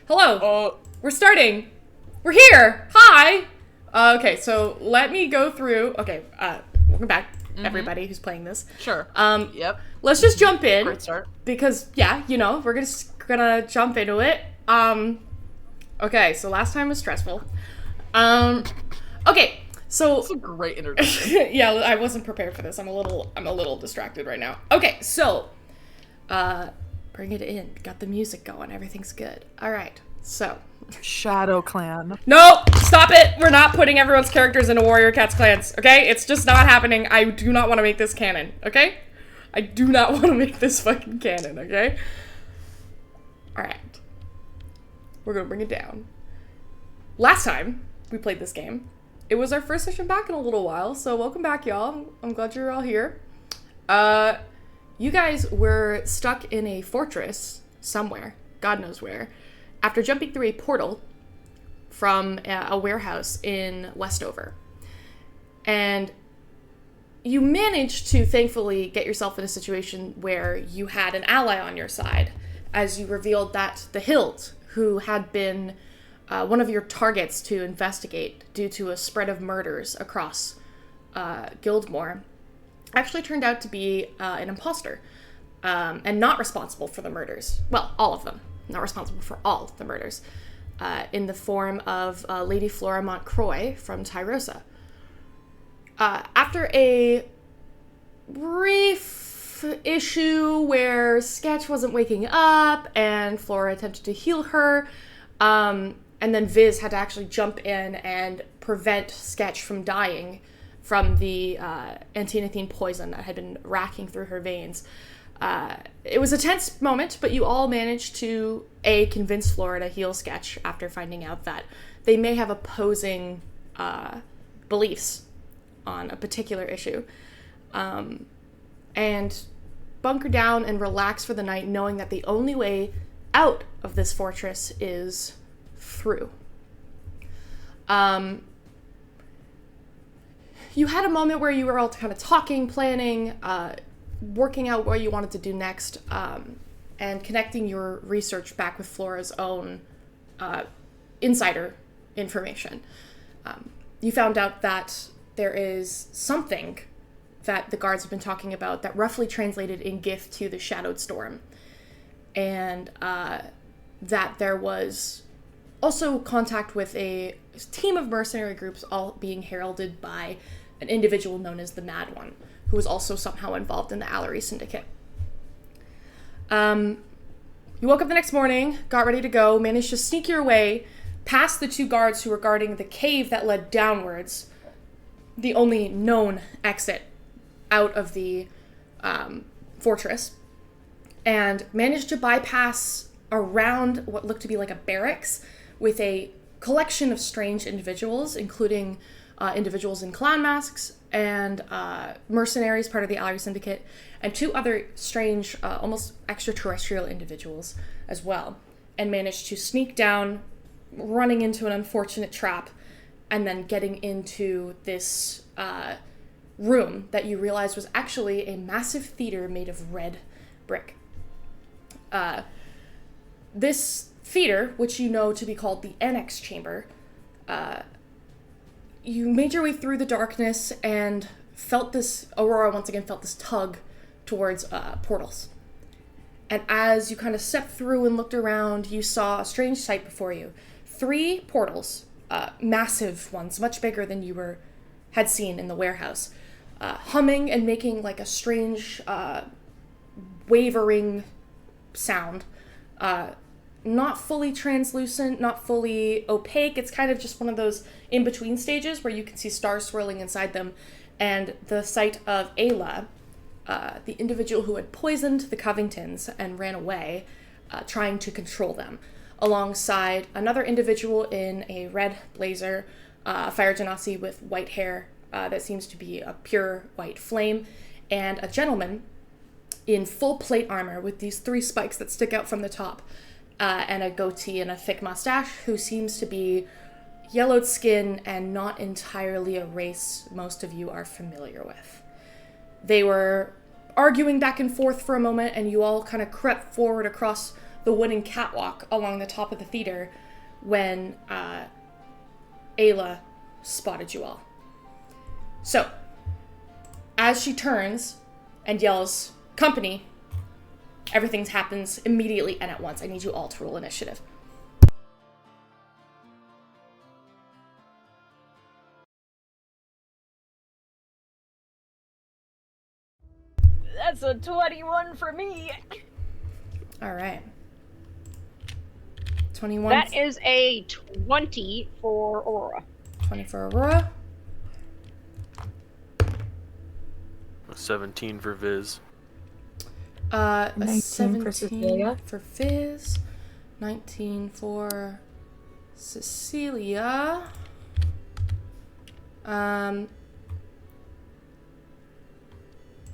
Hello. We're starting. We're here. Hi. Okay, so let me go through. Okay, welcome back, everybody who's playing this. Sure. Yep. Let's just jump in. Great start. Because, we're gonna jump into it. Okay, so last time was stressful. Okay, so... That's a great introduction. Yeah, I wasn't prepared for this. I'm a little distracted right now. Okay, so... bring it in. Got the music going. Everything's good. Alright, so... Shadow Clan. No! Stop it! We're not putting everyone's characters into Warrior Cats clans, okay? It's just not happening. I do not want to make this canon, okay? I do not want to make this fucking canon, okay? Alright. We're gonna bring it down. Last time we played this game, it was our first session back in a little while, so welcome back, y'all. I'm glad you're all here. You guys were stuck in a fortress somewhere, God knows where, after jumping through a portal from a warehouse in Westover. And you managed to, thankfully, get yourself in a situation where you had an ally on your side, as you revealed that the Hild, who had been one of your targets to investigate due to a spread of murders across Gildmoor, actually turned out to be an imposter, and not responsible for the murders. Well, all of them. Not responsible for all the murders, in the form of Lady Flora Montcroy from Tyrosa. After a brief issue where Sketch wasn't waking up and Flora attempted to heal her, and then Viz had to actually jump in and prevent Sketch from dying from the antinethine poison that had been racking through her veins. It was a tense moment, but you all managed to, convince Flora to heal Sketch after finding out that they may have opposing beliefs on a particular issue. And bunker down and relax for the night, knowing that the only way out of this fortress is through. You had a moment where you were all kind of talking, planning, working out what you wanted to do next, and connecting your research back with Flora's own insider information. You found out that there is something that the guards have been talking about that roughly translated in gift to the Shadowed Storm, and that there was also contact with a team of mercenary groups, all being heralded by an individual known as the Mad One, who was also somehow involved in the Allery Syndicate. You woke up the next morning, got ready to go, managed to sneak your way past the two guards who were guarding the cave that led downwards, the only known exit out of the fortress, and managed to bypass around what looked to be like a barracks with a collection of strange individuals, including individuals in clown masks and mercenaries, part of the Allery Syndicate, and two other strange, almost extraterrestrial individuals as well, and managed to sneak down, running into an unfortunate trap, and then getting into this room that you realized was actually a massive theater made of red brick. This theater, which you know to be called the Annex Chamber, you made your way through the darkness and Aurora once again felt this tug towards portals. And as you kind of stepped through and looked around, you saw a strange sight before you. 3 portals, massive ones, much bigger than you had seen in the warehouse, humming and making like a strange wavering sound. Not fully translucent, not fully opaque. It's kind of just one of those in-between stages where you can see stars swirling inside them, and the sight of Ayla, the individual who had poisoned the Covingtons and ran away, trying to control them, alongside another individual in a red blazer, a fire genasi with white hair that seems to be a pure white flame, and a gentleman in full plate armor with these 3 spikes that stick out from the top, and a goatee and a thick mustache, who seems to be yellowed skin and not entirely a race most of you are familiar with. They were arguing back and forth for a moment, and you all kind of crept forward across the wooden catwalk along the top of the theater when Ayla spotted you all. So, as she turns and yells, "Company," everything happens immediately and at once. I need you all to roll initiative. That's a 21 for me. All right. 21. That is a 20 for Aurora. 20 for Aurora. 17 for Viz. A 19 17 for Cecilia. for Fizz. 19 for Cecilia.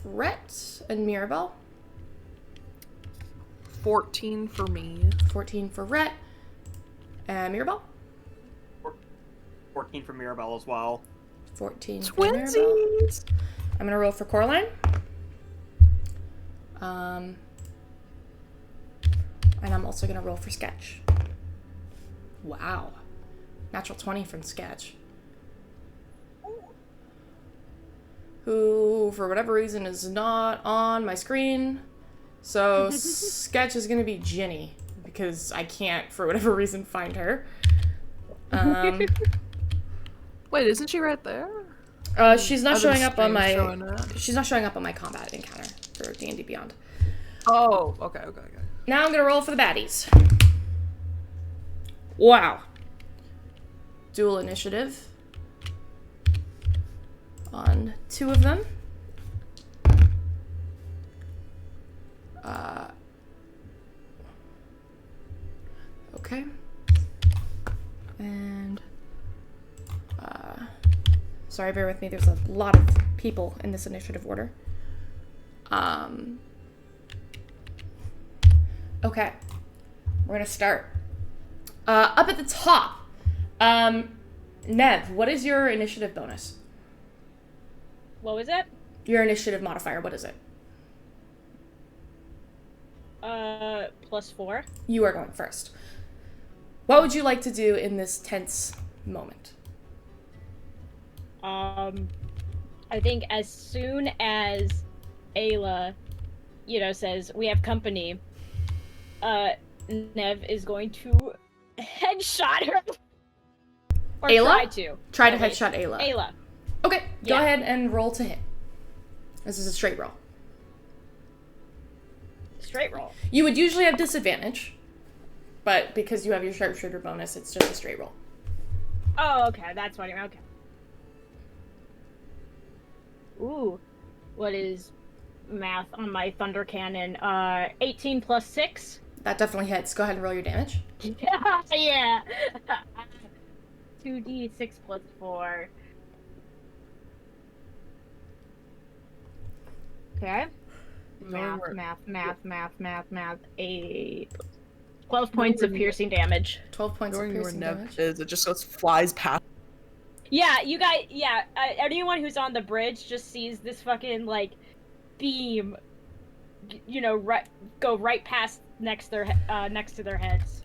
Rhett and Mirabelle. 14 for me. 14 for Rhett. And Mirabelle. 14 for Mirabelle as well. 14 for Mirabelle. Twinsies! I'm gonna roll for Coraline. And I'm also gonna roll for Sketch. Wow. Natural 20 from Sketch. Who, for whatever reason, is not on my screen. So Sketch is gonna be Ginny, because I can't, for whatever reason, find her. Wait, isn't she right there? She's not Other showing up on streams my. showing up. She's not showing up on my combat encounter for D&D Beyond. Oh, okay. Now I'm gonna roll for the baddies. Wow. Dual initiative on 2 of them. Okay. And sorry, bear with me. There's a lot of people in this initiative order. Okay. We're gonna start. Up at the top. Nev, what is your initiative bonus? What was it? Your initiative modifier, what is it? +4. You are going first. What would you like to do in this tense moment? I think as soon as Ayla, says, "We have company," Nev is going to headshot her. Or Ayla? Try to At least. headshot Ayla. Ayla. Okay, go Yeah. ahead and roll to hit. This is a straight roll. Straight roll. You would usually have disadvantage, but because you have your sharpshooter bonus, it's just a straight roll. Oh, okay. That's what okay. Ooh. What is math on my thunder cannon? 18 + 6? That definitely hits. Go ahead and roll your damage. Yeah. 2d6 + 4. Okay. Math. 8. 12 points of piercing damage. 12 points of Knowing where piercing Nev damage. is, it just goes flies past. Yeah, you guys. Yeah, anyone who's on the bridge just sees this fucking beam. Go right past next to their heads.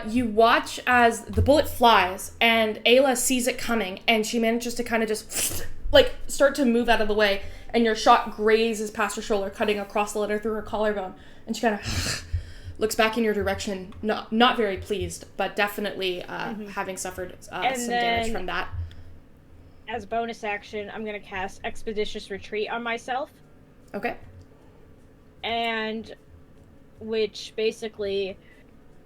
You watch as the bullet flies, and Ayla sees it coming, and she manages to kind of just, start to move out of the way, and your shot grazes past her shoulder, cutting across the letter through her collarbone, and she kind of looks back in your direction, not very pleased, but definitely having suffered some damage from that. As bonus action, I'm gonna cast Expeditious Retreat on myself. Okay. And which basically,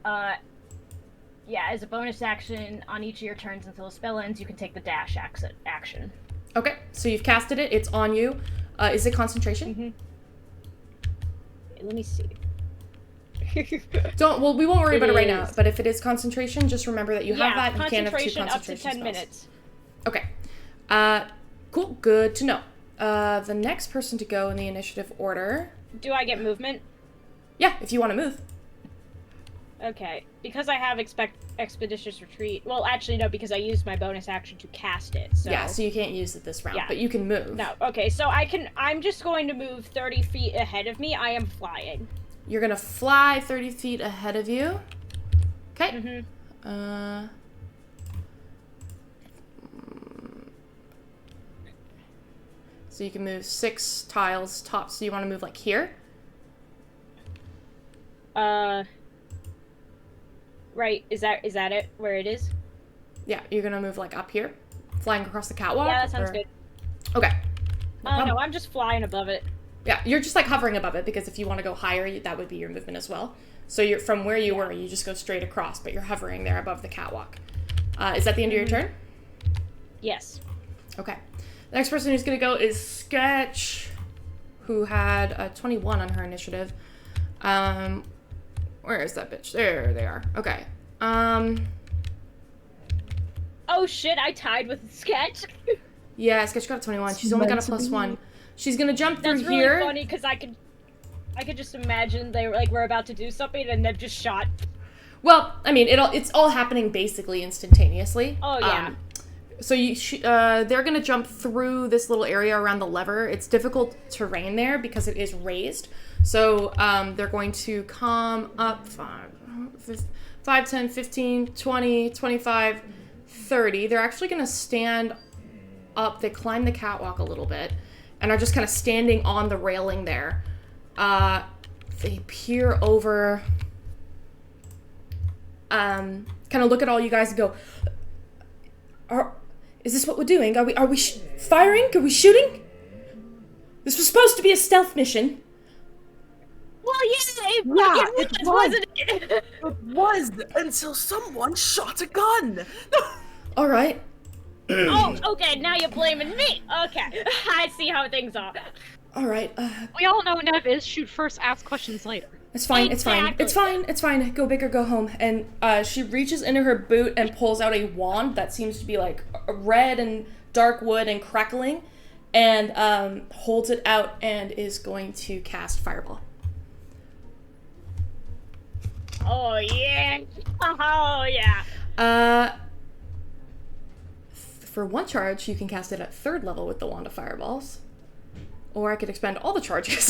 as a bonus action on each of your turns until the spell ends, you can take the dash action. Okay, so you've casted it. It's on you. Is it concentration? Let me see. We won't worry about it right now. is. But if it is concentration, just remember that you have that. You can't have 2 concentration up to concentration 10 spells. minutes. Okay. Cool. Good to know. The next person to go in the initiative order. Do I get movement? Yeah, if you want to move. Okay, because I have Expeditious Retreat. Well, actually, no, because I used my bonus action to cast it. So. Yeah, so you can't use it this round, Yeah. but you can move. No, okay, so I'm just going to move 30 feet ahead of me. I am flying. You're gonna fly 30 feet ahead of you. Okay. Mm-hmm. So you can move 6 tiles top. So you want to move like here? Right. Is that it? Where it is? Yeah, you're gonna move like up here, flying across the catwalk. Yeah, that sounds good. Okay. No, I'm just flying above it. Yeah, you're just like hovering above it because if you want to go higher, that would be your movement as well. So you're from where you were, you just go straight across, but you're hovering there above the catwalk. Is that the end of your turn? Yes. Okay. The next person who's gonna go is Sketch, who had a 21 on her initiative. Where is that bitch? There they are. Okay. Oh shit! I tied with Sketch. Yeah, Sketch got a 21. She's only got a +1. She's gonna jump through That's really here. funny because I could just imagine they were like we're about to do something and they've just shot. Well, I mean, it's all happening basically instantaneously. Oh yeah. So they're gonna jump through this little area around the lever. It's difficult terrain there because it is raised. So they're going to come up 5, 10, 15, 20, 25, 30. They're actually gonna stand up. They climb the catwalk a little bit and are just kind of standing on the railing there. They peer over, kind of look at all you guys and go, is this what we're doing? Are we firing? Are we shooting? This was supposed to be a stealth mission. Well, it was. wasn't it? It was until someone shot a gun. All right. Oh, okay. Now you're blaming me. Okay, I see how things are. All right. We all know Nev is shoot first, ask questions later. It's fine. It's fine. It's fine. It's fine. Go big or go home. And she reaches into her boot and pulls out a wand that seems to be like red and dark wood and crackling, and holds it out and is going to cast Fireball. Oh yeah. Oh yeah. For 1 charge, you can cast it at 3rd level with the Wand of Fireballs. Or I could expend all the charges.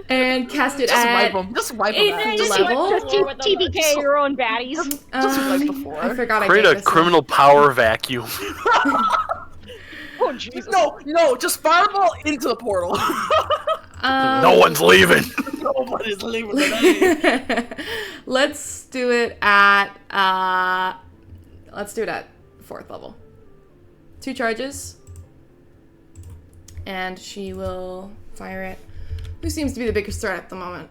And cast it at Just wipe 8th them. level. TBK your own baddies. Just wipe before. I forgot Create I a gave this criminal power vacuum. Oh Jesus. No, just fireball into the portal. No one's leaving. Nobody's leaving today. Let's do it at 4th level. 2 charges. And she will fire it. Who seems to be the biggest threat at the moment?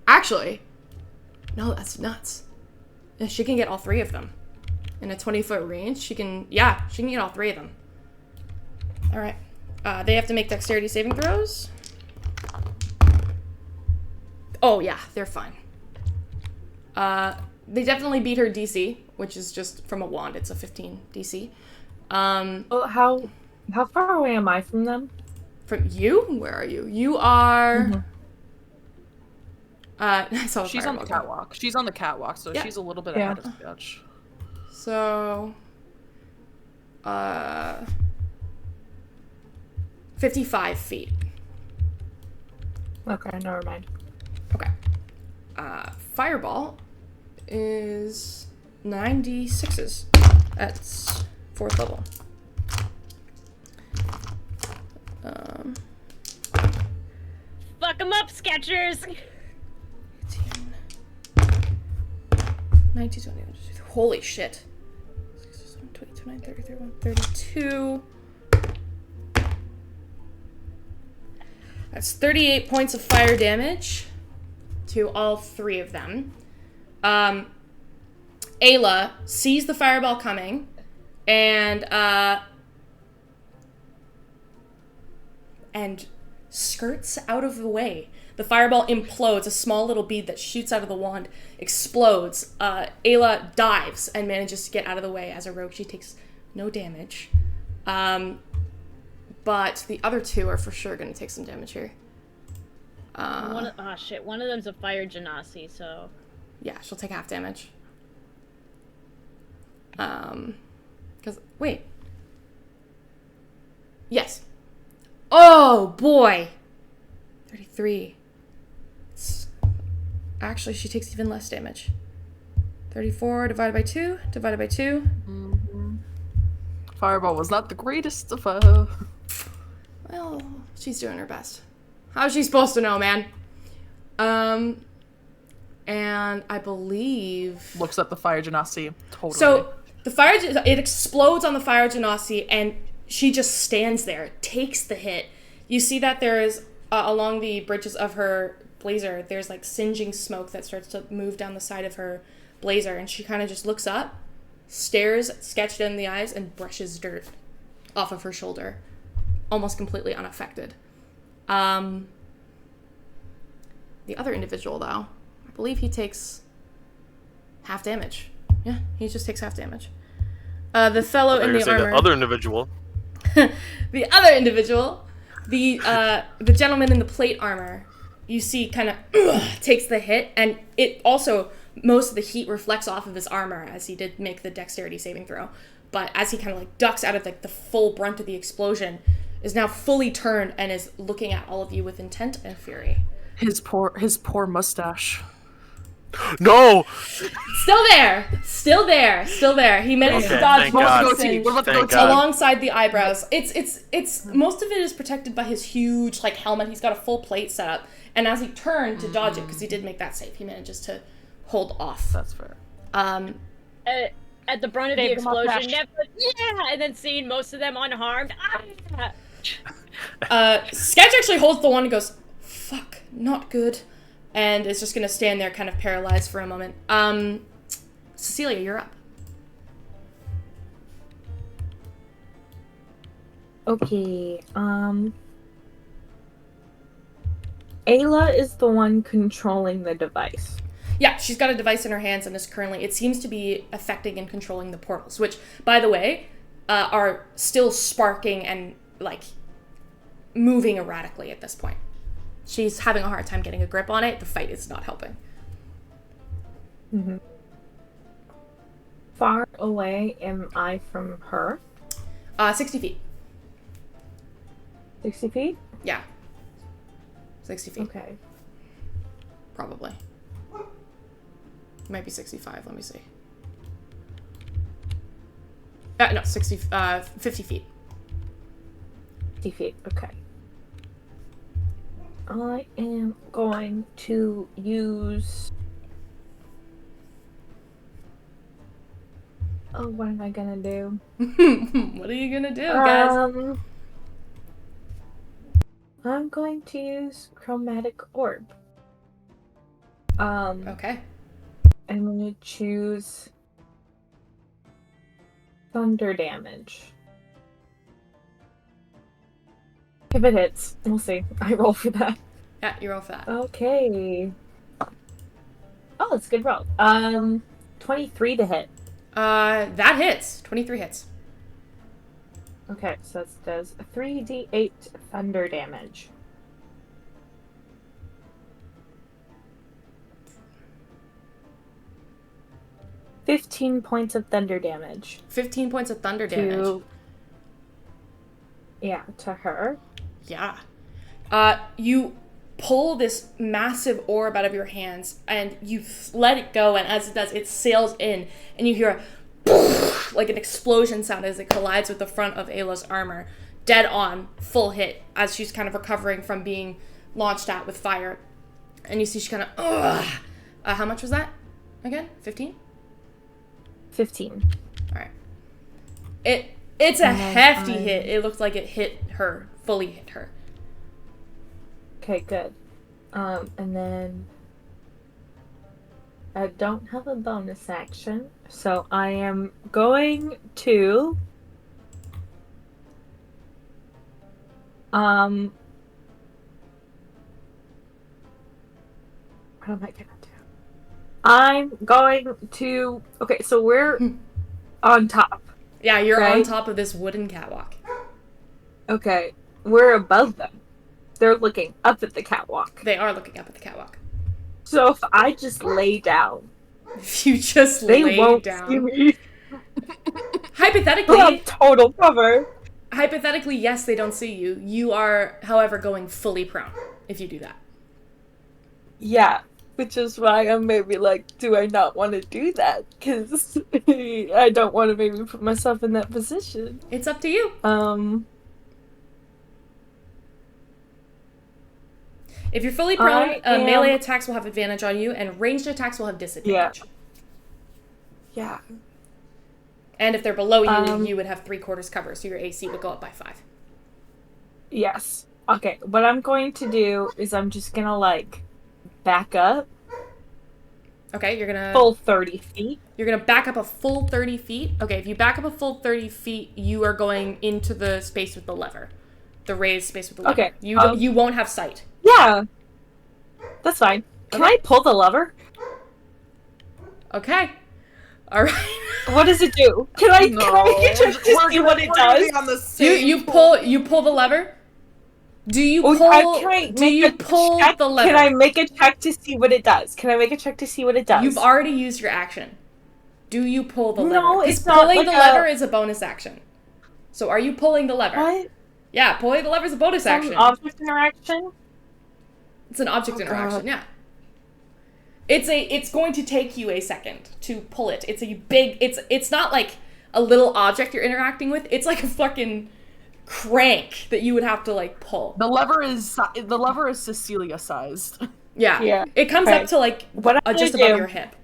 Actually, no, that's nuts. Yeah, she can get all 3 of them. In a 20-foot range, she can get all 3 of them. Alright. They have to make dexterity saving throws. Oh, yeah, they're fine. They definitely beat her DC, which is just from a wand. It's a 15 DC. Well, how far away am I from them? From you? Where are you? You are... I saw the She's on the fireball. catwalk. She's on the catwalk, so Yeah. she's a little bit Yeah. ahead of Sketch. So... 55 feet. Okay, never mind. Okay. Fireball is 96s. That's 4th level. Fuck them up, Sketchers. 19, 20, holy shit. 22, 29, 30, 31, 32. That's 38 points of fire damage to all 3 of them. Ayla sees the fireball coming and skirts out of the way. The fireball implodes. A small little bead that shoots out of the wand explodes. Ayla dives and manages to get out of the way. As a rogue, she takes no damage. But the other 2 are for sure going to take some damage here. One of them's a fire genasi, so... Yeah, she'll take half damage. Because, wait. Yes. Oh, boy. 33. Actually, she takes even less damage. 34 divided by 2, divided by 2. Fireball was not the greatest of Well, she's doing her best. How's she supposed to know, man? And I believe... Looks at the fire genasi. Totally. So, it explodes on the fire genasi, and she just stands there, takes the hit. You see that there is, along the bridges of her blazer, there's like singeing smoke that starts to move down the side of her blazer, and she kind of just looks up, stares sketched in the eyes, and brushes dirt off of her shoulder, almost completely unaffected. The other individual, though, I believe he takes half damage. Yeah, he just takes half damage. The fellow in the armor. The other individual. The other individual, the gentleman in the plate armor, you see kind of takes the hit, and it also, most of the heat reflects off of his armor as he did make the dexterity saving throw. But as he kind of like ducks out of like the full brunt of the explosion, is now fully turned and is looking at all of you with intent and fury. His poor mustache. No! Still there. He managed to dodge thank God. most of What about the Thank goatee? God. alongside the eyebrows. It's most of it is protected by his huge like helmet. He's got a full plate set up, and as he turned to dodge it, because he did make that save, he manages to hold off. That's fair. At the brunt of the Save the explosion, mustache. and then seeing most of them unharmed. Ah! Sketch actually holds the one and goes, "Fuck, not good," and is just gonna stand there, kind of paralyzed for a moment. Cecilia, you're up. Okay, Ayla is the one controlling the device. Yeah, she's got a device in her hands and is currently, it seems to be affecting and controlling the portals, which, by the way, are still sparking and, like, moving erratically at this point. She's having a hard time getting a grip on it. The fight is not helping. Mm-hmm. Far away am I from her? 60 feet. 60 feet? Yeah. 60 feet. Okay. Probably. It might be 65, let me see. No, 50 feet. 50 feet, okay. I am going to use... Oh, what am I gonna do? What are you gonna do, guys? I'm going to use Chromatic Orb. Okay. I'm gonna choose Thunder Damage. If it hits, we'll see. I roll for that. Yeah, you roll for that. Okay. Oh, that's a good roll. 23 to hit. That hits. 23 hits. Okay, so that does 3d8 thunder damage. $15 points of thunder damage. 15 points of thunder damage. To her. Yeah. You pull this massive orb out of your hands, and you let it go, and as it does, it sails in, and you hear a like an explosion sound as it collides with the front of Ayla's armor. Dead on, full hit, as she's kind of recovering from being launched at with fire. And you see she kind of, how much was that again? 15? 15. Alright. It's a hefty hit. It looks like it hit her, fully hit her. Okay, good. And then I don't have a bonus action, so I am going to what am I gonna do? I'm going to okay, so we're on top. Yeah, you're on Right? top of this wooden catwalk. Okay, we're above them. They're looking up at the catwalk. They are looking up at the catwalk. So if I just lay down, If you just they lay won't down. see me. Hypothetically, We'll have total cover. hypothetically, yes, they don't see you. You are, however, going fully prone if you do that. Yeah. Which is why I'm maybe like, do I not want to do that? Because I don't want to maybe put myself in that position. It's up to you. If you're fully prone, melee attacks will have advantage on you, and ranged attacks will have disadvantage. Yeah. And if they're below you, you would have 3/4 cover, so your AC would go up by 5. Yes. Okay, what I'm going to do is I'm just gonna, like, back up. Okay, you're gonna... Full 30 feet. You're gonna back up a full 30 feet. Okay, if you back up a full 30 feet, you are going into the space with the lever. The raised space with the lever. Okay. You won't have sight. Yeah. That's fine. Can I pull the lever? Okay. Alright. What does it do? Can I make a check to see what it does? On the same You pull the lever? Do you pull the lever? Can I make a check to see what it does? Can I make a check to see what it does? You've already used your action. Do you pull the lever? No, Because it's not pulling like the lever is a bonus action. So are you pulling the lever? What? Yeah, pulling the lever is a bonus action. An object interaction? It's an object interaction, yeah. It's going to take you a second to pull it. It's a big, it's not like a little object you're interacting with. It's like a fucking crank that you would have to like pull. The lever is Cecilia sized. Yeah. Yeah. It comes up to like just above your hip.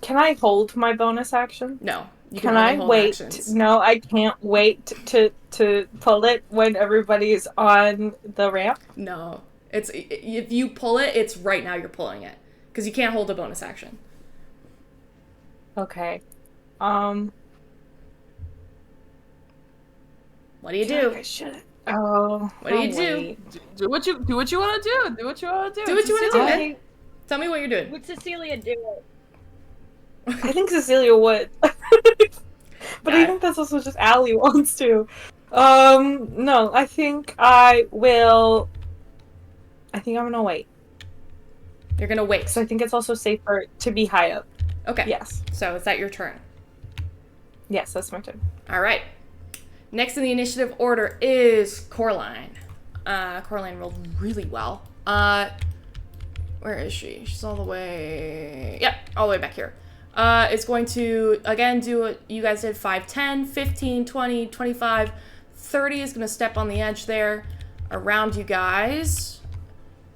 Can I hold my bonus action? No. Can I wait? Actions. No, I can't wait to pull it when everybody's on the ramp. No. It's if you pull it, it's right now you're pulling it. Because you can't hold a bonus action. Okay. What do you do? I should. Oh. What do you do? Wait. Do what you want to do. Do what you want to do. Do what you want to do, man. Tell me what you're doing. Would Cecilia do it? I think Cecilia would. But I think that's also just Allie wants to. No, I think I will. I think I'm gonna wait. You're gonna wait. Because I think it's also safer to be high up. Okay. Yes. So is that your turn? Yes, that's my turn. All right. Next in the initiative order is Coraline. Coraline rolled really well. Where is she? She's all the way... Yep, all the way back here. It's going to, again, do what you guys did. 5, 10, 15, 20, 25, 30 is going to step on the edge there around you guys.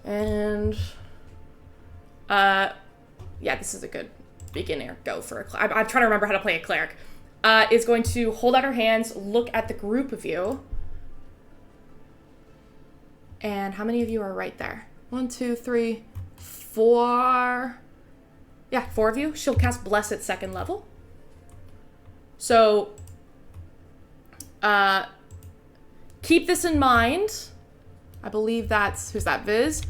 And... yeah, this is a good beginner go for a cleric. I'm trying to remember how to play a cleric. Is going to hold out her hands, look at the group of you. And how many of you are right there? 1, 2, 3, 4. Yeah, 4 of you. She'll cast Bless at 2nd level. So, keep this in mind. I believe that's, who's that, Viz?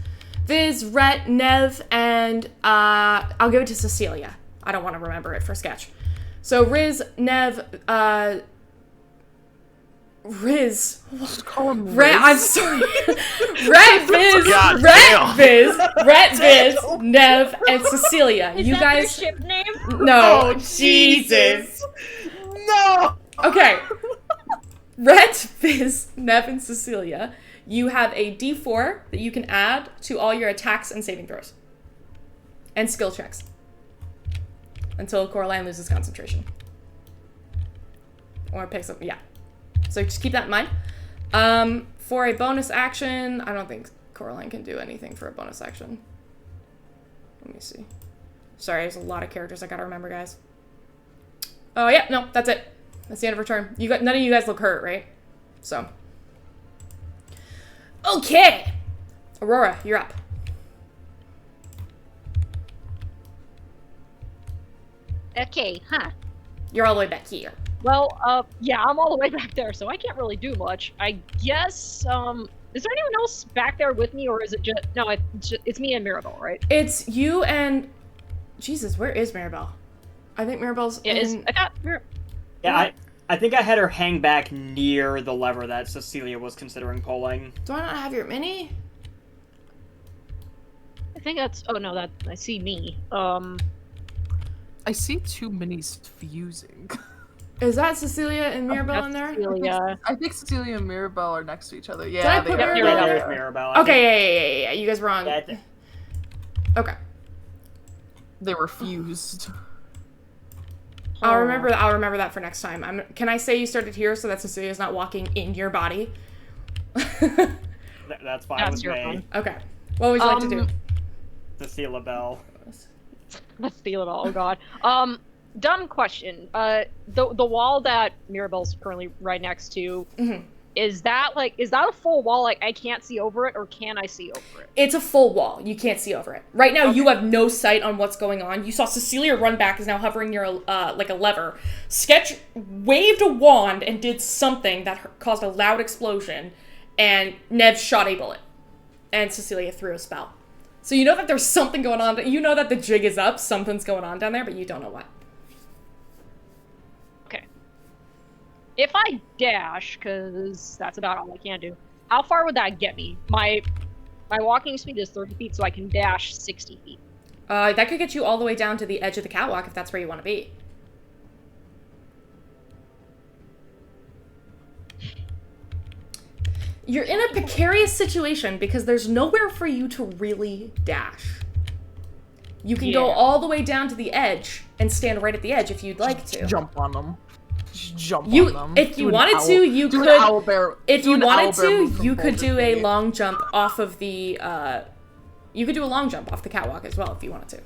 Viz, Rhett, Nev, and I'll give it to Cecilia. I don't want to remember it for sketch. So Riz, Nev, Riz. Just call him Riz. Rhett, I'm sorry. Rhett, Viz, God Rhett, Viz, Nev, and Cecilia. Is you that guys. their ship name? No, Oh, Jesus. No! Okay. Rhett, Viz, Nev, and Cecilia. You have a D4 that you can add to all your attacks and saving throws. And skill checks. Until Coraline loses concentration. Or picks up, yeah. So just keep that in mind. For a bonus action, I don't think Coraline can do anything for a bonus action. Let me see. Sorry, there's a lot of characters I gotta remember, guys. Oh, yeah, no, that's it. That's the end of her turn. None of you guys look hurt, right? So. Okay. Aurora, you're up. Okay, huh. You're all the way back here. Well, yeah, I'm all the way back there, so I can't really do much. I guess, is there anyone else back there with me, or is it just... No, it's me and Mirabelle, right? It's you and... Jesus, where is Mirabelle? I think Mirabelle's in... Yeah, I think I had her hang back near the lever that Cecilia was considering pulling. Do I not have your mini? I think that's... Oh, no, that... I see me. I see 2 minis fusing. Is that Cecilia and Mirabelle in there? Cecilia. I think Cecilia and Mirabelle are next to each other. Did I Yeah, put they Mirabelle are. there? There's Mirabelle. I think. Okay, yeah. You guys were on. Yeah, Okay. They refused. I'll remember that for next time. Can I say you started here so that Cecilia's not walking in your body? That's fine That's with your me. fun. Okay. What would you like to do? To seal a bell. Let's steal it all. Oh god. Dumb question. The wall that Mirabelle's currently right next to, is that a full wall? Like I can't see over it, or can I see over it? It's a full wall. You can't see over it. Right now, you have no sight on what's going on. You saw Cecilia run back, is now hovering near like a lever. Sketch waved a wand and did something that caused a loud explosion, and Nev shot a bullet. And Cecilia threw a spell. So you know that there's something going on. You know that the jig is up. Something's going on down there, but you don't know what. Okay. If I dash, because that's about all I can do, how far would that get me? My walking speed is 30 feet, so I can dash 60 feet. That could get you all the way down to the edge of the catwalk if that's where you want to be. You're in a precarious situation because there's nowhere for you to really dash. You can go all the way down to the edge and stand right at the edge if you'd like to. Jump on them. Just jump on them. If you wanted to, you could. If you wanted to, you could do a long jump off of the. You could do a long jump off the catwalk as well if you wanted to.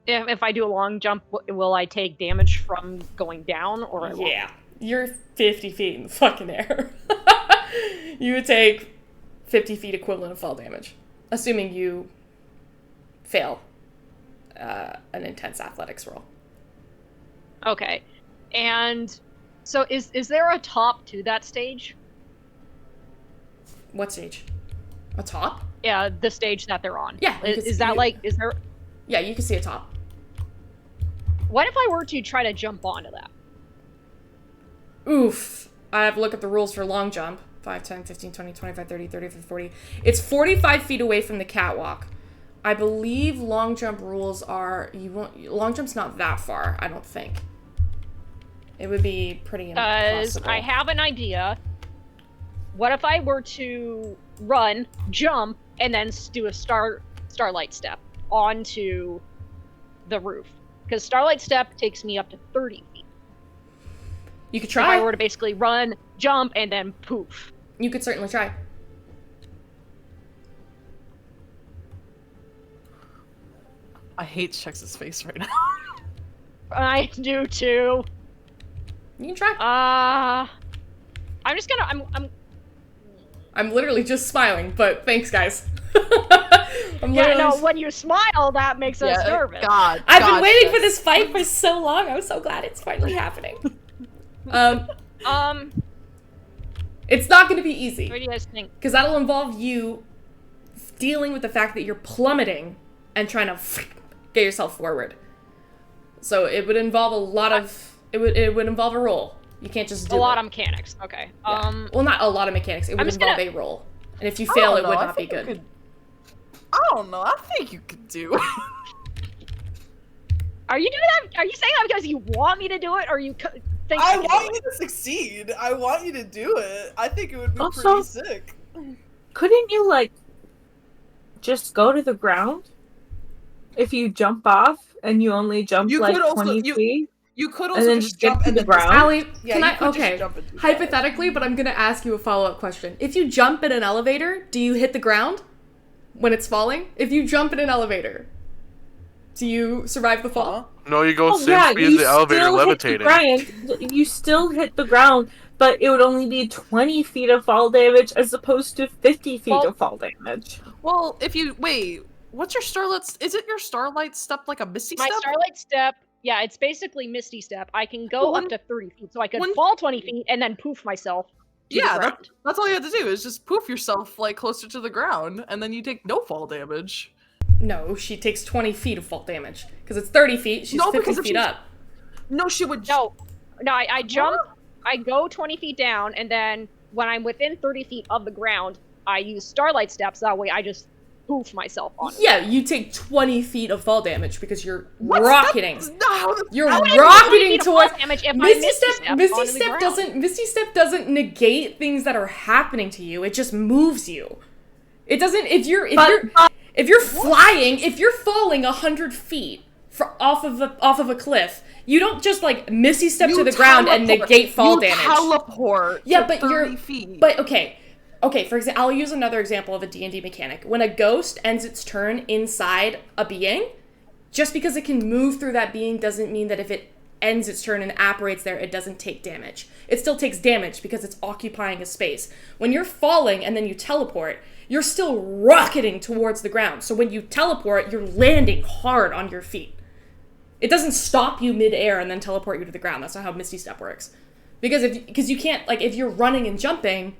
If I do a long jump, will I take damage from going down, or I won't? Yeah, you're 50 feet in the fucking air. You would take 50 feet equivalent of fall damage, assuming you fail an intense athletics roll. Okay, and so is there a top to that stage? What stage? A top? Yeah, the stage that they're on. Yeah. Is that like, is there? Yeah, you can see a top. What if I were to try to jump onto that? Oof. I have to look at the rules for long jump. 5, 10, 15, 20, 25, 30, 35, 40. It's 45 feet away from the catwalk. I believe long jump rules are... long jump's not that far, I don't think. It would be pretty impossible. I have an idea. What if I were to run, jump, and then do a starlight step onto the roof? Because starlight step takes me up to 30 feet. You could try. If I were to basically run, jump, and then poof. You could certainly try. I hate Chex's face right now. I do too. You can try. I'm just gonna. I'm literally just smiling, but thanks, guys. Yeah, no, when you smile, that makes us nervous. I've been waiting for this fight for so long. I'm so glad it's finally happening. It's not going to be easy. What do you guys think? Because that'll involve you dealing with the fact that you're plummeting and trying to get yourself forward. So it would involve a lot of... It would involve a roll. You can't just do a lot of mechanics. Okay. Yeah. Well, not a lot of mechanics. It would involve a roll. And if you fail, it would not be good. I don't know. I think you could do it. Are you doing that? Are you saying that because you want me to do it, or you think I want you to succeed. I want you to do it. I think it would be Also, pretty sick. Couldn't you, like, just go to the ground? If you jump off and you only jump, You like, could also- 20 feet? You could And also then just get jump to and the then ground? Allie, Yeah, can you I? could just Okay. jump and do that. Hypothetically, but I'm gonna ask you a follow-up question. If you jump in an elevator, do you hit the ground when it's falling? If you jump in an elevator, do you survive the fall? No, you go Oh, same yeah, speed as the elevator still levitating. hit the ground. You still hit the ground, but it would only be 20 feet of fall damage as opposed to 50 feet of fall damage. Well, if you wait, what's your starlight? Is it your starlight step like a misty my step? starlight step? Yeah, it's basically Misty Step. I can go Well, up to 30 feet, so I could when- fall 20 feet and then poof myself. To the Yeah, ground. that's all you have to do is just poof yourself like closer to the ground, and then you take no fall damage. No, she takes 20 feet of fall damage. Because it's 30 feet, she's No, 50 because if feet she's- up. No, she would. No, I jump, I go 20 feet down, and then when I'm within 30 feet of the ground, I use starlight steps. That way I just poof myself on it. Yeah, you take 20 feet of fall damage because you're What? rocketing. That's not how this- You're How would I do 20 rocketing feet of fall towards damage if I Misty Misty Step. Step onto the ground? Misty Step doesn't negate things that are happening to you. It just moves you. It doesn't. If you're flying, if you're falling 100 feet off of a cliff, you don't just like Misty step to the ground and negate fall damage. Teleport. Yeah, to but 30 feet. But okay. For example, I'll use another example of a D&D mechanic. When a ghost ends its turn inside a being, just because it can move through that being doesn't mean that if it ends its turn and apparates there, it doesn't take damage. It still takes damage because it's occupying a space. When you're falling and then you teleport, you're still rocketing towards the ground. So when you teleport, you're landing hard on your feet. It doesn't stop you midair and then teleport you to the ground. That's not how Misty Step works. Because you can't, like, if you're running and jumping,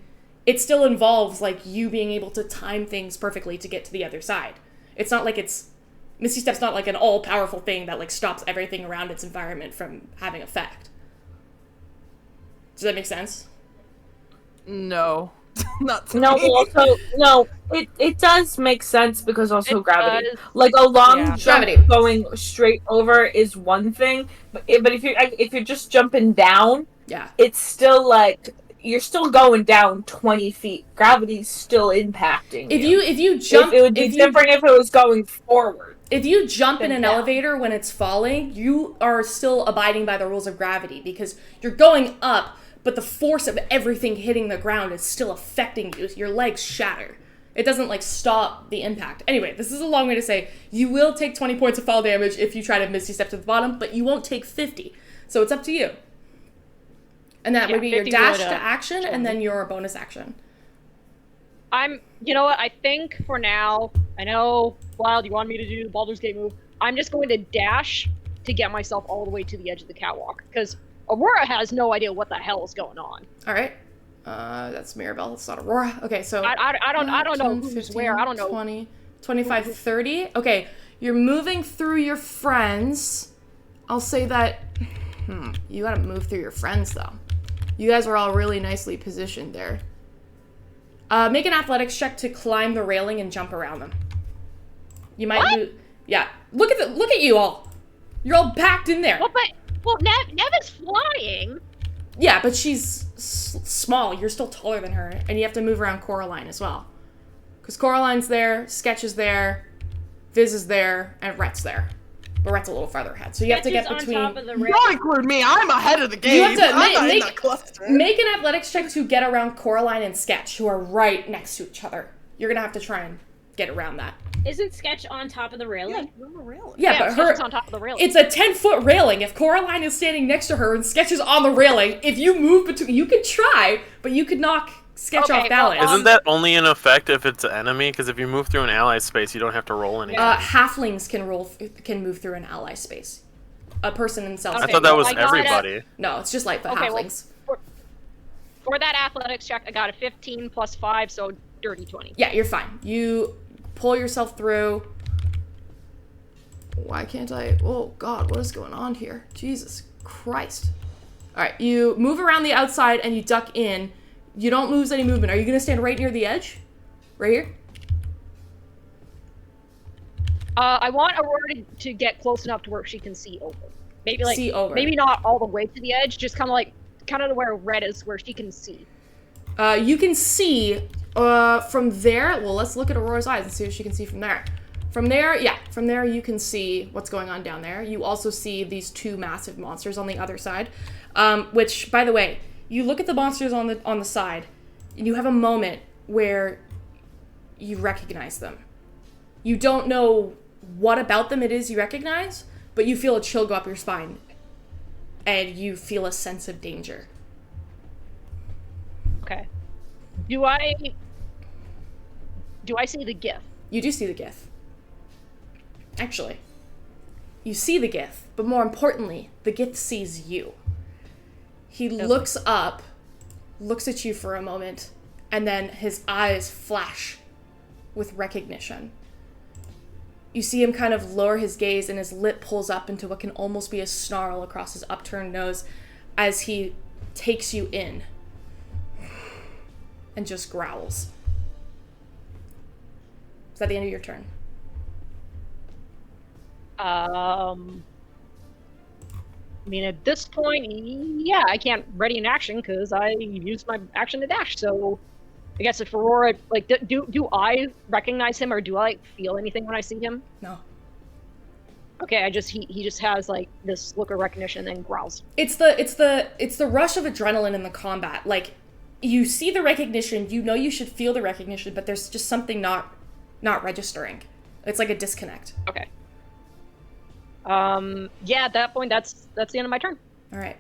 it still involves, like, you being able to time things perfectly to get to the other side. It's not like Misty Step's not like an all-powerful thing that, like, stops everything around its environment from having effect. Does that make sense? No. Not to No, me. also, no, it does make sense because also It gravity. does. Like a long Yeah. jump Gravity. going straight over is one thing, but if you're just jumping down, Yeah. it's still like you're still going down 20 feet. Gravity's still impacting. If you jump, it would be different if it was going forward. If you jump in an down. elevator when it's falling, you are still abiding by the rules of gravity because you're going up, but the force of everything hitting the ground is still affecting you. Your legs shatter. It doesn't, like, stop the impact. Anyway, this is a long way to say you will take 20 points of fall damage if you try to Misty Step to the bottom, but you won't take 50. So it's up to you. And that would be your 50 dash would, to action and then your bonus action. You know what, I think for now, I know, Wild, you want me to do the Baldur's Gate move. I'm just going to dash to get myself all the way to the edge of the catwalk, because Aurora has no idea what the hell is going on. All right. That's Mirabelle. It's not Aurora. Okay, so I don't know who's 15, where. I don't know. 20, 25, 30. Okay, you're moving through your friends. I'll say that... you gotta move through your friends, though. You guys are all really nicely positioned there. Make an athletics check to climb the railing and jump around them. You might lose... Yeah. Look at you all. You're all packed in there. Well, Nev is flying. Yeah, but she's small. You're still taller than her, and you have to move around Coraline as well. Because Coraline's there, Sketch is there, Viz is there, and Rhett's there. But Rhett's a little farther ahead, so you have to get between... on top of the rail. Don't include me. I'm ahead of the game. You have to I'm not in that cluster. make an athletics check to get around Coraline and Sketch, who are right next to each other. You're gonna have to try and get around that. Isn't Sketch on top of the railing? We're on the railing. Yeah, but Sketch is on top of the railing. it's a 10-foot railing. If Coraline is standing next to her and Sketch is on the railing, if you move between... You could try, but you could knock Sketch Okay, off balance. well, Isn't that only in effect if it's an enemy? Because if you move through an ally space, you don't have to roll anything. Halflings can move through an ally space. A person themselves. I Okay, thought that well, was I got it. everybody. No, it's just like the Okay, well, halflings. For that athletics check, I got a 15 plus 5, so dirty 20. Yeah, you're fine. You pull yourself through. Why can't I? Oh, God, what is going on here? Jesus Christ. All right, you move around the outside and you duck in. You don't lose any movement. Are you going to stand right near the edge? Right here? I want Aurora to get close enough to where she can see over. Maybe like See over. maybe not all the way to the edge, just kind of to where Red is, where she can see. You can see from there. Well, let's look at Aurora's eyes and see what she can see from there. From there, yeah, from there you can see what's going on down there. You also see these two massive monsters on the other side, which, by the way, you look at the monsters on the side, and you have a moment where you recognize them. You don't know what about them it is you recognize, but you feel a chill go up your spine, and you feel a sense of danger. Okay. Do I see the GIF? You do see the GIF. Actually, you see the GIF, but more importantly, the GIF sees you. He looks up, looks at you for a moment, and then his eyes flash with recognition. You see him kind of lower his gaze, and his lip pulls up into what can almost be a snarl across his upturned nose as he takes you in and just growls. Is that the end of your turn? I mean, at this point, yeah, I can't ready an action because I used my action to dash, so I guess if Aurora, like, do I recognize him or do I like, feel anything when I see him? No. Okay, he just has like this look of recognition and then growls. It's the rush of adrenaline in the combat. Like, you see the recognition, you know you should feel the recognition, but there's just something not registering. It's like a disconnect. Okay. Yeah, at that point, that's the end of my turn. All right.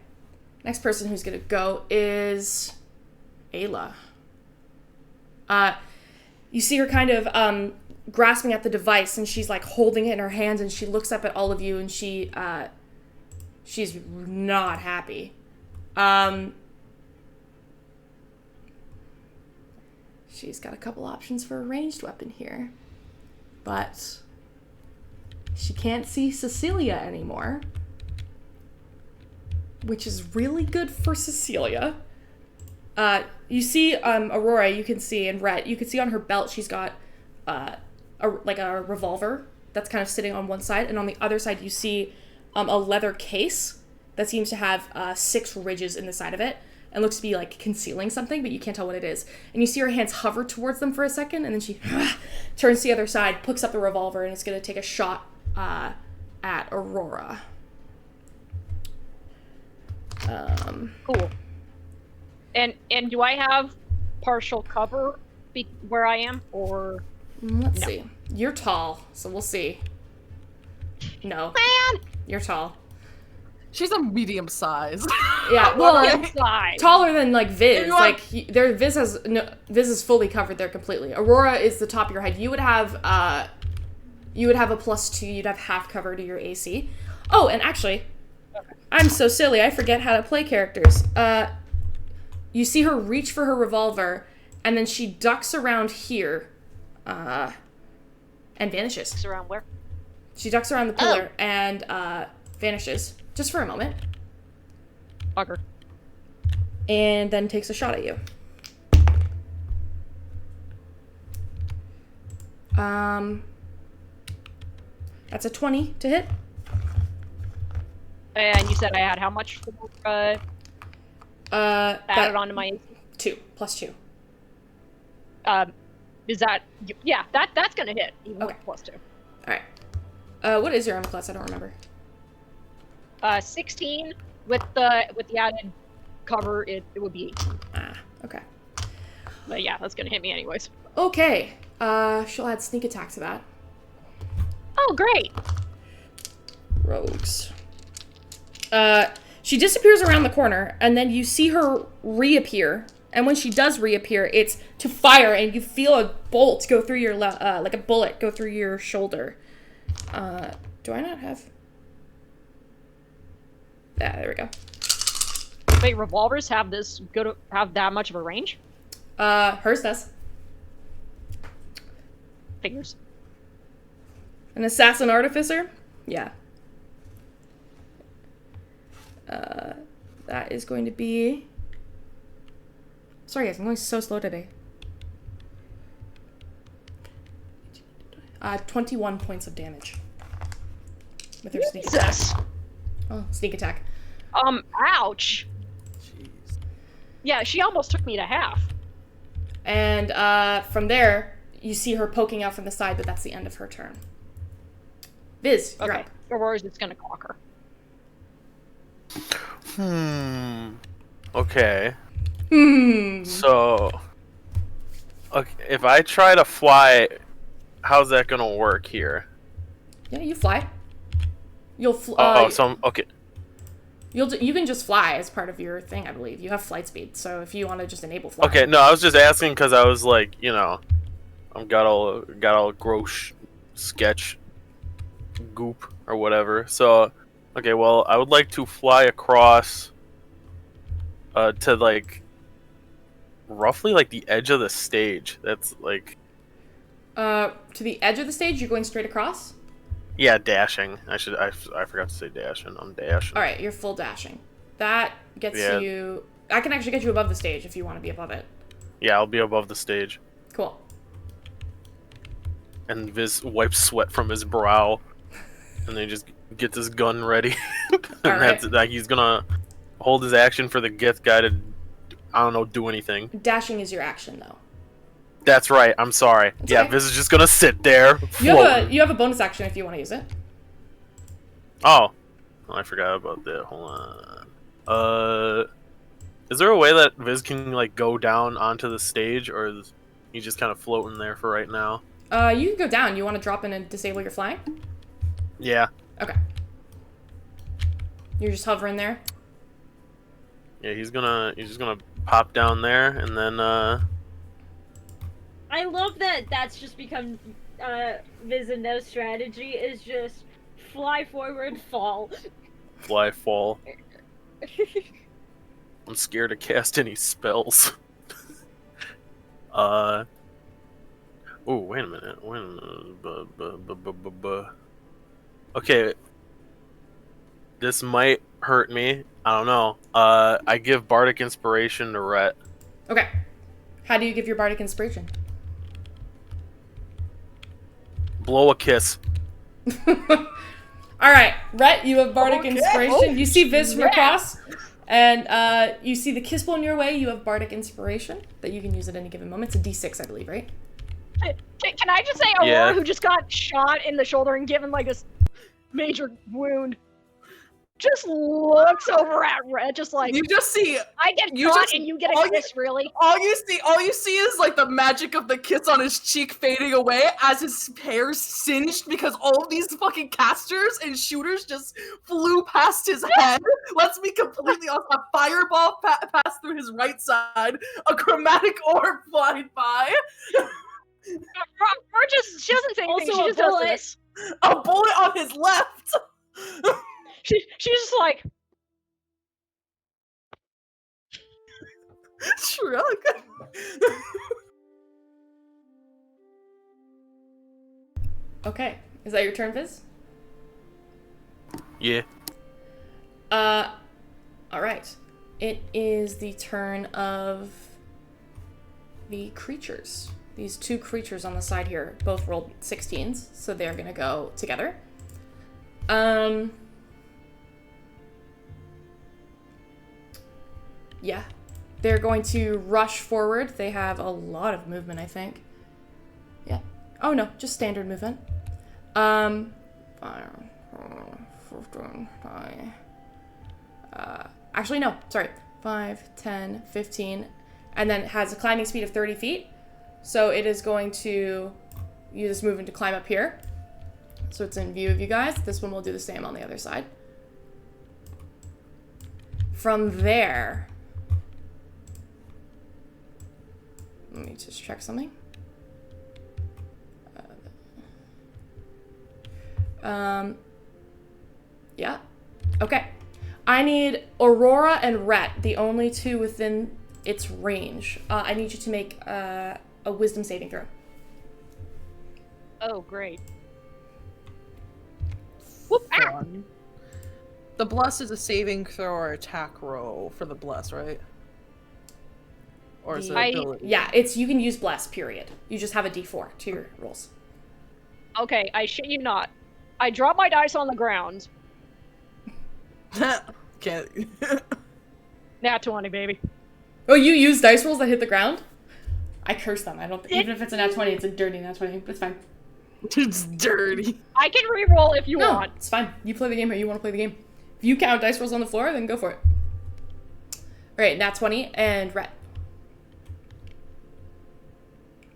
Next person who's gonna go is Ayla. You see her kind of grasping at the device, and she's like holding it in her hands, and she looks up at all of you, and she's not happy. She's got a couple options for a ranged weapon here, but she can't see Cecilia anymore, which is really good for Cecilia. You see Aurora, you can see, and Rhett, you can see on her belt she's got a revolver that's kind of sitting on one side, and on the other side you see a leather case that seems to have 6 ridges in the side of it and looks to be like concealing something, but you can't tell what it is. And you see her hands hover towards them for a second, and then she turns to the other side, picks up the revolver, and is going to take a shot at Aurora. Cool. And do I have partial cover where I am, or Let's no? see. You're tall, so we'll see. No. Man! You're tall. She's a medium size. Yeah, well, Inside. taller than like Viz. You want- Like Viz is fully covered there completely. Aurora is the top of your head. You would have a +2. You'd have half cover to your AC. Oh, and actually, I'm so silly. I forget how to play characters. You see her reach for her revolver, and then she ducks around here, and vanishes. Around where? She ducks around the pillar and vanishes just for a moment, Bugger. and then takes a shot at you. That's a 20 to hit. And you said I had how much? Added onto my. 2 +2. Is that? Yeah, that's gonna hit. Even Okay. with +2. All right. What is your armor class? I don't remember. 16 with the added cover. It would be 18. Okay. But yeah, that's gonna hit me anyways. Okay. She'll add sneak attack to that. Oh, great. Rogues. She disappears around the corner, and then you see her reappear. And when she does reappear, it's to fire, and you feel a bolt go through your like a bullet go through your shoulder. Do I not have? There we go. Wait, revolvers have that much of a range? Hers does. Figures. An assassin artificer? Yeah. That is going to be... Sorry guys, I'm going so slow today. 21 points of damage. With her sneak attack. Jesus. Oh, sneak attack. Ouch. Jeez. Yeah, she almost took me to half. And from there, you see her poking out from the side, but that's the end of her turn. Viz, you're Okay. up. Aurora's just gonna clock her. Okay. Hmm. So, okay, if I try to fly, how's that gonna work here? Yeah, you fly. You'll fly. Okay. You can just fly as part of your thing, I believe. You have flight speed, so if you want to just enable fly. Okay, no, I was just asking because I was like, you know, I've got all gross sketch goop or whatever. So, okay, well, I would like to fly across to like roughly like the edge of the stage. That's like To the edge of the stage, you're going straight across? yeah, dashing. I forgot to say dashing. I'm dashing. Alright, you're full dashing. That gets Yeah. you... I can actually get you above the stage if you want to be above it. Yeah, I'll be above the stage. Cool. And Viz wipes sweat from his brow, and then just gets his gun ready. And Alright. that's like he's gonna hold his action for the Gith guy to, I don't know, do anything. Dashing is your action, though. That's right. I'm sorry. That's yeah, okay. Viz is just gonna sit there. You have a bonus action if you want to use it. Oh, I forgot about that. Hold on. Is there a way that Viz can like go down onto the stage, or is he just kind of floating there for right now? You can go down. You want to drop in and disable your flying? Yeah. Okay. You're just hovering there. Yeah, he's just gonna pop down there, and then I love that that's just become Viz and No strategy is just fly forward, fall. fly fall. I'm scared to cast any spells. Oh, wait a minute. Okay. This might hurt me. I don't know. I give Bardic Inspiration to Rhett. Okay. How do you give your bardic inspiration? Blow a kiss. Alright, Rhett, you have bardic Okay. inspiration. Oh, You see Viz from yeah. across, and you see the kiss blown your way. You have bardic inspiration that you can use at any given moment. It's a d6, I believe, right? Can I just say Aurora, Yeah. who just got shot in the shoulder and given like this major wound, just looks over at Red, just like, You just see I get you shot just- and you get all a you- kiss, really? all you see is like the magic of the kiss on his cheek fading away as his hair singed because all of these fucking casters and shooters just flew past his head. Let's be completely honest. A fireball passed through his right side. A chromatic orb flied by. Or just, she doesn't say anything, Also she a just does bullet. this. A bullet on his left. She's just like, Shrug. Okay. Is that your turn, Viz? Yeah. Alright. It is the turn of the creatures. These two creatures on the side here both rolled 16s, so they're gonna go together. Yeah. They're going to rush forward. They have a lot of movement, I think. Yeah. Oh no, just standard movement. 5, 15, actually, no, sorry. 5, 10, 15, and then it has a climbing speed of 30 feet. So it is going to use this movement to climb up here. So it's in view of you guys. This one will do the same on the other side. From there, let me just check something. Yeah. Okay. I need Aurora and Rhett, the only two within its range. I need you to make a wisdom saving throw. oh, great. Whoop, ah! Fun. The bless is a saving throw or attack roll for the bless, right? Or is it The- ability? Yeah, it's you can use bless, period. You just have a d4 to your rolls. Okay, I shit you not. I drop my dice on the ground. Can't. Nat 20, baby. Oh, you use dice rolls that hit the ground? I curse them. I don't. Even if it's a nat 20, it's a dirty nat 20. But it's fine. It's dirty. I can re-roll if you No, want. it's fine. You play the game how you want to play the game. If you count dice rolls on the floor, then go for it. All right, nat 20 and Rhett.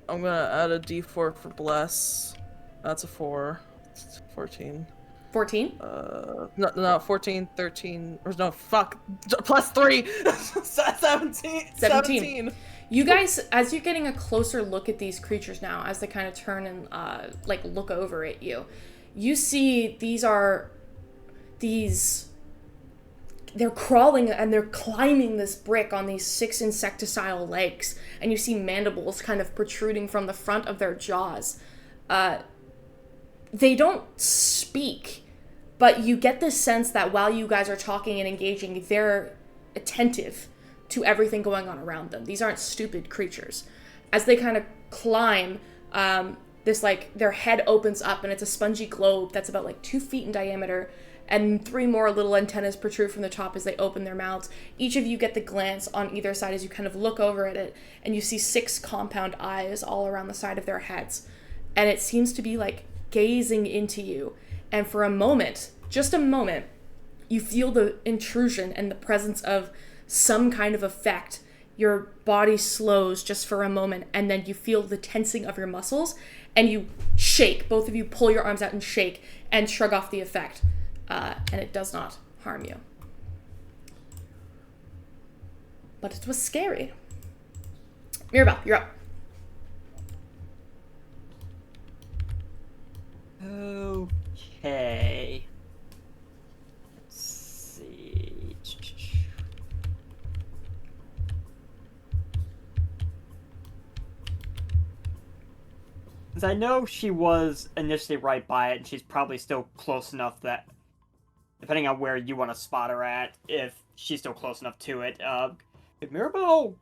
I'm gonna add a d4 for bless. That's a 4. It's 14. 14. No, 14, 13, or no, fuck, plus 3, 17. You guys, as you're getting a closer look at these creatures now, as they kind of turn and like look over at you, you see they're crawling and they're climbing this brick on these 6 insecticide legs, and you see mandibles kind of protruding from the front of their jaws. They don't speak, but you get the sense that while you guys are talking and engaging, they're attentive to everything going on around them. These aren't stupid creatures. As they kind of climb, this like their head opens up and it's a spongy globe that's about like 2 feet in diameter, and 3 more little antennas protrude from the top as they open their mouths. Each of you get the glance on either side as you kind of look over at it, and you see 6 compound eyes all around the side of their heads. And it seems to be like gazing into you. And for a moment, just a moment, you feel the intrusion and the presence of some kind of effect. Your body slows just for a moment, and then you feel the tensing of your muscles, and you shake. Both of you pull your arms out and shake and shrug off the effect. And it does not harm you. But it was scary. Mirabelle, you're up. Okay. Let's see. Since I know she was initially right by it, and she's probably still close enough that, depending on where you want to spot her at, if she's still close enough to it, if Mirabelle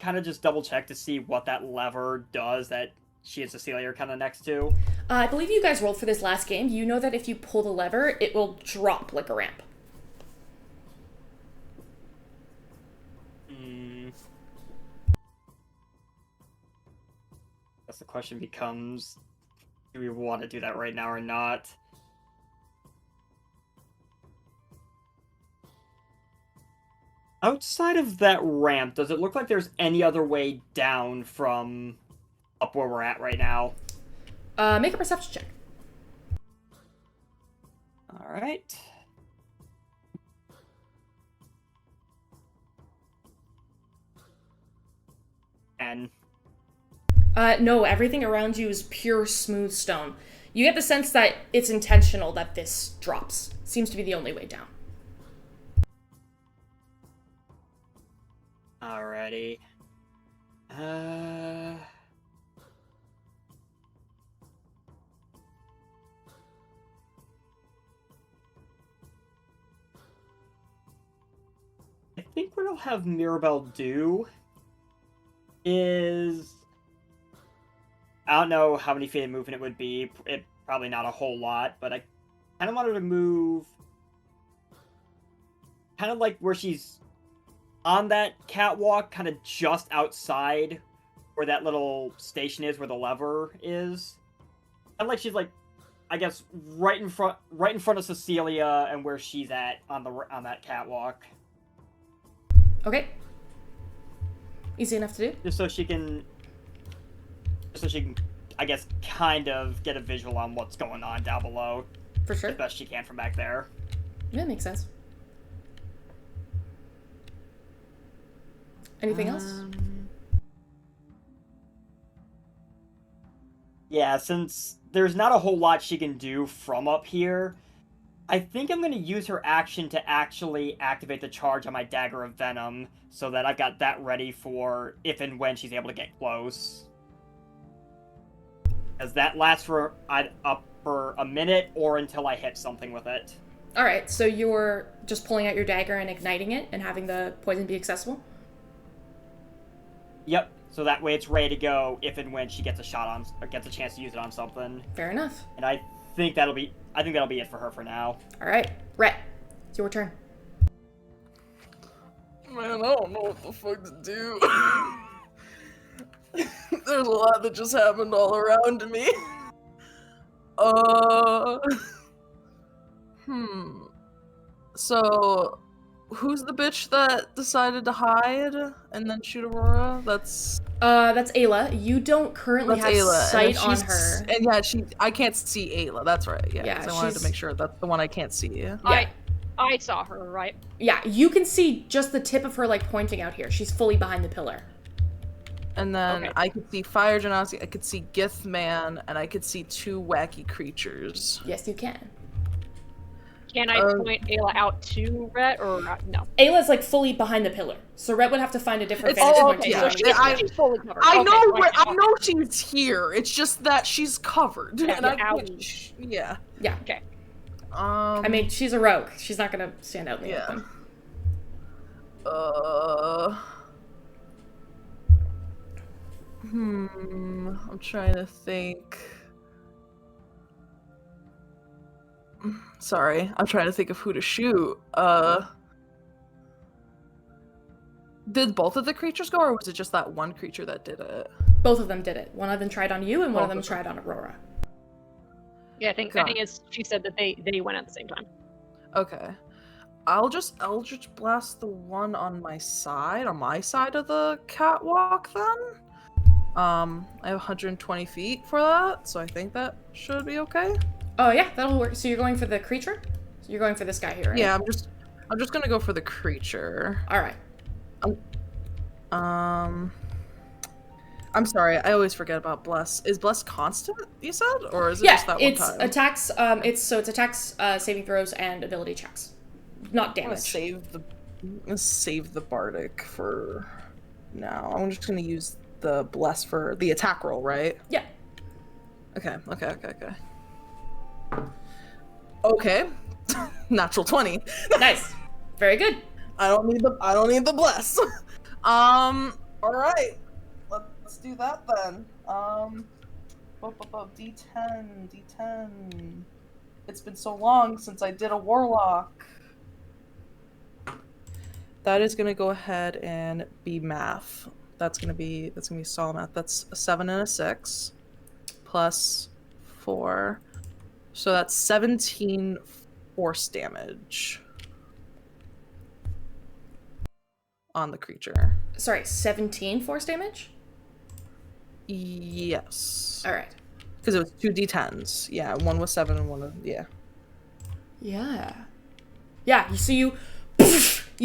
kind of just double check to see what that lever does that she and Cecilia are kind of next to. I believe you guys rolled for this last game. You know that if you pull the lever, it will drop like a ramp. Guess the question becomes, do we want to do that right now or not? Outside of that ramp, does it look like there's any other way down from up where we're at right now? Make a perception check. Alright. And No, everything around you is pure smooth stone. You get the sense that it's intentional that this drops. Seems to be the only way down. alrighty. I think what I'll have Mirabelle do is, I don't know how many feet of movement it would be. Probably not a whole lot, but I kind of want her to move kind of like where she's on that catwalk, kind of just outside where that little station is, where the lever is. Kind of like she's like, I guess, right in front of Cecilia and where she's at on that catwalk. Okay. Easy enough to do. Just so she can, I guess, kind of get a visual on what's going on down below. For sure. As best she can from back there. Yeah, makes sense. Anything else? Yeah, since there's not a whole lot she can do from up here, I think I'm going to use her action to actually activate the charge on my Dagger of Venom, so that I've got that ready for if and when she's able to get close. As that lasts for a minute or until I hit something with it. Alright, so you're just pulling out your dagger and igniting it and having the poison be accessible? Yep, so that way it's ready to go if and when she gets a shot on, or gets a chance to use it on something. Fair enough. And I think that'll be it for her for now. Alright, Rhett, it's your turn. Man, I don't know what the fuck to do. There's a lot that just happened all around me. So, who's the bitch that decided to hide and then shoot Aurora? That's Ayla. You don't currently have sight on her. And yeah, I can't see Ayla. That's right. Yeah, 'cause I wanted she's- to make sure that's the one I can't see. Yeah. I saw her, right? Yeah, you can see just the tip of her, like, pointing out here. She's fully behind the pillar. And then Okay. I could see Fire Genasi, I could see Githman, and I could see 2 wacky creatures. Yes, you can. Can I point Ayla out to Rhett, or no? Ayla's, like, fully behind the pillar. So Rhett would have to find a different It's- vantage oh, point to yeah. go So in. she's fully covered. I Okay, know so where, I can- know she's here. It's just that she's covered, Yeah, and I yeah, can't. Yeah. Yeah. Okay. I mean, she's a rogue. She's not gonna stand out in the Yeah. open. I'm trying to think. Sorry, I'm trying to think of who to shoot. Did both of the creatures go, or was it just that one creature that did it? Both of them did it. One of them tried on you, and one of them Both of tried on Aurora. Yeah, I think it's, she said that they went at the same time. Okay. I'll just Eldritch Blast the one on my side of the catwalk then. I have 120 feet for that, so I think that should be okay. Oh yeah, that'll work. So you're going for the creature? So you're going for this guy here, right? Yeah, I'm just gonna go for the creature. Alright. I'm sorry, I always forget about Bless. Is Bless constant, you said? Or is it just that one time? Attacks, it's attacks, saving throws, and ability checks. Not I'm gonna damage. save the Bardic for now. I'm just gonna use the Bless for the attack roll, right? Yeah. Okay. Okay. Natural 20. Nice. Very good. I don't need the Bless. Alright. Let's do that then. D10. It's been so long since I did a warlock. That is gonna go ahead and be math. That's gonna be solid math. That's a 7 and a 6 plus 4. So that's 17 force damage on the creature. Sorry, 17 force damage? Yes. Alright. Because it was 2 D10s. Yeah, one was 7 and one was, yeah. Yeah. Yeah, so you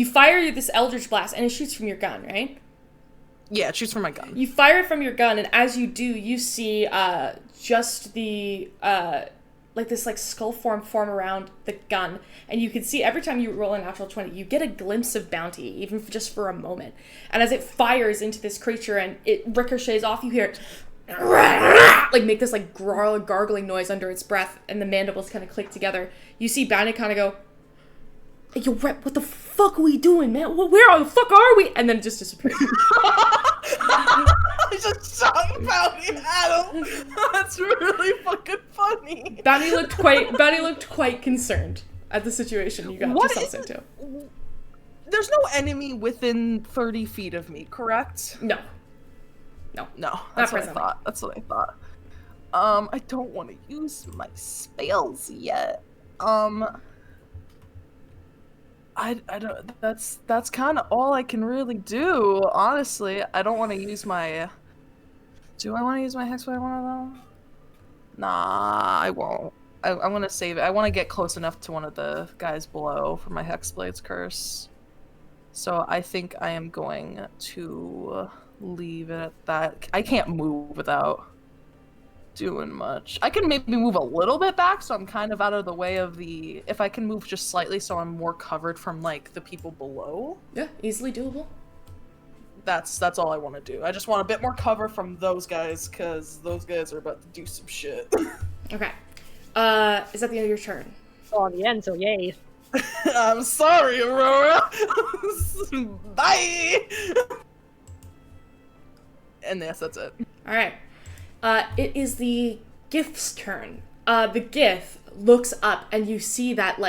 fire this Eldritch Blast, and it shoots from your gun, right? Yeah, it shoots from my gun. You fire it from your gun, and as you do, you see just the this skull form around the gun, and you can see every time you roll a natural 20, you get a glimpse of bounty, even just for a moment. And as it fires into this creature and it ricochets off, you hear it make this gargling noise under its breath, and the mandibles kind of click together. You see Bounty kind of go, "Hey, yo, Rep, what the fuck are we doing, man? Where the fuck are we?" And then it just disappears. I just shot Bounty at him. That's really fucking funny. Bounty looked quite concerned at the situation you got yourselves into. There's no enemy within 30 feet of me, correct? No. That's what I thought. I don't want to use my spells yet. I don't. That's kind of all I can really do, honestly. I don't want to use my. Do I want to use my Hexblade one of them? Nah, I won't. I'm gonna save it. I want to get close enough to one of the guys below for my Hexblade's curse. So I think I am going to leave it at that. I can't move without doing much. I can maybe move a little bit back, so I'm kind of out of the way of the. If I can move just slightly, so I'm more covered from the people below. Yeah, easily doable. That's all I want to do. I just want a bit more cover from those guys, because those guys are about to do some shit. Okay. Is that the end of your turn? Oh, the end, so yay. I'm sorry, Aurora. Bye. And yes, that's it. All right. It is the Gith's turn. The Gith looks up, and you see that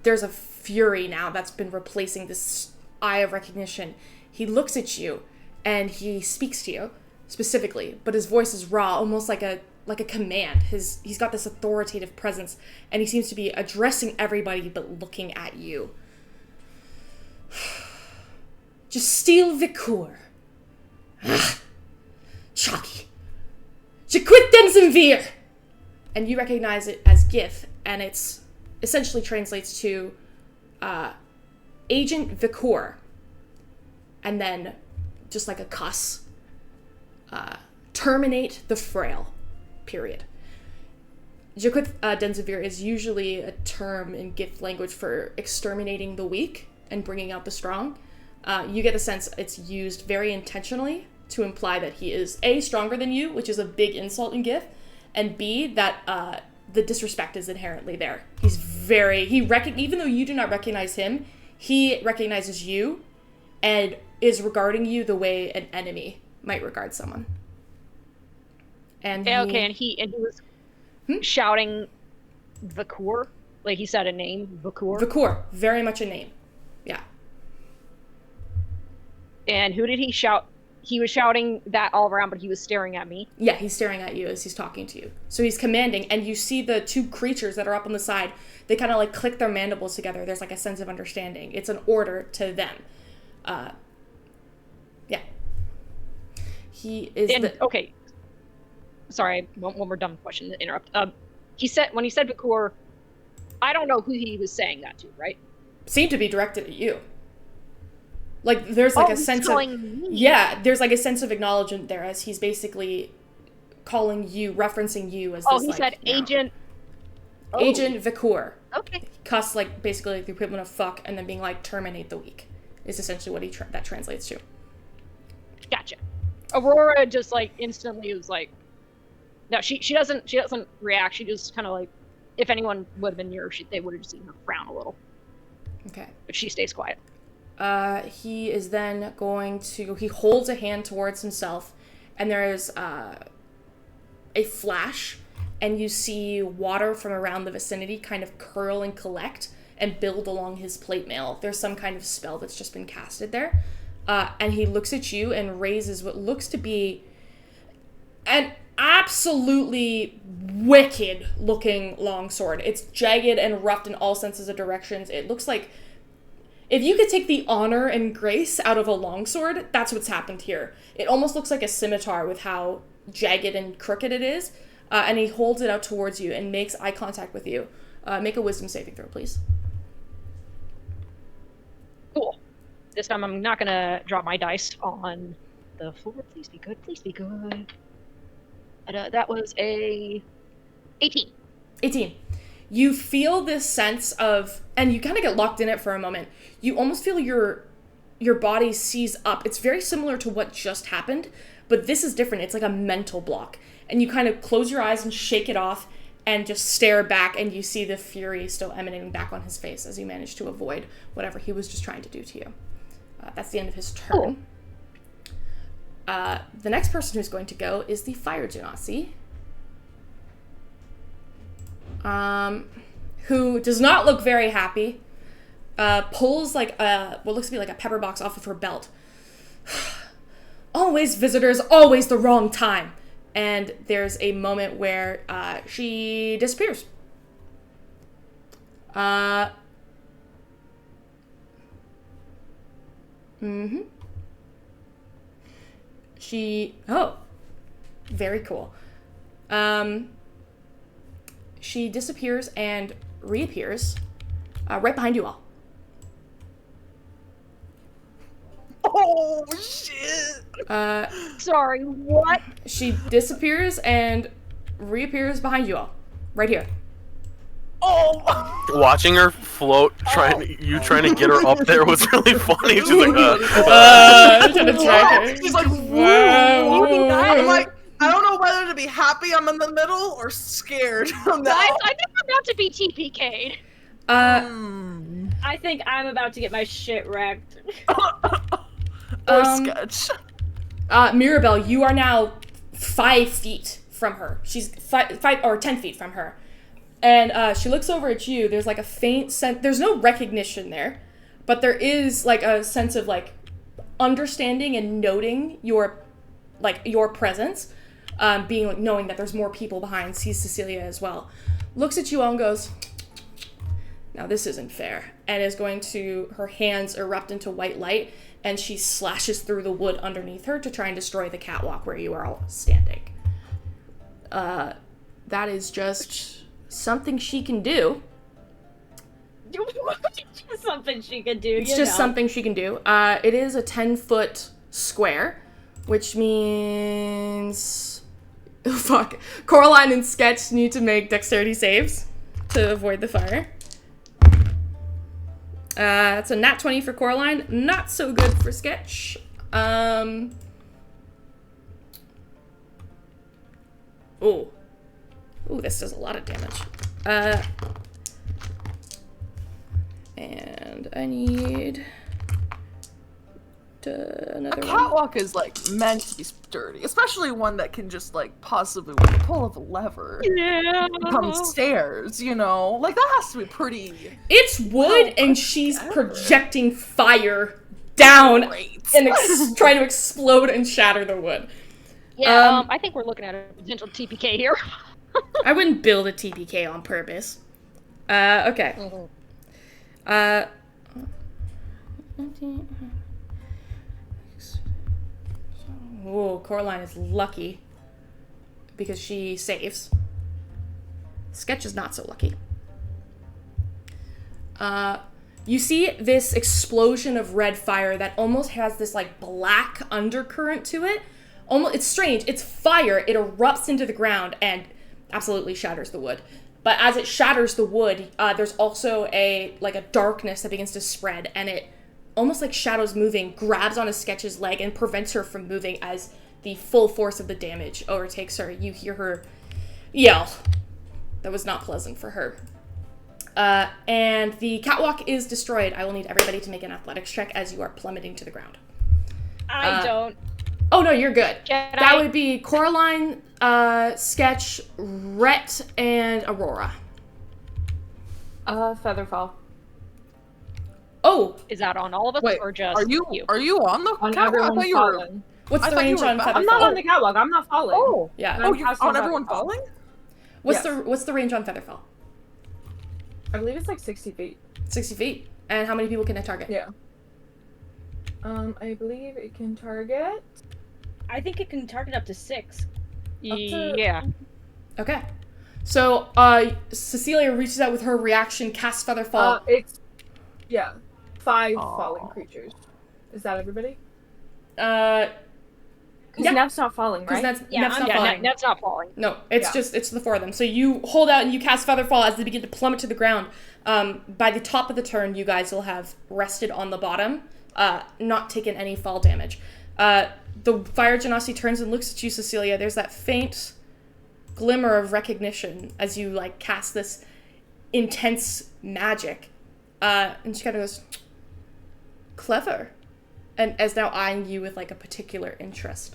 there's a fury now that's been replacing this eye of recognition. He looks at you, and he speaks to you specifically, but his voice is raw, almost like a command. He's got this authoritative presence, and he seems to be addressing everybody but looking at you. Just steal Vikur. Chalky. Jaquit Denzimvir! And you recognize it as Gith, and it's essentially translates to Agent Vikur. And then, just like a cuss, terminate the frail, period. Jaquit Denzimvir is usually a term in Gith language for exterminating the weak and bringing out the strong. You get the sense it's used very intentionally to imply that he is A, stronger than you, which is a big insult in Gith, and B, that the disrespect is inherently there. He's even though you do not recognize him, he recognizes you and is regarding you the way an enemy might regard someone. And and he was shouting Vikur, Like, he said a name, Vakur. Vakur, very much a name. Yeah. And who did he shout? He was shouting that all around, but he was staring at me. Yeah, he's staring at you as he's talking to you. So he's commanding, and you see the two creatures that are up on the side. They kind of like click their mandibles together. There's like a sense of understanding. It's an order to them. Yeah. He is Okay. Sorry, one more dumb question to interrupt. He said, when he said Vakur, I don't know who he was saying that to, right? Seemed to be directed at you. Like, there's like a sense of... Me. Yeah, there's like a sense of acknowledgement there as he's basically calling you, referencing you as this, Oh, he said Agent... Agent Vakur. Okay. Cuss, like, basically like the equivalent of fuck, and then being like, terminate the weak. Is essentially what that translates to. Gotcha. Aurora just, like, instantly was like... No, she doesn't react. She just kind of like... If anyone would have been near her, they would have seen her frown a little. Okay. But she stays quiet. He is then going to... He holds a hand towards himself, and there's a flash, and you see water from around the vicinity kind of curl and collect and build along his plate mail. There's some kind of spell that's just been casted there. And he looks at you and raises what looks to be an absolutely wicked looking longsword. It's jagged and roughed in all senses of directions. It looks like if you could take the honor and grace out of a longsword, that's what's happened here. It almost looks like a scimitar with how jagged and crooked it is. And he holds it out towards you and makes eye contact with you. Make a wisdom saving throw, please. Cool. This time I'm not gonna drop my dice on the floor. Please be good. Please be good. That was a 18. 18. You feel this sense of, and you kind of get locked in it for a moment. You almost feel your body seize up. It's very similar to what just happened, but this is different. It's like a mental block. And you kind of close your eyes and shake it off and just stare back, and you see the fury still emanating back on his face as you manage to avoid whatever he was just trying to do to you. That's the end of his turn. The next person who's going to go is the Fire Genasi, who does not look very happy, pulls like what looks to be like a pepper box off of her belt. Always visitors, always the wrong time. And there's a moment where she disappears. Oh, very cool. She disappears and reappears right behind you all. Oh, shit! Sorry, what? She disappears and reappears behind you all. Right here. Oh! Watching her float, trying to get her up there was really funny. She's like, I'm trying to track her. She's like, Whoa. I'm like, I don't know whether to be happy I'm in the middle or scared. Guys, I think we're about to be TPK'd. I think I'm about to get my shit wrecked. Or sketch. Mirabelle, you are now 5 feet from her. She's 5 or 10 feet from her. And she looks over at you. There's like a faint sense. There's no recognition there, but there is like a sense of like understanding and noting your presence, being like knowing that there's more people behind. Sees Cecilia as well. Looks at you all and goes, "Now this isn't fair." And is going to, her hands erupt into white light, and she slashes through the wood underneath her to try and destroy the catwalk where you are all standing. That is just something she can do. Something she could do, It's just something she can do. It is a 10-foot square, which means... Oh, fuck. Coraline and Sketch need to make dexterity saves to avoid the fire. It's a nat 20 for Coraline. Not so good for Sketch. Ooh, this does a lot of damage. And I need another A one. catwalk is like meant to be sturdy, especially one that can just like possibly with the pull of a lever Yeah. become stairs. You know, like that has to be pretty. It's wood, Well, and she's together. projecting fire down Great. and trying to explode and shatter the wood. Yeah, I think we're looking at a potential TPK here. I wouldn't build a TPK on purpose. Okay. Whoa, Coraline is lucky because she saves. Sketch is not so lucky. You see this explosion of red fire that almost has this like black undercurrent to it. It's strange. It's fire. It erupts into the ground and absolutely shatters the wood. But as it shatters the wood, there's also a darkness that begins to spread, and it almost like shadows moving grabs onto Sketch's leg and prevents her from moving as the full force of the damage overtakes her. You hear her yell. That was not pleasant for her. And the catwalk is destroyed. I will need everybody to make an athletics check as you are plummeting to the ground. I don't. Oh, no, you're good. Can That I- would be Coraline, Sketch, Rhett, and Aurora. Featherfall. Oh, Is that on all of us Wait, or just are you on the On catwalk? I everyone thought you were. falling. what's I the thought you range were on back. Featherfall? I'm not on the catwalk. I'm not falling. Oh, Yeah. I'm you're casting on everyone Featherfall. falling? What's yes. the range on Featherfall? I believe it's like 60 feet. 60 feet. And how many people can it target? Yeah. I believe it can target. I think it can target up to 6. Yeah. Okay. So, Cecilia reaches out with her reaction, casts Featherfall. It's 5 Aw. falling creatures. Is that everybody? Yeah. Because Nev's not falling, Because right? that's Yeah, Nev's I'm not Yeah, falling. Net's not falling. No, it's Yeah. it's the four of them. So you hold out and you cast Featherfall as they begin to plummet to the ground. By the top of the turn, you guys will have rested on the bottom, not taken any fall damage. The fire genasi turns and looks at you, Cecilia. There's that faint glimmer of recognition as you cast this intense magic, and she kind of goes, "Clever," and as now eyeing you with a particular interest.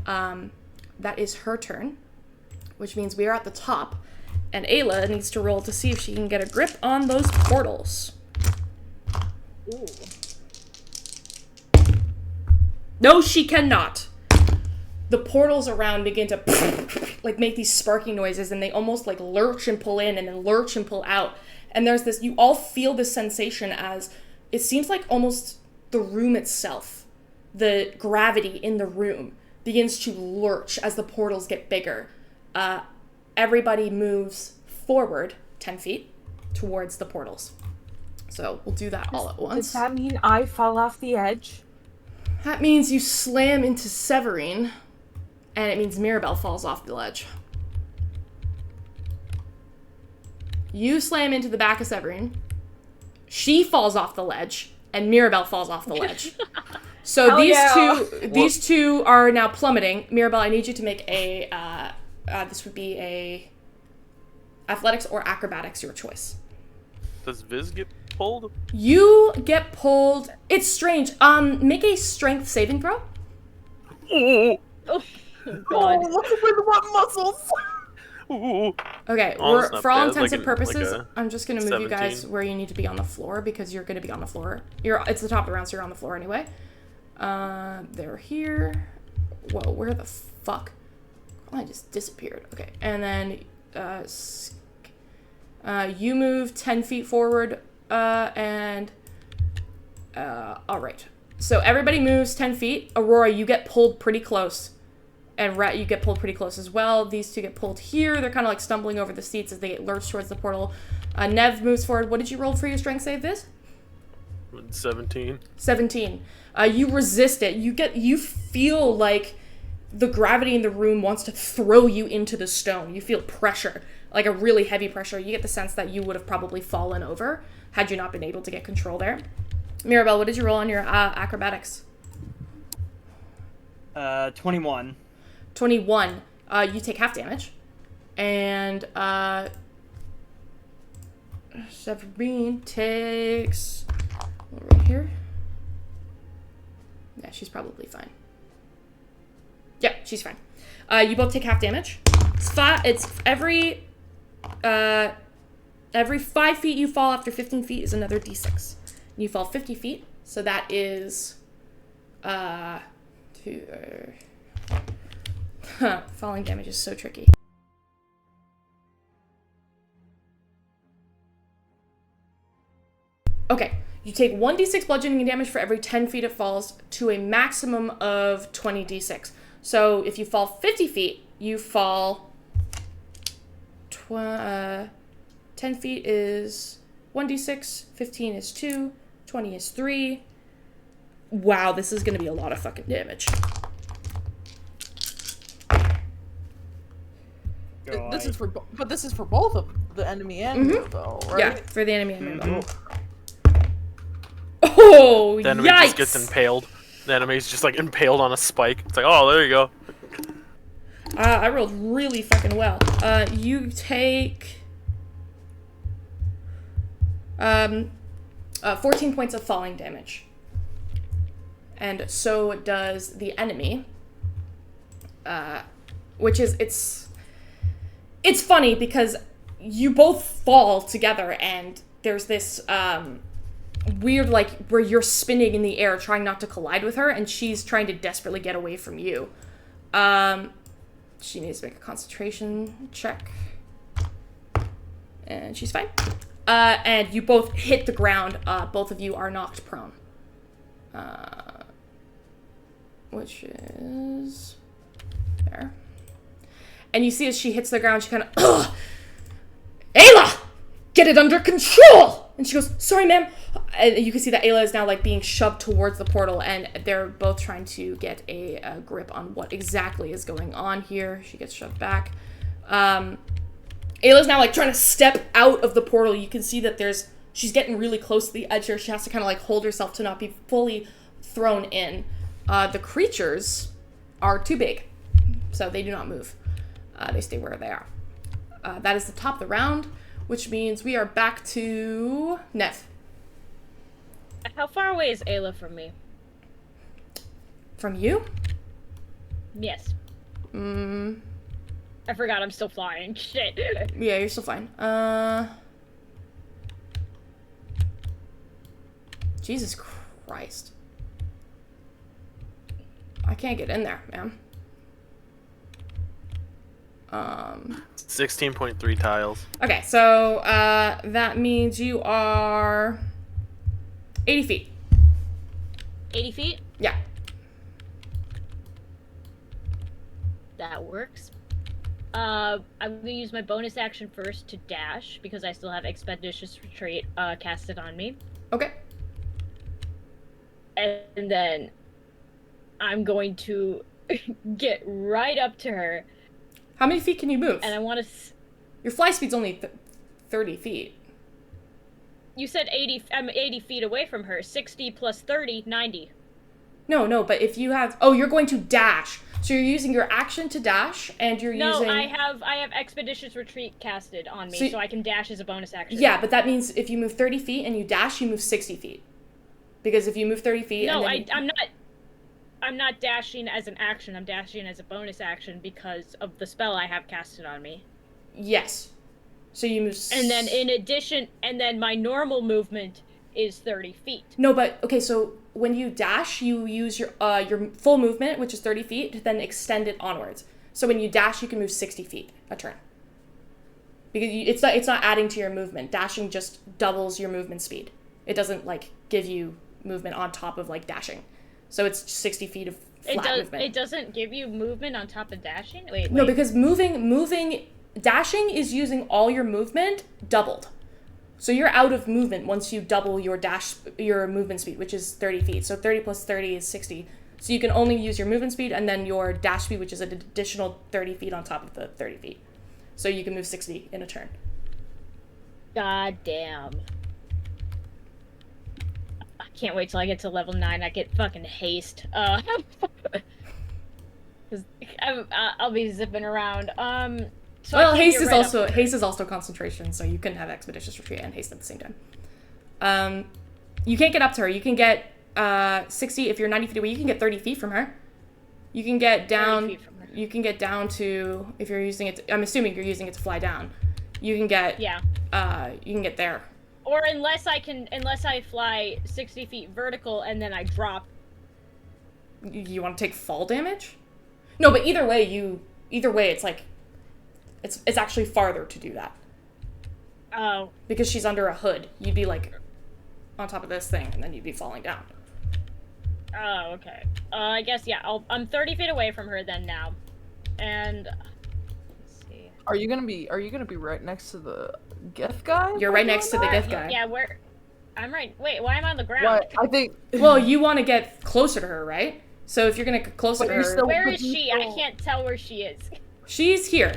That is her turn, which means we are at the top, and Ayla needs to roll to see if she can get a grip on those portals. Ooh. No, she cannot. The portals around begin to make these sparking noises, and they almost lurch and pull in and then lurch and pull out. And there's this, you all feel this sensation as it seems like almost the room itself, the gravity in the room begins to lurch as the portals get bigger. Everybody moves forward 10 feet towards the portals. So we'll do that all at once. Does that mean I fall off the edge? That means you slam into Severine, and it means Mirabelle falls off the ledge. You slam into the back of Severine, she falls off the ledge, and Mirabelle falls off the ledge. So Hell yeah. these two are now plummeting. Mirabelle, I need you to make a, this would be a athletics or acrobatics, your choice. Does Viz get pulled? You get pulled. It's strange. Make a strength saving throw. Ooh, God. Oh, with what muscles? ooh. Okay, Oh, that's not for all bad. intents and Like purposes, a I'm just gonna move you guys 17. where you need to be on the floor because you're gonna be on the floor. It's the top of the round, so you're on the floor anyway. They're here. Whoa, where the fuck? Oh, I just disappeared. Okay, and then you move 10 feet forward, and all right. So everybody moves 10 feet. Aurora, you get pulled pretty close. And Rhett, you get pulled pretty close as well. These two get pulled here. They're kind of stumbling over the seats as they get lurched towards the portal. Nev moves forward. What did you roll for your strength save this? 17. 17. You resist it. You feel like the gravity in the room wants to throw you into the stone. You feel pressure, like a really heavy pressure. You get the sense that you would have probably fallen over had you not been able to get control there. Mirabelle, what did you roll on your acrobatics? 21. 21. You take half damage. And Severine takes right here. Yeah, she's probably fine. Yep, she's fine. You both take half damage. It's every 5 feet you fall after 15 feet is another d6. You fall 50 feet, so that is falling damage is so tricky. Okay, you take 1d6 bludgeoning damage for every 10 feet it falls to a maximum of 20d6. So if you fall 50 feet, you fall 10 feet is 1d6, 15 is 2, 20 is 3. Wow, this is gonna be a lot of fucking damage. This is for both of the enemy and you, though, right? Yeah, for the enemy and me. Oh, The enemy yikes! just gets impaled. The enemy's just like impaled on a spike. It's like, oh, there you go. I rolled really fucking well. You take 14 points of falling damage. And so does the enemy. Which is, it's funny because you both fall together and there's this, weird, like, where you're spinning in the air trying not to collide with her, and she's trying to desperately get away from you. She needs to make a concentration check. And she's fine. And you both hit the ground. Both of you are knocked prone. Which is there. And you see as she hits the ground, she kind of, ugh! Ayla! Get it under control! And she goes, sorry, ma'am. And you can see that Ayla is now, like, being shoved towards the portal, and they're both trying to get a grip on what exactly is going on here. She gets shoved back. Ayla's now, like, trying to step out of the portal. You can see that she's getting really close to the edge here. She has to kind of, like, hold herself to not be fully thrown in. The creatures are too big, so they do not move. They stay where they are. That is the top of the round, which means we are back to Nev. How far away is Ayla from me? From you? Yes. I forgot I'm still flying. Shit. Yeah, you're still fine. Jesus Christ. I can't get in there, man. 16.3 tiles. Okay, so that means you are 80 feet. 80 feet? Yeah. That works. I'm gonna use my bonus action first to dash, because I still have Expeditious Retreat casted on me. Okay. And then I'm going to get right up to her. How many feet can you move? And I want to... Your fly speed's only 30 feet. You said 80... I'm 80 feet away from her. 60 plus 30, 90. No, but if you have... Oh, you're going to dash. So you're using your action to dash, and you're using... No, I have Expeditious Retreat casted on me, so I can dash as a bonus action. Yeah, but that means if you move 30 feet and you dash, you move 60 feet. Because if you move 30 feet No, and then I'm not dashing as an action, I'm dashing as a bonus action because of the spell I have casted on me. Yes. So you move... And then in addition, my normal movement is 30 feet. No, but, okay, so when you dash, you use your full movement, which is 30 feet, to then extend it onwards. So when you dash, you can move 60 feet a turn. Because it's not adding to your movement. Dashing just doubles your movement speed. It doesn't, like, give you movement on top of, like, dashing. So it's 60 feet of flat movement. It doesn't give you movement on top of dashing? Wait. No, because dashing is using all your movement doubled. So you're out of movement once you double your movement speed, which is 30 feet. So 30 plus 30 is 60. So you can only use your movement speed and then your dash speed, which is an additional 30 feet on top of the 30 feet. So you can move 60 in a turn. God damn. Can't wait till I get to level 9. I get fucking haste. I'll be zipping around. So well, haste is also concentration, so you can have Expeditious Retreat and haste at the same time. You can't get up to her. You can get 60, if you're 90 feet away, you can get 30 feet from her. You can get 30 down. feet from her. You can get down to, if you're using it. I'm assuming you're using it to fly down. You can get. Yeah. You can get there. Or unless I fly 60 feet vertical and then I drop. You want to take fall damage? No, but either way, it's like, it's actually farther to do that. Oh. Because she's under a hood. You'd be like on top of this thing, and then you'd be falling down. Oh, okay. I guess, yeah, I'm 30 feet away from her then now. And, let's see. Are you gonna be right next to the gift guy? You're right next to the gift guy. Yeah, where? I'm right. Wait, why am I on the ground? What? I think. Well, you want to get closer to her, right? So if you're gonna get closer But to you're her, still- Where but is you she? I still- can't tell where she is. she's here.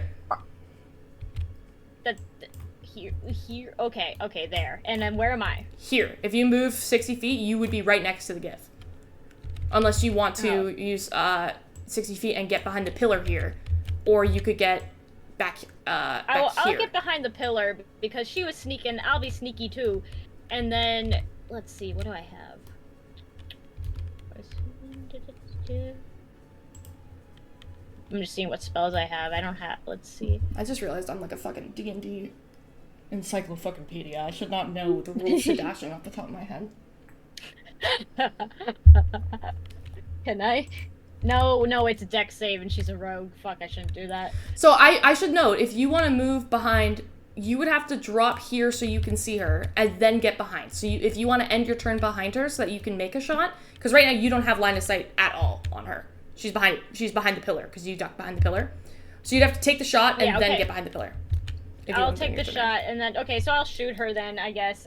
Here. Okay, there. And then where am I? Here. If you move 60 feet, you would be right next to the gift. Unless you want to use 60 feet and get behind the pillar here, or you could get back I'll here. get behind the pillar because she was sneaking. I'll be sneaky too. And then let's see. What do I have? I'm just seeing what spells I have. I don't have. Let's see. I just realized I'm like a fucking D&D encyclopedia. I should not know the rules to dashing off the top of my head. Can I? No, it's a dex save and she's a rogue. Fuck, I shouldn't do that. So I should note, if you want to move behind, you would have to drop here so you can see her, and then get behind. So if you want to end your turn behind her so that you can make a shot, because right now you don't have line of sight at all on her. She's behind the pillar, because you duck behind the pillar. So you'd have to take the shot and then get behind the pillar. I'll take the shot and then, okay, so I'll shoot her then, I guess.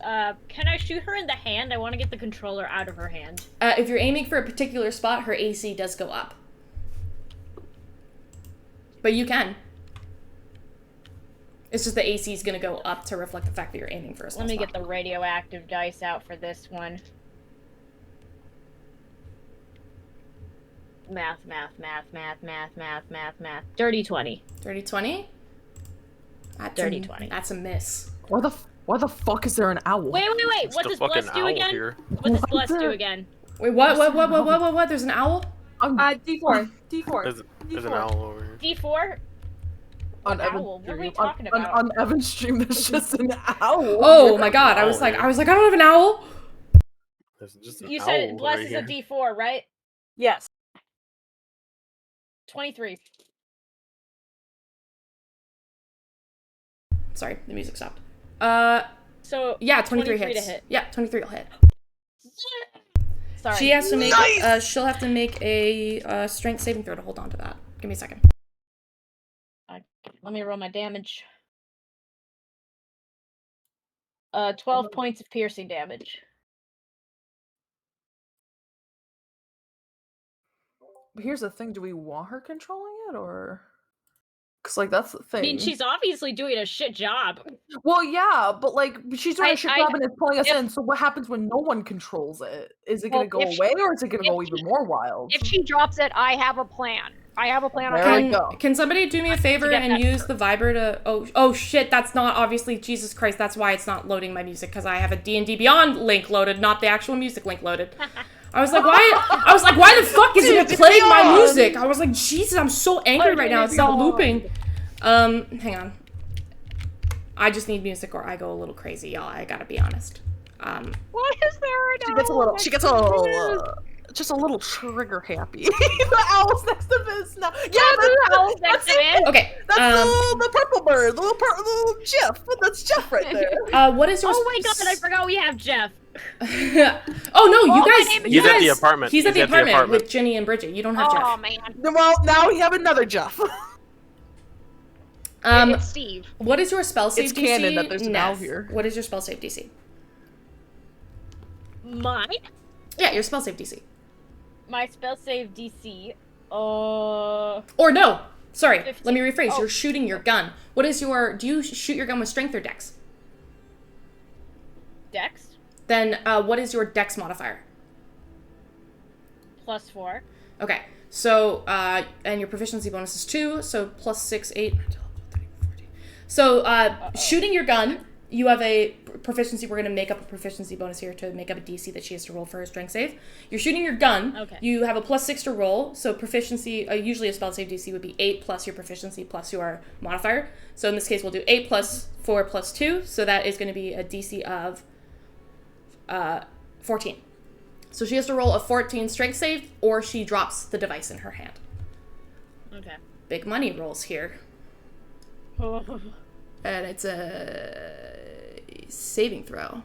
Can I shoot her in the hand? I want to get the controller out of her hand. If you're aiming for a particular spot, her AC does go up. But you can. It's just the AC is going to go up to reflect the fact that you're aiming for a small Let me spot. get the radioactive dice out for this one. Math. Dirty 20. Dirty 20? Dirty 20. That's a miss. Why the fuck is there an owl? Wait. It's What the does fucking Bless do owl again? here. What does Bless do again? Wait, what? There's an owl? D4. There's an owl over here. D4? On Owl, Evan's what are we stream- talking on- about? On Evan's stream, there's just an owl. Oh my god, I was like, I don't have an owl. There's just an You owl said Bless right is here. a D4, right? Yes. 23. Sorry, the music stopped. So Yeah, 23 to hits. hit. Yeah, 23 will hit. Sorry. She has to make. Nice! She'll have to make a strength saving throw to hold on to that. Give me a second. Let me roll my damage. 12 points of piercing damage. But here's the thing: do we want her controlling it, or? Cause like that's the thing. I mean, she's obviously doing a shit job. Well, yeah, but like she's doing a shit I- job and it's pulling us if- in. So what happens when no one controls it? Is it gonna Well, go if she- away, or is it gonna go if even she- more wild? If she drops it, I have a plan. I have a plan. There on we how go. Can somebody do me a favor get and that use the Viber to? Oh shit! That's not obviously Jesus Christ. That's why it's not loading my music, because I have a D&D Beyond link loaded, not the actual music link loaded. I was like, why the fuck isn't it playing my music? I was like, Jesus, I'm so angry right now. It's not looping. Hang on. I just need music or I go a little crazy, y'all. I gotta be honest. Why is there an She gets a owl little. next She gets a to little. this? Just a little trigger happy. The owl's next to this now. Yeah, The owl's next to it. Okay. That's the purple bird, the little Jeff. That's Jeff right there. What is your? Oh my god, I forgot we have Jeff. Oh no, you my guys. name is you He's at guys- the apartment. He's at the He's at the apartment apartment. with Ginny and Bridget. You don't have Oh Jeff. man. Well, now we have another Jeff. It's Steve. What is your spell save It's DC? canon that there's an owl Neff? here. What is your spell save DC? Mine? Yeah, your spell save DC. My spell save DC. Or no, sorry. 15. Let me rephrase. Oh. You're shooting your gun. What is your? Do you shoot your gun with strength or dex? Dex. Then what is your dex modifier? +4. Okay. So and your proficiency bonus is 2. So +6, 8. 9, 12, 13, 14. So shooting your gun, you have a proficiency, we're going to make up a proficiency bonus here to make up a DC that she has to roll for her strength save. You're shooting your gun. Okay. You have a +6 to roll, so proficiency, usually a spell save DC would be 8 plus your proficiency plus your modifier. So in this case, we'll do 8 plus 4 plus 2, so that is going to be a DC of 14. So she has to roll a 14 strength save, or she drops the device in her hand. Okay. Big money rolls here. Oh. And it's a saving throw.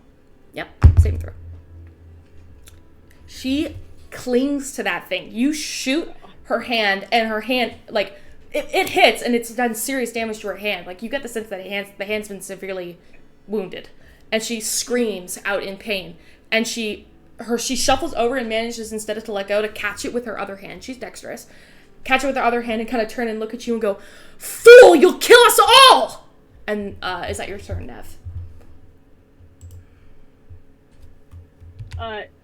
Yep, saving throw. She clings to that thing. You shoot her hand, and her hand, like, it hits, and it's done serious damage to her hand. Like, you get the sense that the hand's been severely wounded. And she screams out in pain. And she shuffles over and manages, instead of to let go, to catch it with her other hand. She's dexterous. Catch it with her other hand and kind of turn and look at you and go, "Fool, you'll kill us all!" And is that your turn, Nev?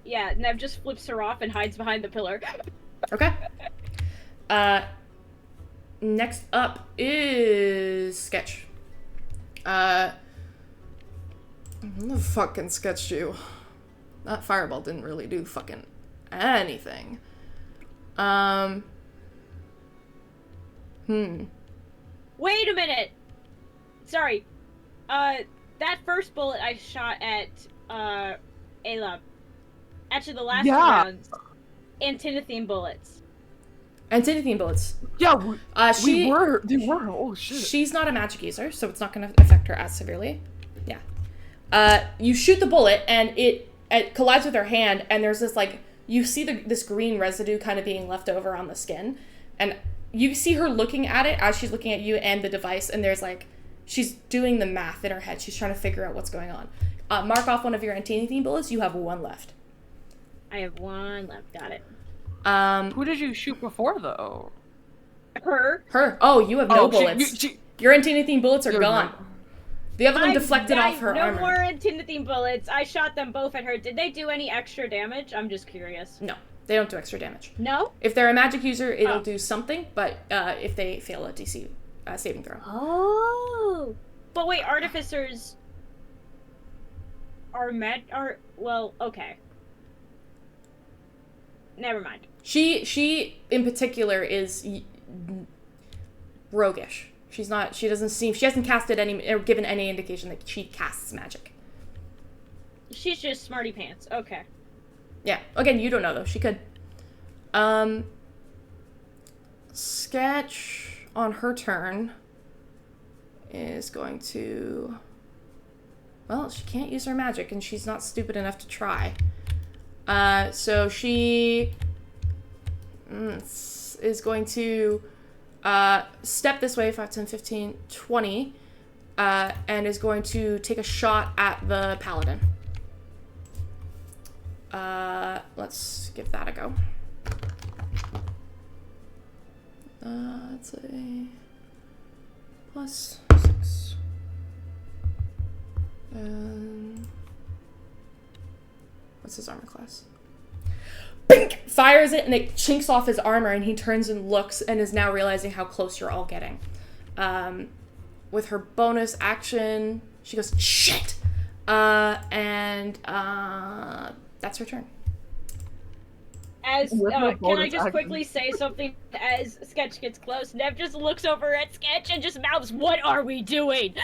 Yeah, Nev just flips her off and hides behind the pillar. Okay. Next up is Sketch. I'm gonna fucking sketch you. That fireball didn't really do fucking anything. Wait a minute! Sorry. That first bullet I shot at, Ayla. Actually, the last rounds. Antinothene bullets. Antinothene bullets. Yeah, They were. Oh shit. She's not a magic user, so it's not going to affect her as severely. Yeah. You shoot the bullet, and it collides with her hand, and there's this, like, you see this green residue kind of being left over on the skin, and you see her looking at it as she's looking at you and the device, and there's, like, she's doing the math in her head. She's trying to figure out what's going on. Mark off one of your antinothene bullets. You have 1 left. I have 1 left. Got it. Who did you shoot before, though? Her. Oh, you have no bullets. Your antinothene bullets are gone. Right. The other one deflected off her no armor. No more antinothene bullets. I shot them both at her. Did they do any extra damage? I'm just curious. No, they don't do extra damage. No? If they're a magic user, it'll do something, but if they fail a DC saving throw. Oh. But wait, artificers are well, okay. Never mind. She in particular is roguish. She hasn't casted any, or given any indication that she casts magic. She's just smarty pants. Okay. Yeah. Again, you don't know though. She could. Sketch on her turn is going to. Well, she can't use her magic, and she's not stupid enough to try. So she is going to step this way, 5, 10, 15, 20, and is going to take a shot at the paladin. Let's give that a go. It's a +6. What's his armor class? Bink! Fires it, and it chinks off his armor, and he turns and looks and is now realizing how close you're all getting. With her bonus action, she goes, "Shit!" And that's her turn. Can I just quickly say something as Sketch gets close? Nev just looks over at Sketch and just mouths, "What are we doing?"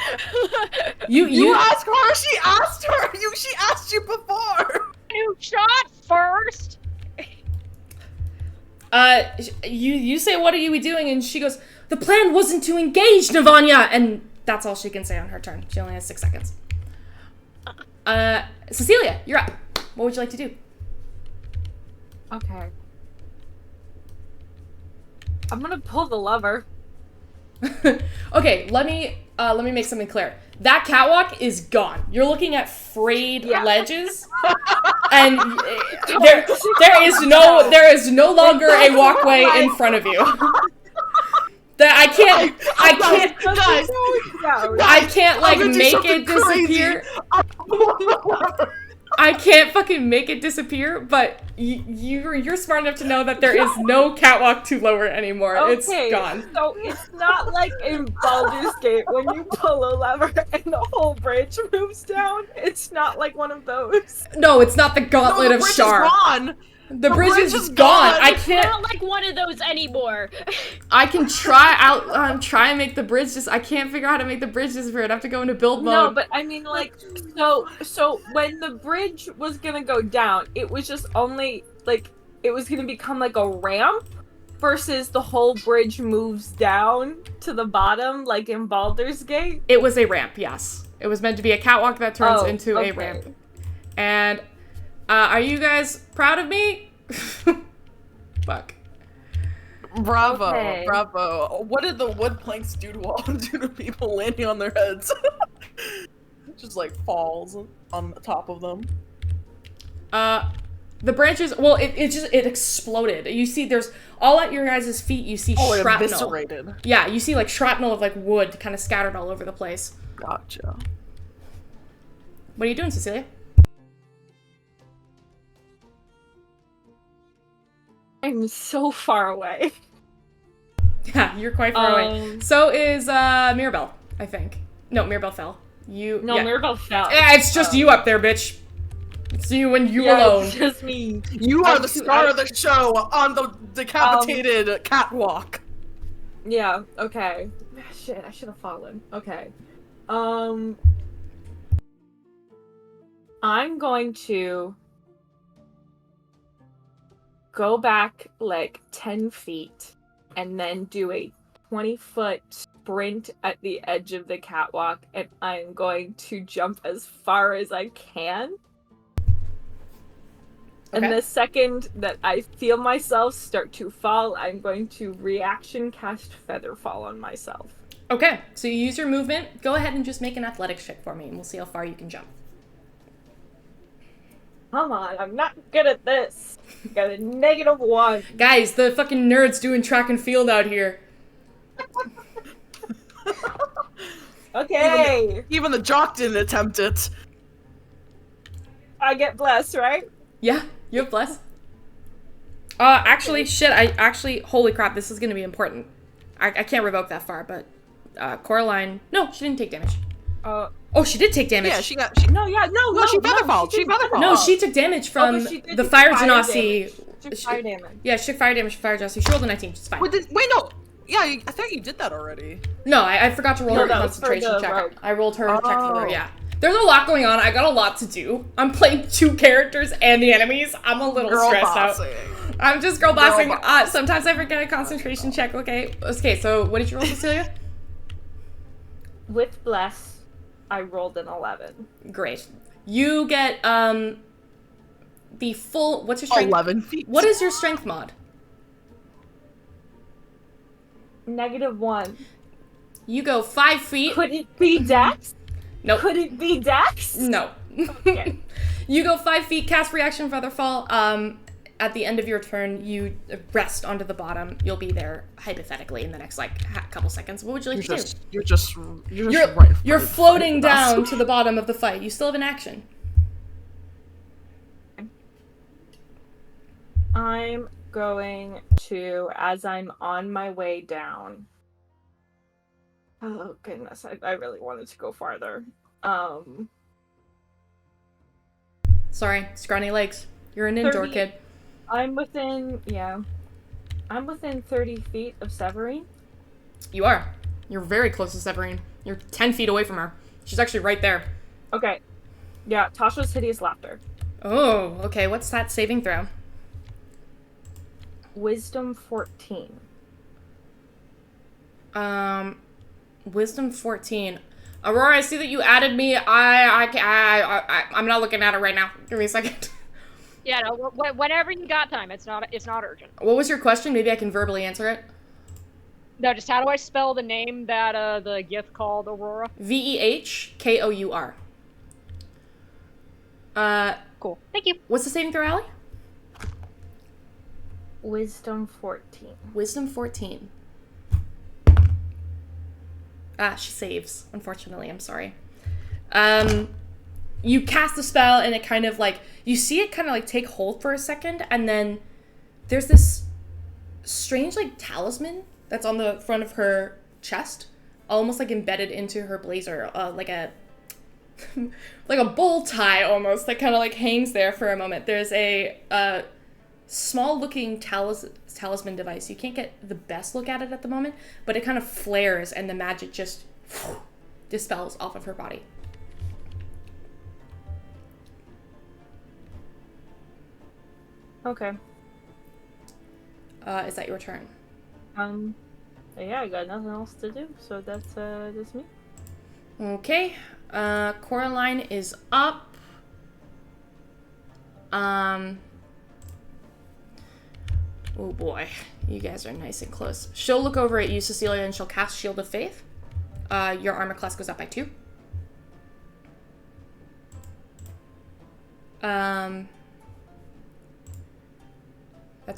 You asked her. She asked her. She asked you before. You shot first. You say, "What are we doing?" And she goes, "The plan wasn't to engage, Navanya," and that's all she can say on her turn. She only has 6 seconds. Cecilia, you're up. What would you like to do? Okay. I'm gonna pull the lever. Okay, let me make something clear. That catwalk is gone. You're looking at frayed ledges, and there is no longer a walkway in front of you. That I can't like make it disappear. I can't fucking make it disappear, but you're smart enough to know that there is no catwalk to lower anymore. It's gone. So it's not like in Baldur's Gate when you pull a lever and the whole bridge moves down. It's not like one of those. No, it's not the Gauntlet No, the of bridge Shar. is gone. The bridge is is gone. gone. I It's can't. not like one of those anymore. I can try out. Try and make the bridge. I can't figure out how to make the bridge disappear. I'd have to go into build mode. No, but I mean, like, so when the bridge was gonna go down, it was just only like it was gonna become like a ramp, versus the whole bridge moves down to the bottom, like in Baldur's Gate. It was a ramp. Yes, it was meant to be a catwalk that turns into okay. a ramp. And are you guys proud of me? Fuck. Bravo, Okay. bravo. What did the wood planks do to people landing on their heads? Just like falls on the top of them. The branches. Well, it exploded. You see, there's all at your guys' feet. You see Oh, it shrapnel. eviscerated. Yeah, you see like shrapnel of like wood kind of scattered all over the place. Gotcha. What are you doing, Cecilia? I'm so far away. Yeah, you're quite far away. So is Mirabelle, I think. No, Mirabelle fell. You. No, yeah. Mirabelle fell. Yeah, it's just you up there, bitch. It's you and you alone. It's just me. You are the star of the show on the decapitated catwalk. Yeah. Okay. Shit, I should have fallen. Okay. I'm going to go back like 10 feet and then do a 20-foot sprint at the edge of the catwalk, and I'm going to jump as far as I can. And Okay. the second that I feel myself start to fall, I'm going to reaction cast Featherfall on myself. Okay, so you use your movement. Go ahead and just make an athletics check for me, and we'll see how far you can jump. Come on, I'm not good at this. Got a -1. Guys, the fucking nerds doing track and field out here. Okay, Even the jock didn't attempt it. I get blessed, right? Yeah, you have bless. Actually, shit, holy crap, this is gonna be important. I can't revoke that far, but, Coraline, no, she didn't take damage. Oh, she did take damage. Yeah, she got. No, she featherfalled. She featherfalled. No, she took damage from but she did the take fire fire genasi. damage. She took fire damage. Yeah, she took fire damage from fire genasi. She rolled a 19, she's fine. Wait, no. Yeah, I thought you did that already. No, I forgot to roll No, her that was for concentration the check. rogue. I rolled her check for her, Oh. yeah. There's a lot going on. I got a lot to do. I'm playing 2 characters and the enemies. I'm a little Girl stressed bossing. out. I'm just girl bossing. boss. Sometimes I forget a concentration check, okay? Okay, so what did you roll, Cecilia? With bless, I rolled an 11. Great. You get, the full, what's your strength? 11 feet. What is your strength mod? -1. You go 5 feet. Could it be Dex? Nope. Could it be Dex? No. Okay. You go 5 feet, cast reaction Featherfall. At the end of your turn, you rest onto the bottom. You'll be there hypothetically in the next like couple seconds. What would you like to do? You're just right. You're floating down to the bottom of the fight. You still have an action. I'm going to, as I'm on my way down. Oh goodness, I really wanted to go farther. Sorry, scrawny legs. You're an indoor 30. kid. I'm within 30 feet of Severine. You are. You're very close to Severine. You're 10 feet away from her. She's actually right there. Okay. Yeah, Tasha's hideous laughter. Oh, okay. What's that saving throw? Wisdom 14. Wisdom 14. Aurora, I see that you added me. I'm not looking at it right now. Give me a second. Yeah, no, whenever you got time, it's not urgent. What was your question? Maybe I can verbally answer it. No, just how do I spell the name that the gift called Aurora? Vehkour. Cool. Thank you. What's the saving throw, Allie? Wisdom 14. Wisdom 14. She saves. Unfortunately, I'm sorry. you cast the spell and it kind of like, you see it kind of like take hold for a second, and then there's this strange like talisman that's on the front of her chest, almost like embedded into her blazer, like a like a bow tie almost, that kind of like hangs there for a moment. There's a small looking talisman device. You can't get the best look at it at the moment, but it kind of flares and the magic just dispels off of her body. Okay. Is that your turn? Yeah, I got nothing else to do, so that's me. Okay. Coraline is up. Oh boy, you guys are nice and close. She'll look over at you, Cecilia, and she'll cast Shield of Faith. Your armor class goes up by 2. That's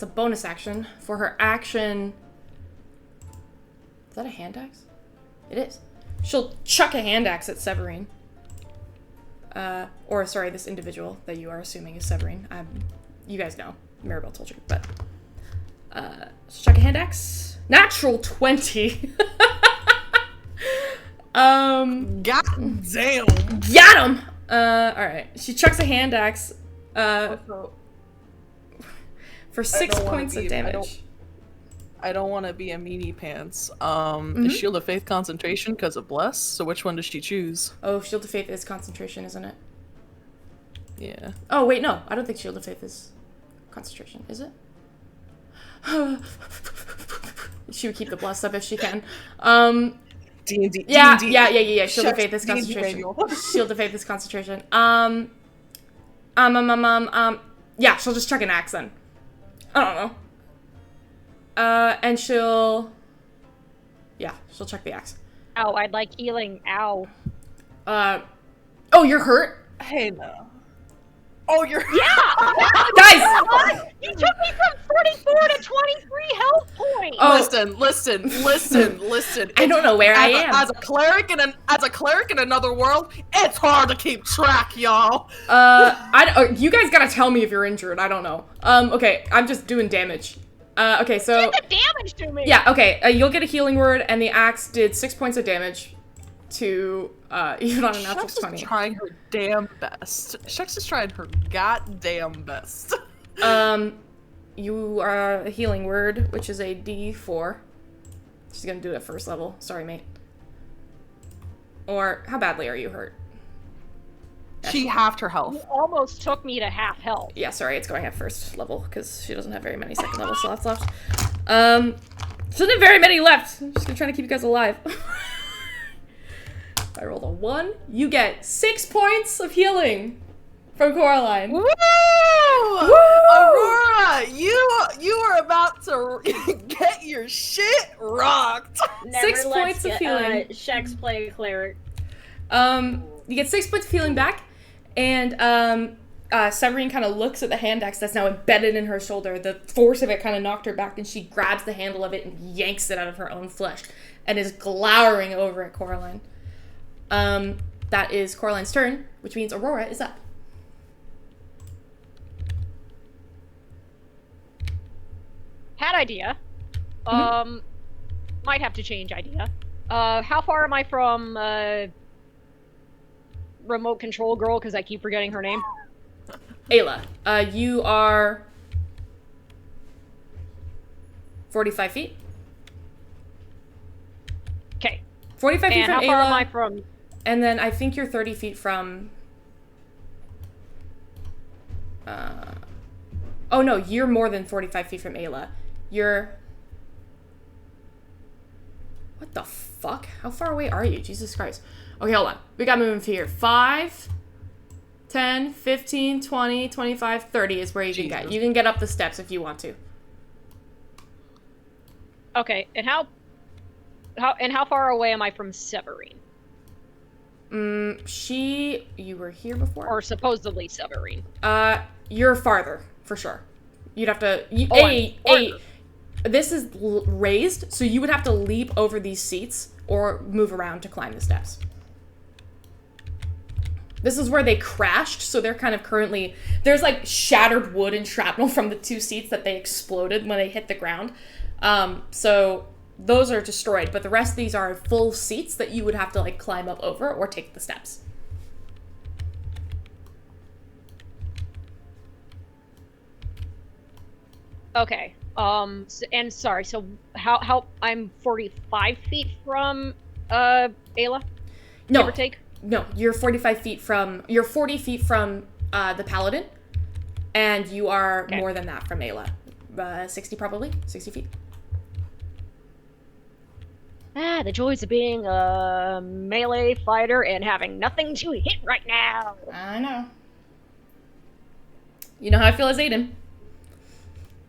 a bonus action. For her action... Is that a hand axe? It is. She'll chuck a hand axe at Severine. Or, sorry, this individual that you are assuming is Severine. You guys know. Maribel told you, but... she'll chuck a hand axe. Natural 20! God damn. Got him! Alright. She chucks a hand axe, for 6 points of damage. I don't want to be a meanie pants. Is Shield of Faith concentration because of Bless? So which one does she choose? Oh, Shield of Faith is concentration, isn't it? Yeah. Oh, wait, no. I don't think Shield of Faith is concentration, is it? She would keep the Bless up if she can. D&D. Yeah. D&D. Shield of Faith is D&D concentration. manual. Shield of Faith is concentration. Yeah, she'll just chuck an axe then. I don't know. And she'll chuck the axe. Ow, I'd like healing. Ow. Oh, you're hurt? Hey, no. Oh, you're... Yeah! Guys! He took me from 44 to 23 health points! Oh. Listen. I don't know where I am. As a cleric in another world, it's hard to keep track, y'all. You guys gotta tell me if you're injured. I don't know. Okay, I'm just doing damage. Okay, so... Did the damage to me! Yeah, okay, you'll get a healing word, and the axe did 6 points of damage to, even on a natural 20. Shex is trying her damn best. Shex is trying her goddamn best. You are a healing word, which is a D4. She's gonna do it at first level. Sorry, mate. Or, how badly are you hurt? She halved her health. You almost took me to half health. Yeah, sorry, it's going at first level, because she doesn't have very many second level slots left. She doesn't have very many left. I'm just gonna try to keep you guys alive. I rolled a 1. You get 6 points of healing from Coraline. Woo! Woo! Aurora, you are about to get your shit rocked. Never 6 let's points of get, healing. Shex play a cleric. You get 6 points of healing back, and Severine kind of looks at the hand axe that's now embedded in her shoulder. The force of it kind of knocked her back, and she grabs the handle of it and yanks it out of her own flesh, and is glowering over at Coraline. That is Coraline's turn, which means Aurora is up. Had idea. Might have to change idea. How far am I from, remote control girl, because I keep forgetting her name? Ayla, you are 45 feet. Okay. 45 feet And from how Ayla, far am I from... and then I think you're 30 feet from... Oh no, you're more than 45 feet from Ayla. You're... What the fuck? How far away are you? Jesus Christ. Okay, hold on. We got moving here. 5, 10, 15, 20, 25, 30 is where you can get. You can get up the steps if you want to. Okay, and how far away am I from Severine? You were here before? Or supposedly Severine. You're farther, for sure. You'd have to... This is raised, so you would have to leap over these seats or move around to climb the steps. This is where they crashed, so they're kind of currently... There's, like, shattered wood and shrapnel from the 2 seats that they exploded when they hit the ground. So those are destroyed, but the rest of these are full seats that you would have to, like, climb up over or take the steps. Okay. And sorry, so how I'm 45 feet from Ayla? No. Give or take? No, you're 40 feet from the Paladin, and you are more than that from Ayla. 60 probably? 60 feet. Ah, the joys of being a melee fighter and having nothing to hit right now. I know. You know how I feel as Aiden.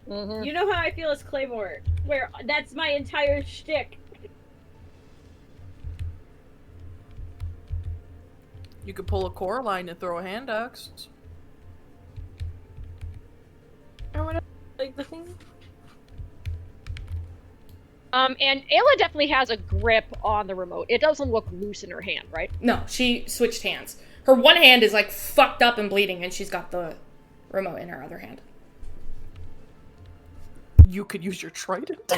Mm-hmm. You know how I feel as Claymore, where that's my entire shtick. You could pull a Coraline and throw a hand axe. Like the thing. And Ayla definitely has a grip on the remote. It doesn't look loose in her hand, right? No, she switched hands. Her one hand is like fucked up and bleeding, and she's got the remote in her other hand. You could use your trident.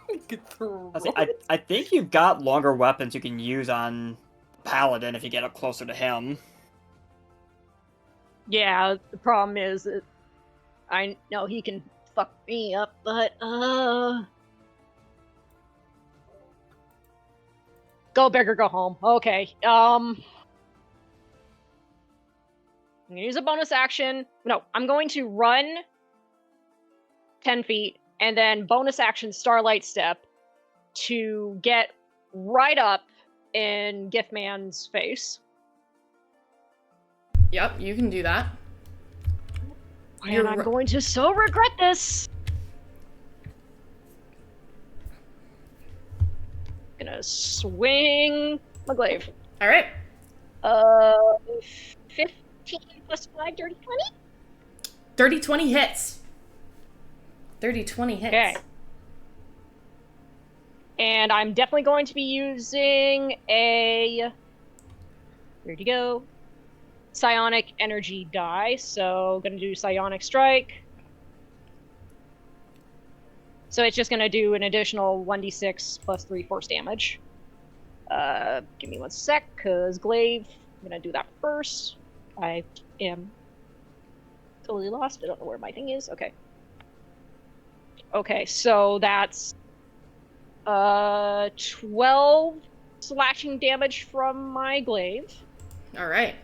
You could throw a I think you've got longer weapons you can use on Paladin if you get up closer to him. Yeah, the problem is that I know he can fuck me up, but go big or go home. Okay. I'm gonna use a bonus action. No, I'm going to run 10 feet and then bonus action Starlight Step to get right up in Giftman's face. Yep, you can do that. And I'm going to so regret this. Gonna swing my glaive. All right. 15 plus 5, dirty 20? Dirty 20 hits. 30-20 hits. Okay. And I'm definitely going to be using a... Where'd you go? Psionic energy die. So, gonna do Psionic Strike. So it's just gonna do an additional 1d6 plus 3 force damage. Give me 1 sec, cause glaive. I'm gonna do that first. I am totally lost. I don't know where my thing is. Okay. Okay, so that's 12 slashing damage from my glaive. All right.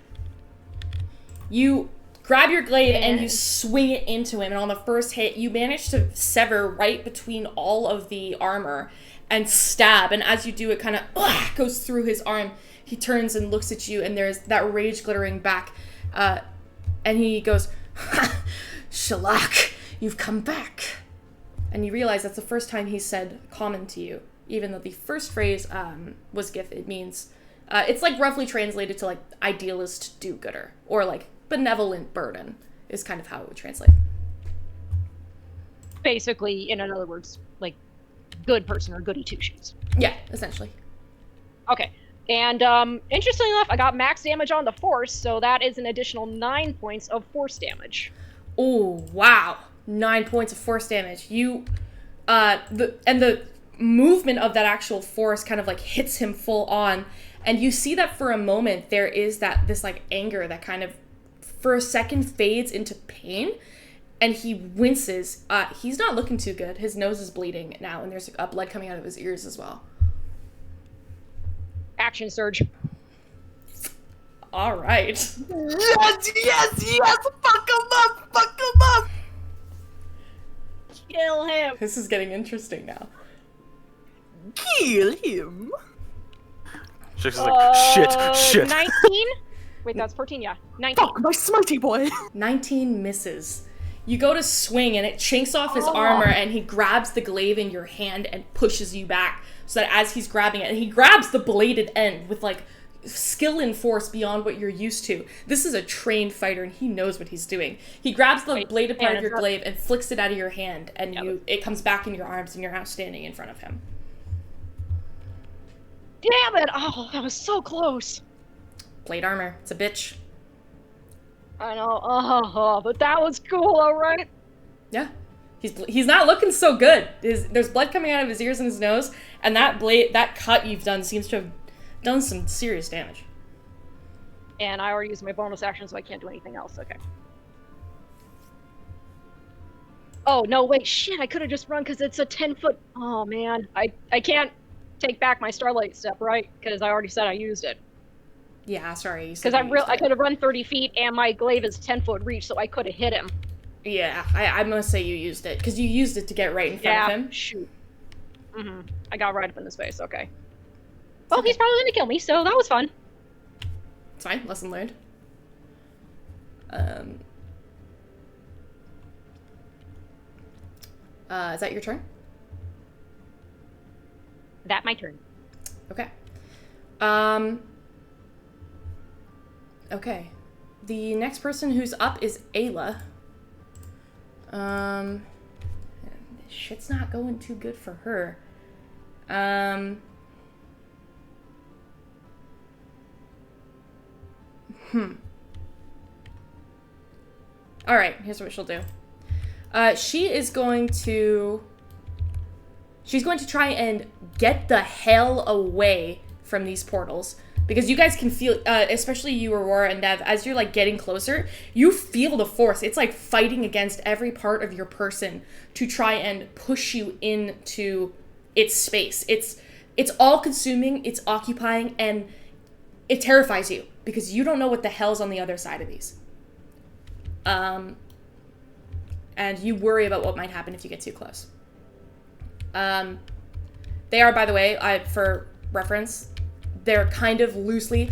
You grab your glaive and you swing it into him, and on the first hit, you manage to sever right between all of the armor and stab, and as you do, it kind of goes through his arm. He turns and looks at you, and there's that rage glittering back, and he goes, "Ha! Shalak, you've come back." And you realize that's the first time he said common to you, even though the first phrase was gift. It means, it's like roughly translated to like idealist do-gooder, or like benevolent burden is kind of how it would translate. Basically, in other words, like good person or goody two-shoes. Yeah, essentially. Okay. And interestingly enough, I got max damage on the force, so that is an additional 9 points of force damage. Oh, wow. 9 points of force damage. You, the movement of that actual force kind of like hits him full on, and you see that for a moment there is this like anger that kind of for a second fades into pain, and he winces. He's not looking too good. His nose is bleeding now, and there's blood coming out of his ears as well. Action surge. All right. Yes! Fuck him up! Kill him. This is getting interesting now. Kill him! Shix is like, shit. 19? Wait, that's 14, yeah. 19. Fuck, my smitey boy! 19 misses. You go to swing, and it chinks off his armor, and he grabs the glaive in your hand and pushes you back, so that as he's grabbing it, and he grabs the bladed end with, like, skill and force beyond what you're used to. This is a trained fighter, and he knows what he's doing. He grabs the bladed part of your glaive and flicks it out of your hand, and it comes back in your arms, and you're now standing in front of him. Damn it! Oh, that was so close. Plate armor. It's a bitch. I know. But that was cool, alright? Yeah. He's not looking so good. There's blood coming out of his ears and his nose, and that cut you've done seems to have done some serious damage. And I already used my bonus action, so I can't do anything else. Okay. Oh, no, wait, shit, I could have just run because it's a 10-foot... Oh, man. I can't take back my Starlight Step, right? Because I already said I used it. Yeah, sorry. Because I could have run 30 feet, and my glaive is 10-foot reach, so I could have hit him. Yeah, I must say you used it, because you used it to get right in front of him. Shoot. I got right up in his face, okay. Well, he's probably gonna kill me, so that was fun. It's fine, lesson learned. Is that your turn? That my turn. Okay. Okay. The next person who's up is Ayla. Shit's not going too good for her. Alright, here's what she'll do. She's going to try and get the hell away from these portals. Because you guys can feel, especially you, Aurora and Nev, as you're, like, getting closer, you feel the force. It's, like, fighting against every part of your person to try and push you into its space. It's all-consuming, it's occupying, and it terrifies you. Because you don't know what the hell's on the other side of these. And you worry about what might happen if you get too close. They are, by the way, for reference... They're kind of loosely...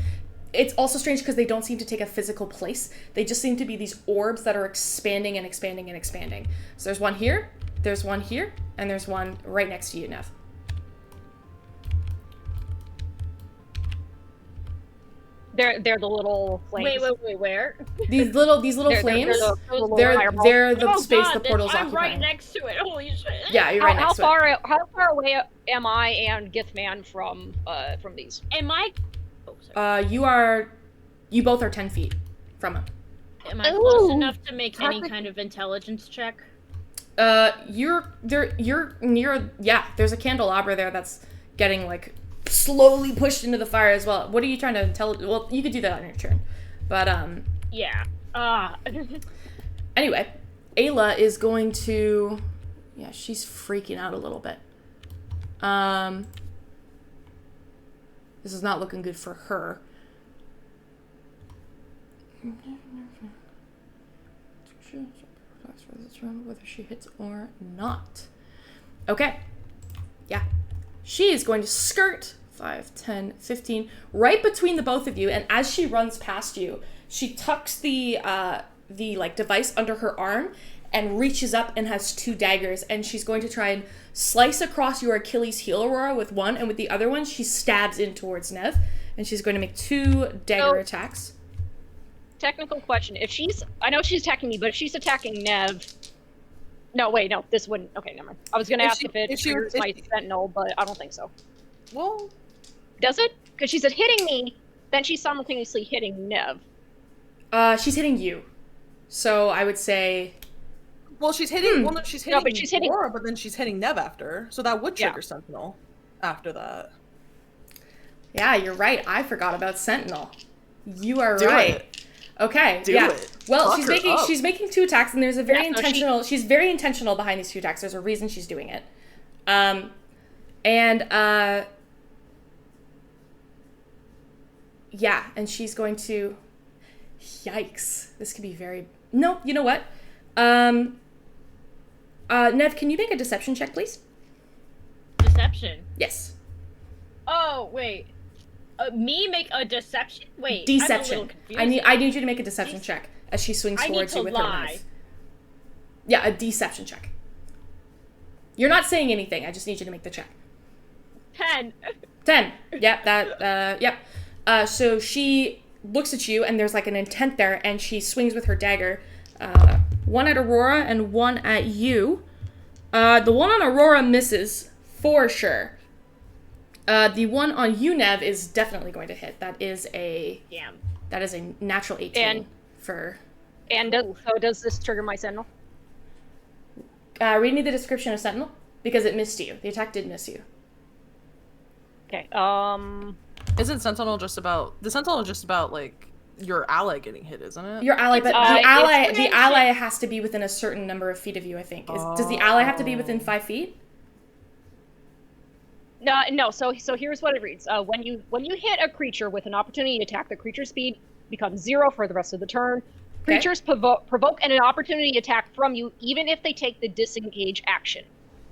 It's also strange because they don't seem to take a physical place. They just seem to be these orbs that are expanding and expanding and expanding. So there's one here, and there's one right next to you, Nev. They're the little flames. Wait, where? These little flames, they're the space the portal's I'm occupying. right next to it. Holy shit. Yeah, you're right next to it. How far away am I and Githman from these? Am I... Oh, sorry. You both are 10 feet from him. Am I close enough to make any kind of intelligence check? You're near, yeah, there's a candelabra there that's getting, like, slowly pushed into the fire as well. What are you trying to tell? Well, you could do that on your turn. But, Yeah. Anyway, Ayla is going to... Yeah, she's freaking out a little bit. This is not looking good for her. Whether she hits or not. Okay. Yeah. She is going to skirt 5, 10, 15 right between the both of you, and as she runs past you, she tucks the like device under her arm and reaches up and has 2 daggers, and she's going to try and slice across your Achilles heel, Aurora, with one, and with the other one she stabs in towards Nev, and she's going to make 2 dagger attacks. Technical question. I know she's attacking me, but if she's attacking Nev... No, wait, no, this wouldn't... Okay, never mind. I was gonna ask if it triggers my Sentinel, but I don't think so. Well... Does it? Because she's hitting me, then she's simultaneously hitting Nev. She's hitting you. So I would say... Well, she's hitting... Well, no, she's hitting but she's hitting... Aurora, but then she's hitting Nev after. So that would trigger Sentinel after that. Yeah, you're right. I forgot about Sentinel. You are Do right. it. Okay, Do yeah. it. Well, Talk she's making 2 attacks, and there's a very intentional... she's very intentional behind these 2 attacks. There's a reason she's doing it. Yeah, and she's going to... Yikes. This could be very... No, you know what? Nev, can you make a deception check, please? Deception? Yes. Oh, wait. Me make a deception? Wait, Deception. I'm a little confused. I need you to make a deception check as she swings towards you with her knife. Yeah, a deception check. You're not saying anything. I just need you to make the check. 10. 10. Yep, yep. So she looks at you, and there's like an intent there, and she swings with her dagger. 1 at Aurora and 1 at you. The one on Aurora misses, for sure. The one on you, Nev, is definitely going to hit. That is a Damn. natural 18 And- for. And so does this trigger my sentinel? Read me the description of Sentinel because it missed you. The attack did miss you. Okay. Isn't Sentinel just about like your ally getting hit, isn't it? Your ally, but it's the ally has to be within a certain number of feet of you. I think. Does the ally have to be within 5 feet? No. So here's what it reads. When you hit a creature with an opportunity attack, the creature's speed becomes 0 for the rest of the turn. Okay. Creatures provoke an opportunity attack from you, even if they take the disengage action.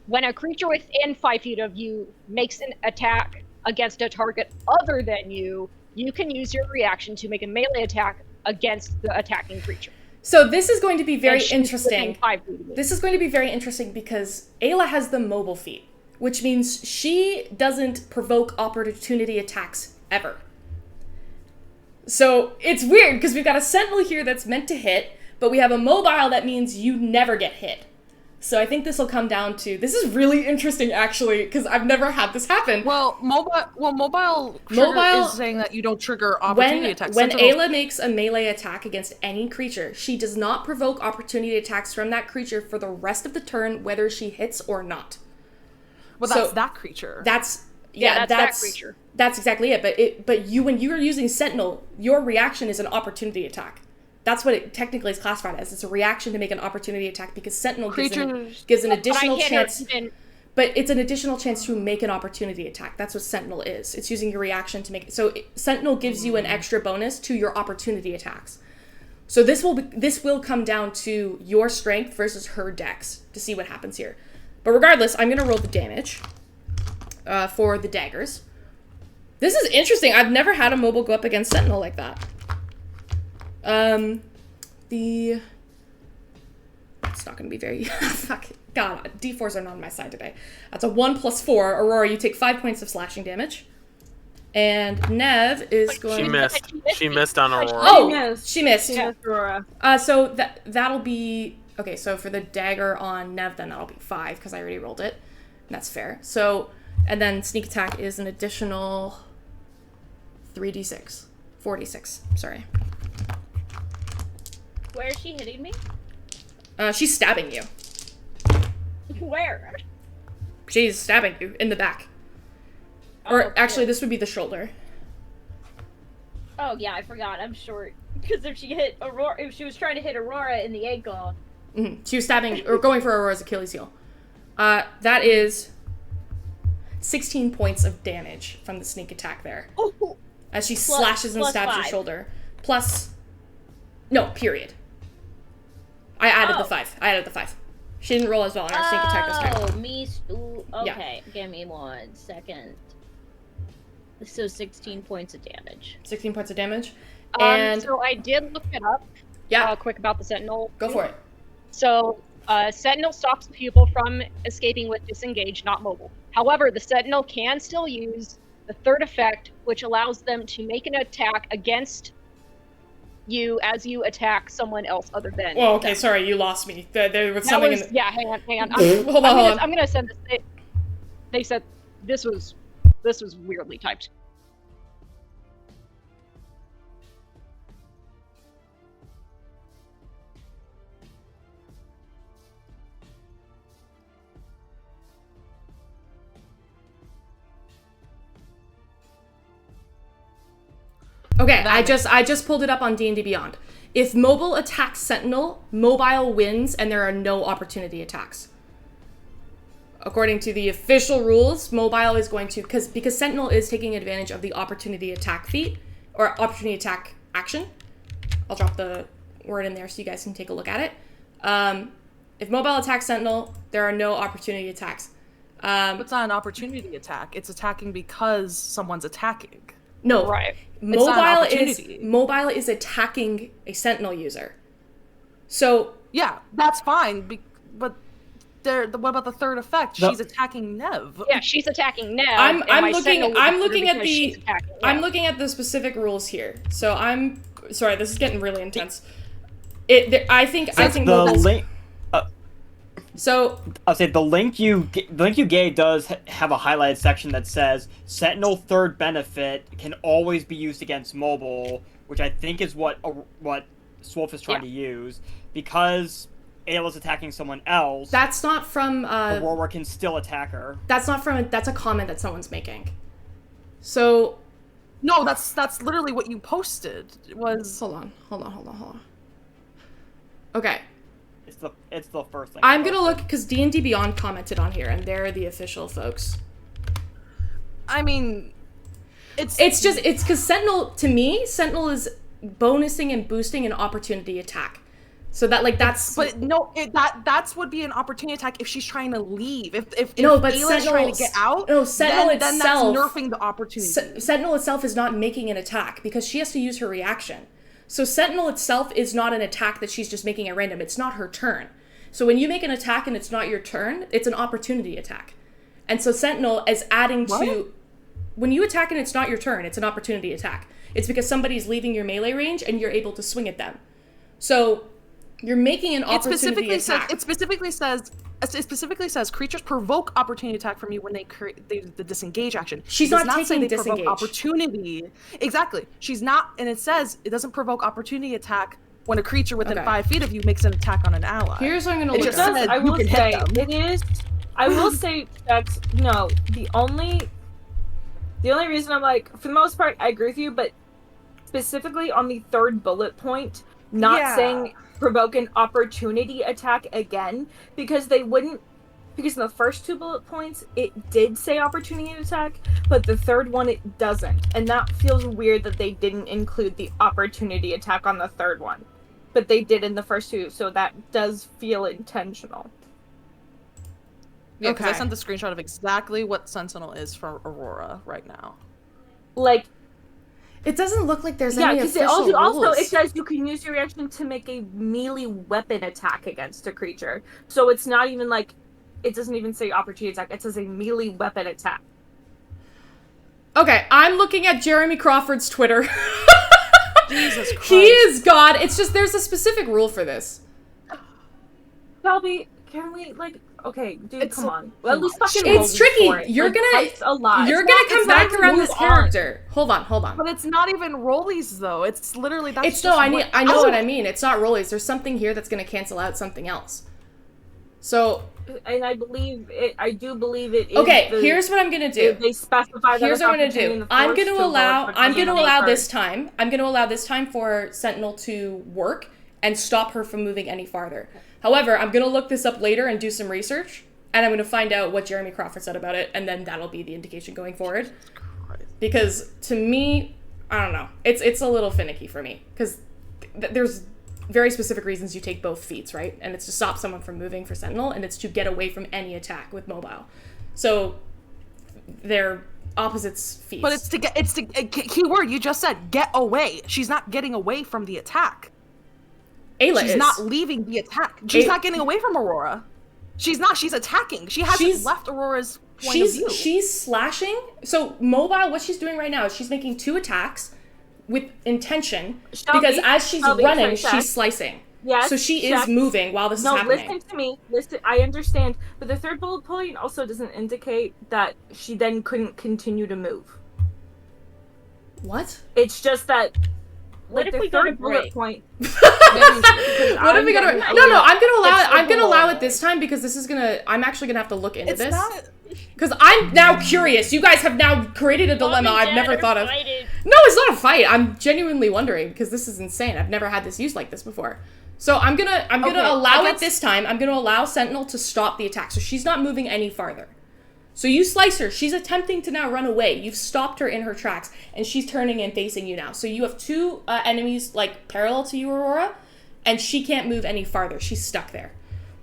When a creature within 5 feet of you makes an attack against a target other than you, you can use your reaction to make a melee attack against the attacking creature. So this is going to be very And she's interesting. within 5 feet of you. This is going to be very interesting because Ayla has the mobile feat, which means she doesn't provoke opportunity attacks ever. So it's weird because we've got a Sentinel here that's meant to hit, but we have a mobile that means you never get hit. So I think this will come down to, this is really interesting actually, because I've never had this happen. Mobile is saying that you don't trigger opportunity attacks. When Sentinel- Ayla makes a melee attack against any creature, she does not provoke opportunity attacks from that creature for the rest of the turn, whether she hits or not. well, so- that's that creature. That's That's that creature. That's exactly it. But when you are using Sentinel, your reaction is an opportunity attack. That's what it technically is classified as. It's a reaction to make an opportunity attack because Sentinel gives an additional But I chance. can't But it's an additional chance to make an opportunity attack. That's what Sentinel is. It's using your reaction to make it. So Sentinel gives you an extra bonus to your opportunity attacks. So this will come down to your strength versus her dex to see what happens here. But regardless, I'm going to roll the damage for the daggers. This is interesting. I've never had a mobile go up against Sentinel like that. It's not going to be very... Fuck. God, D4s are not on my side today. That's a 1 + 4. Aurora, you take 5 points of slashing damage. And Nev is going... She missed on Aurora. Oh! She missed. Yeah, Aurora. So that'll be... Okay, so for the dagger on Nev, then that'll be 5, because I already rolled it. And that's fair. So, and then sneak attack is an additional 3d6. 4d6, sorry. Where is she hitting me? She's stabbing you. Where? She's stabbing you in the back. Or actually, this would be the shoulder. Oh yeah, I forgot. I'm short. Because if she was trying to hit Aurora in the ankle. Mm-hmm. She was stabbing, or going for Aurora's Achilles heel. That is 16 points of damage from the sneak attack there. Oh. As she slashes and stabs your 5. shoulder. Plus... No, period. I added the 5. She didn't roll as well on her sneak attack this time. Okay, give me 1 second. So 16 points of damage. 16 points of damage. And so I did look it up. yeah, Quick about the Sentinel. go for it. So, Sentinel stops people from escaping with disengage, not mobile. However, the Sentinel can still use the third effect, which allows them to make an attack against you as you attack someone else other than. Well, okay, sorry, you lost me. There was That something was, in the... yeah, hang on. Hold on. I'm gonna send this. They said this was weirdly typed. Okay, I just pulled it up on D&D Beyond. If mobile attacks Sentinel, mobile wins and there are no opportunity attacks. According to the official rules, mobile is going to... Because Sentinel is taking advantage of the opportunity attack feat, or opportunity attack action. I'll drop the word in there so you guys can take a look at it. If mobile attacks Sentinel, there are no opportunity attacks. It's not an opportunity attack. It's attacking because someone's attacking. No, Right. Mobile is attacking a Sentinel user. So Yeah, that's fine. But what about the third effect? She's attacking Nev. Yeah, she's attacking now. I'm looking at the specific rules here. So I'm sorry, this is getting really intense. I think The mobile's... link. So I'll say the link you gave does have a highlighted section that says Sentinel third benefit can always be used against mobile, which I think is what Swolf is trying to use, because Ayla's attacking someone else. that's not from Aurora can still attack her. that's a comment that someone's making. So No, that's literally what you posted. It was hold on. Okay. It's the first thing. I'm gonna look because D&D Beyond commented on here, and they're the official folks. I mean, it's because Sentinel is bonusing and boosting an opportunity attack, so that's. But no, that's would be an opportunity attack if she's trying to leave. If no, but Ayla's trying to get out, Sentinel then itself, that's nerfing the opportunity. Sentinel itself is not making an attack because she has to use her reaction. So Sentinel itself is not an attack that she's just making at random. It's not her turn. So when you make an attack and it's not your turn, it's an opportunity attack. And so Sentinel is adding to... When you attack and it's not your turn, it's an opportunity attack. It's because somebody's leaving your melee range and you're able to swing at them. So you're making an opportunity attack. It specifically says creatures provoke opportunity attack from you when they create the disengage action. She's not taking disengage. Opportunity. Exactly. She's not, and it says it doesn't provoke opportunity attack when a creature within 5 feet of you makes an attack on an ally. Here's what I'm gonna It look just up. says I you will can hit say them. it is. I will say that no. The only reason I'm like, for the most part, I agree with you, but specifically on the third bullet point, not saying provoke an opportunity attack again, because they wouldn't. Because in the first 2 bullet points, it did say opportunity attack, but the third one it doesn't, and that feels weird that they didn't include the opportunity attack on the third one. But they did in the first 2, so that does feel intentional. Yeah, because I Okay. sent the screenshot of exactly what Sentinel is for Aurora right now. Like, It doesn't look like there's yeah, any because official rules. also it says you can use your reaction to make a melee weapon attack against a creature. So it's not even like, it doesn't even say opportunity attack, it says a melee weapon attack. Okay, I'm looking at Jeremy Crawford's Twitter. Jesus Christ. He is God. It's just there's a specific rule for this. Shelby, can we, like, okay, dude, It's come a- on. Well, at least fucking It's roll these tricky. for it. You're Like, gonna- Christ's alive. You're It's gonna not- come it's back not around move this on. character. Hold on. But it's not even rollies though. It's literally that's It's just no, what- I know what I mean. It's not rollies. There's something here that's gonna cancel out something else. So And I believe it. I do believe it is. okay, the- here's what I'm gonna do. They specify that. Here's it's what I'm gonna opportunity in do. the I'm force gonna to allow. roll I'm for gonna 20 allow first. this time. I'm gonna allow this time for Sentinel to work and stop her from moving any farther. However, I'm gonna look this up later and do some research, and I'm gonna find out what Jeremy Crawford said about it, and then that'll be the indication going forward. Because to me, I don't know. It's a little finicky for me because there's very specific reasons you take both feats, right? And it's to stop someone from moving for Sentinel, and it's to get away from any attack with mobile. So they're opposites feats. But it's to keyword you just said, get away. She's not getting away from the attack. Ayla She's is. not leaving the attack. She's not getting away from Aurora. She's not. She's attacking. She hasn't left Aurora's point of view. She's slashing. So mobile, what she's doing right now is she's making 2 attacks with intention Shelby, because as she's Shelby, running, sorry, she's slicing. Yes. So she yes. is moving while this No, is happening. listen to me. Listen, I understand, but the third bullet point also doesn't indicate that she then couldn't continue to move. What? It's just that. What Like if the we go to third bullet break? point. What are we gonna? No, I'm gonna allow it. It's I'm gonna the allow whole- it this time because this is gonna. I'm actually gonna have to look into It's this not. because I'm now curious. You guys have now created a dilemma I've never thought of. Fighting. No, it's not a fight. I'm genuinely wondering because this is insane. I've never had this used like this before. So I'm gonna Okay, allow I it guess- this time. I'm gonna allow Sentinel to stop the attack, so she's not moving any farther. So you slice her. She's attempting to now run away. You've stopped her in her tracks, and she's turning and facing you now. So you have 2 enemies like parallel to you, Aurora, and she can't move any farther. She's stuck there,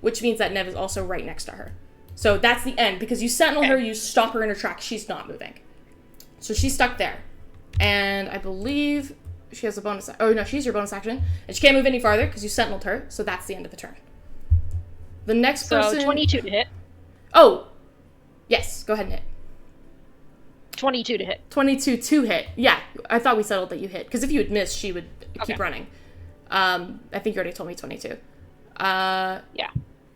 which means that Nev is also right next to her. So that's the end because you Sentinel her, you stop her in her tracks. She's not moving, so she's stuck there, and I believe she has a bonus. Oh no, she's your bonus action, and she can't move any farther because you Sentineled her. So that's the end of the turn. The next So person. 22 to hit. Oh, yes. Go ahead and hit. 22 to hit. 22 to hit. Yeah, I thought we settled that you hit. Because if you had missed, she would keep Okay. running. I think you already told me 22. Yeah.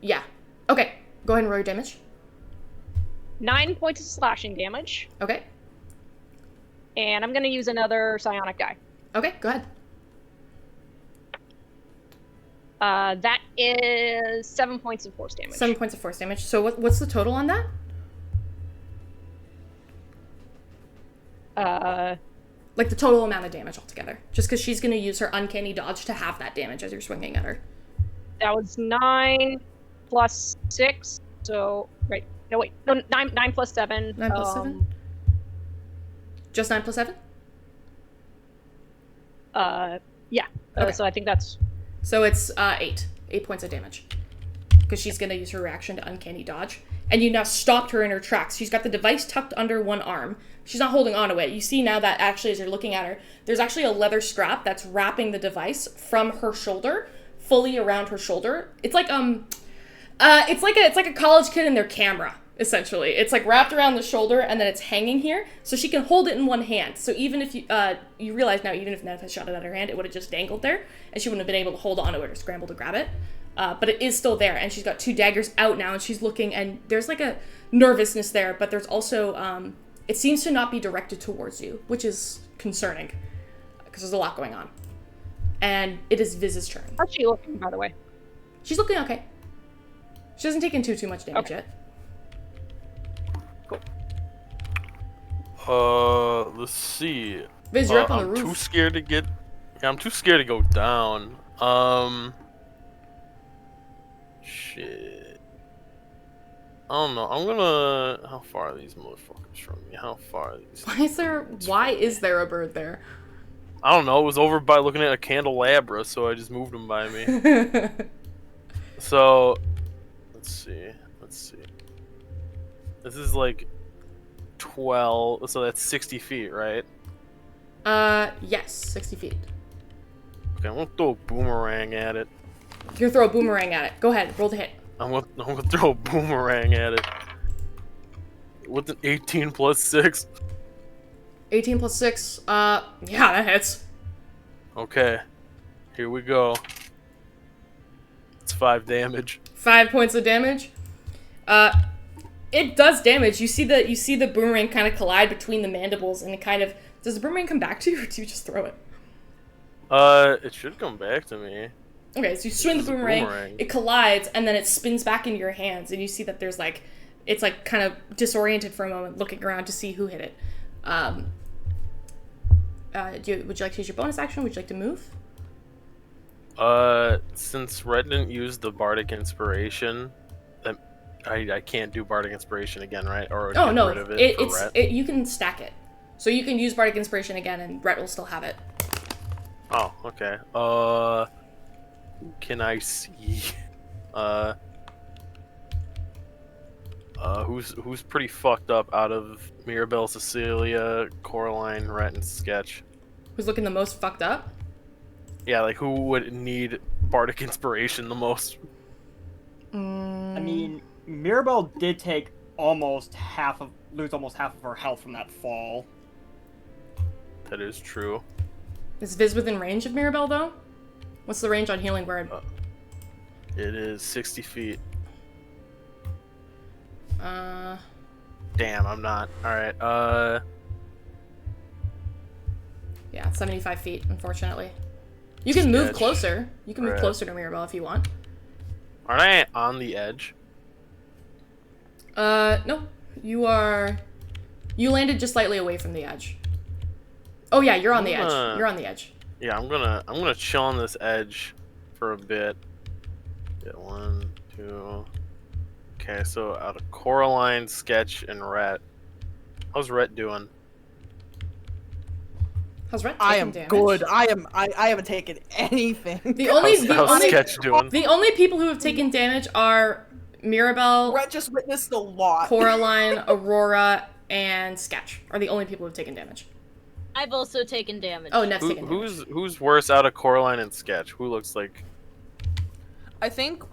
Yeah. Okay, go ahead and roll your damage. 9 points of slashing damage, Okay. and I'm gonna use another psionic die. Okay, go ahead. That is 7 points of force damage. 7 points of force damage. So what's the total on that? Like the total amount of damage altogether. Just because she's going to use her uncanny dodge to have that damage as you're swinging at her. That was 9 plus 6. So, right. No, wait. No, 9 plus 7. 9 plus 7? Just 9 plus 7? Yeah. Okay. So I think that's... So it's 8. 8 points of damage. Because she's going to use her reaction to uncanny dodge. And you now stopped her in her tracks. She's got the device tucked under one arm. She's not holding on to it. You see now that actually as you're looking at her, there's actually a leather strap that's wrapping the device from her shoulder, fully around her shoulder. It's like it's like a college kid and their camera, essentially. It's like wrapped around the shoulder and then it's hanging here, so she can hold it in one hand. So even if you realize now, even if Nev had shot it out of her hand, it would have just dangled there, and she wouldn't have been able to hold on to it or scramble to grab it. But it is still there, and she's got 2 daggers out now, and she's looking, and there's like a nervousness there, but there's also, it seems to not be directed towards you, which is concerning, because there's a lot going on. And it is Viz's turn. How's she looking, by the way? She's looking okay. She hasn't taken too much damage yet. Let's see. Viz, you're up on the roof. I'm too scared to get... Yeah, I'm too scared to go down. Shit. I don't know. I'm gonna... How far are these motherfuckers from me? How far are these? Why is there a bird there? I don't know. It was over by looking at a candelabra, so I just moved them by me. So, let's see. This is like 12, so that's 60 feet, right? Yes, 60 feet. Okay, I'm gonna throw a boomerang at it. You're gonna throw a boomerang at it. Go ahead, roll to hit. I'm gonna throw a boomerang at it. With an 18 plus 6. 18 plus 6, yeah, that hits. Okay, here we go. It's 5 damage. 5 points of damage. It does damage. You see the boomerang kind of collide between the mandibles, and it kind of... Does the boomerang come back to you, or do you just throw it? It should come back to me. Okay, so you swing the boomerang, it collides, and then it spins back into your hands, and you see that there's like... It's like kind of disoriented for a moment, looking around to see who hit it. Would you like to use your bonus action? Would you like to move? Since Red didn't use the Bardic Inspiration, I can't do Bardic Inspiration again, right? Or oh no, rid of it you can stack it, so you can use Bardic Inspiration again, and Rhett will still have it. Oh, okay. Can I see? Who's pretty fucked up out of Mirabelle, Cecilia, Coraline, Rhett, and Sketch? Who's looking the most fucked up? Yeah, like who would need Bardic Inspiration the most? I mean, Mirabelle did take lose almost half of her health from that fall. That is true. Is Viz within range of Mirabelle, though? What's the range on Healing Word? It is 60 feet. Damn, I'm not. Alright, Yeah, it's 75 feet, unfortunately. You can move closer. You can move closer to Mirabelle if you want. Aren't I on the edge? No. You landed just slightly away from the edge. Oh yeah, you're on the edge. You're on the edge. Yeah, I'm gonna chill on this edge for a bit. Get 1, 2. Okay, so out of Coraline, Sketch, and Rhett. How's Rhett doing? How's Rhett I taking am damage? good. I haven't taken anything. How's Sketch doing? The only people who have taken damage are Mirabelle, Brett just witnessed a lot. Coraline, Aurora, and Sketch are the only people who have taken damage. I've also taken damage. Oh, Nev's taken damage. Who's worse out of Coraline and Sketch? Who looks like... I think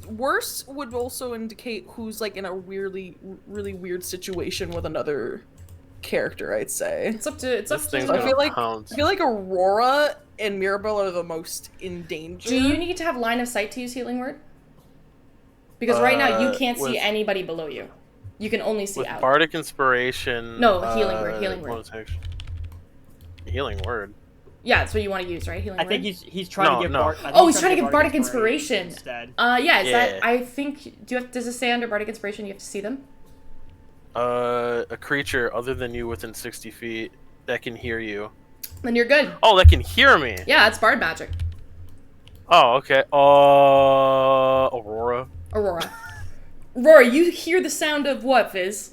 worse would also indicate who's like in a really weird situation with another character, I'd say. It's up to I feel like Aurora and Mirabelle are the most in danger. Do you need to have line of sight to use Healing Word? Because right now you can't see with- anybody below you. You can only see With out. Bardic Inspiration. No, healing word, healing word. bonus action. Healing word. Yeah, that's what you want to use, right? Healing I word? think he's trying to give No. Oh, he's trying to give Bardic Inspiration. instead. Yeah, is that... Yeah. I think... Does it say under Bardic Inspiration you have to see them? A creature other than you within 60 feet that can hear you. Then you're good. Oh, that can hear me. Yeah, it's Bard magic. Oh, okay. Aurora. Aurora. Aurora, you hear the sound of what, Viz?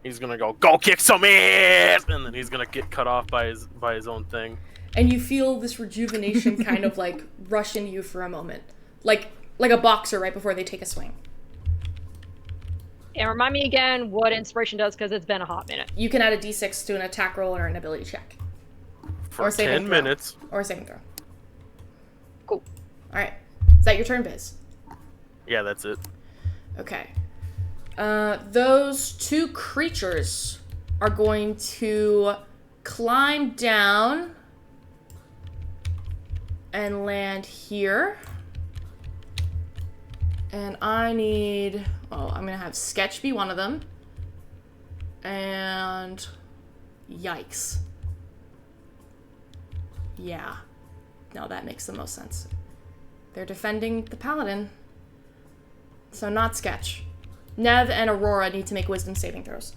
He's gonna go kick some ass, and then he's gonna get cut off by his own thing. And you feel this rejuvenation kind of like rush into you for a moment. Like a boxer right before they take a swing. And remind me again what inspiration does, because it's been a hot minute. You can add a d6 to an attack roll or an ability check. For Or saving 10 throw. minutes. Or a saving throw. Cool. Alright. Is that your turn, Biz? Yeah, that's it. Okay. Those two creatures are going to climb down and land here. And I need... Oh, I'm going to have Sketch be one of them. And... Yikes. Yeah. No, that makes the most sense. They're defending the Paladin. So not Sketch. Nev and Aurora need to make wisdom saving throws.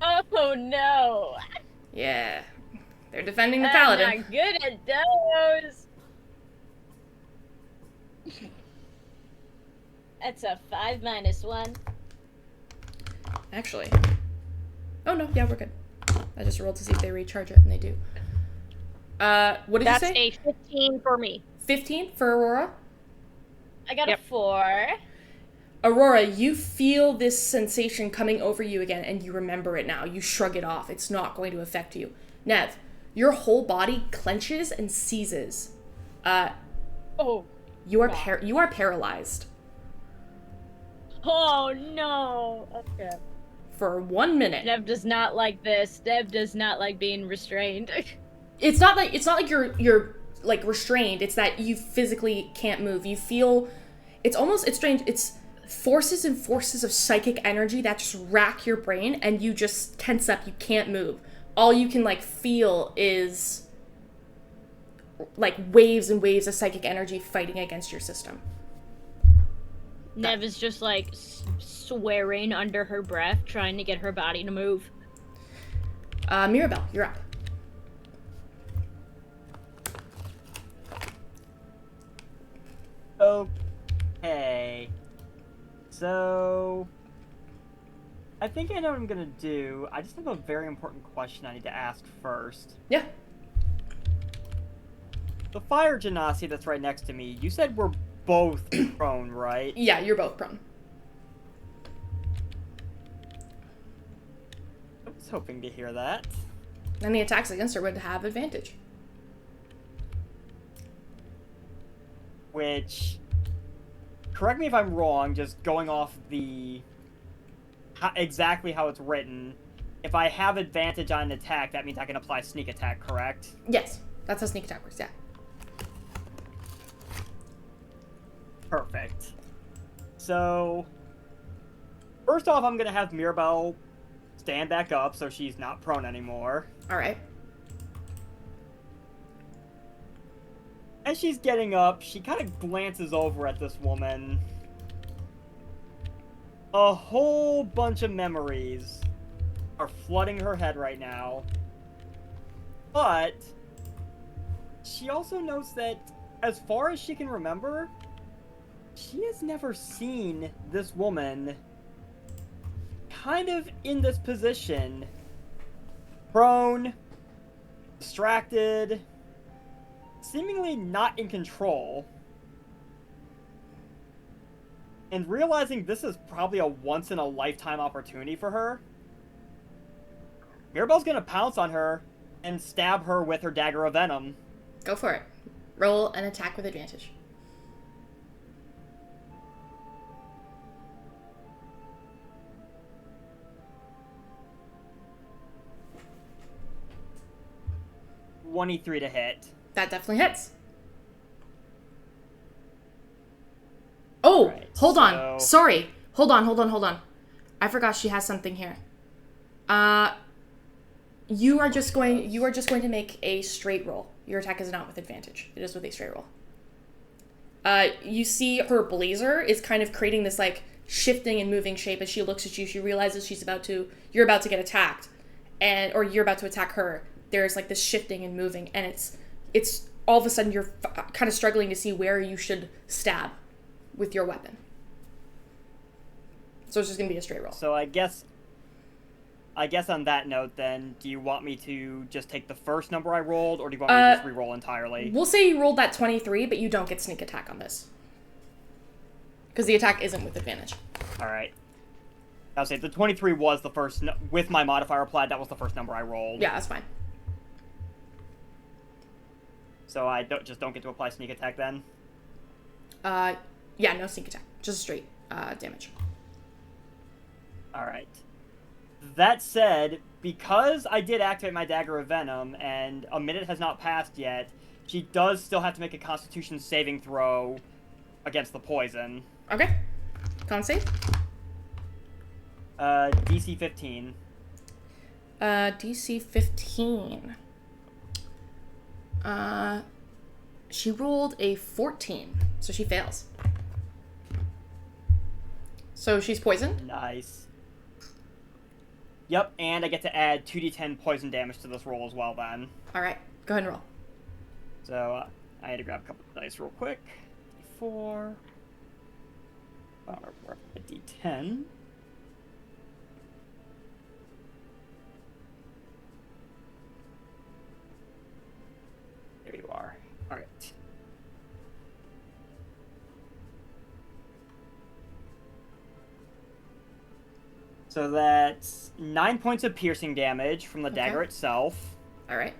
Oh no! Yeah. They're defending the I'm Paladin. not good at those. That's a 5 - 1. Actually. Oh no, yeah, we're good. I just rolled to see if they recharge it, and they do. What did That's you say? a 15 for me. 15 for Aurora? I got Yep. a 4. Aurora, you feel this sensation coming over you again, and you remember it now. You shrug it off. It's not going to affect you. Nev, your whole body clenches and seizes. Oh. You are paralyzed Oh no. Okay. for 1 minute. Dev does not like this. Dev does not like being restrained. It's not like you're like restrained. It's that you physically can't move. You feel it's strange. It's forces and forces of psychic energy that just rack your brain, and you just tense up. You can't move. All you can like feel is like waves and waves of psychic energy fighting against your system. Nev is just like swearing under her breath, trying to get her body to move. Mirabelle, you're up. Okay. So... I think I know what I'm gonna do. I just have a very important question I need to ask first. Yeah. The fire genasi that's right next to me, you said we're both prone, right? Yeah, you're both prone. I was hoping to hear that. Any attacks against her would have advantage. Which, correct me if I'm wrong, just going off the exactly how it's written, if I have advantage on an attack, that means I can apply sneak attack, correct? Yes, that's how sneak attack works, yeah. Perfect. So, first off, I'm gonna have Mirabelle stand back up so she's not prone anymore. Alright. As she's getting up, she kind of glances over at this woman. A whole bunch of memories are flooding her head right now. But she also knows that, as far as she can remember, she has never seen this woman kind of in this position. Prone, distracted, seemingly not in control. And realizing this is probably a once-in-a-lifetime opportunity for her, Mirabelle's gonna pounce on her and stab her with her dagger of venom. Go for it. Roll an attack with advantage. .23 to hit. That definitely hits. Hold on. So- Sorry. Hold on. I forgot she has something here. You are just going to make a straight roll. Your attack is not with advantage. It is with a straight roll. You see her blazer is kind of creating this like shifting and moving shape as she looks at you. She realizes you're about to get attacked, or you're about to attack her. There's like this shifting and moving, and it's all of a sudden you're kind of struggling to see where you should stab with your weapon. So it's just gonna be a straight roll. So I guess on that note, then, do you want me to just take the first number I rolled, or do you want me to just re-roll entirely? We'll say you rolled that 23, but you don't get sneak attack on this. Because the attack isn't with advantage. Alright. I'll say the 23 was the first, with my modifier applied, that was the first number I rolled. Yeah, that's fine. So I don't get to apply sneak attack then? Yeah, no sneak attack. Just straight damage. Alright. That said, because I did activate my Dagger of Venom, and a minute has not passed yet, she does still have to make a Constitution saving throw against the poison. Okay. Con save? DC 15. DC 15. She rolled a 14, so she fails. So she's poisoned? Nice. Yep, and I get to add 2d10 poison damage to this roll as well then. Alright, go ahead and roll. So, I had to grab a couple of dice real quick. D4. A D10. There you are. Alright. So that's 9 points of piercing damage from the dagger itself. Alright.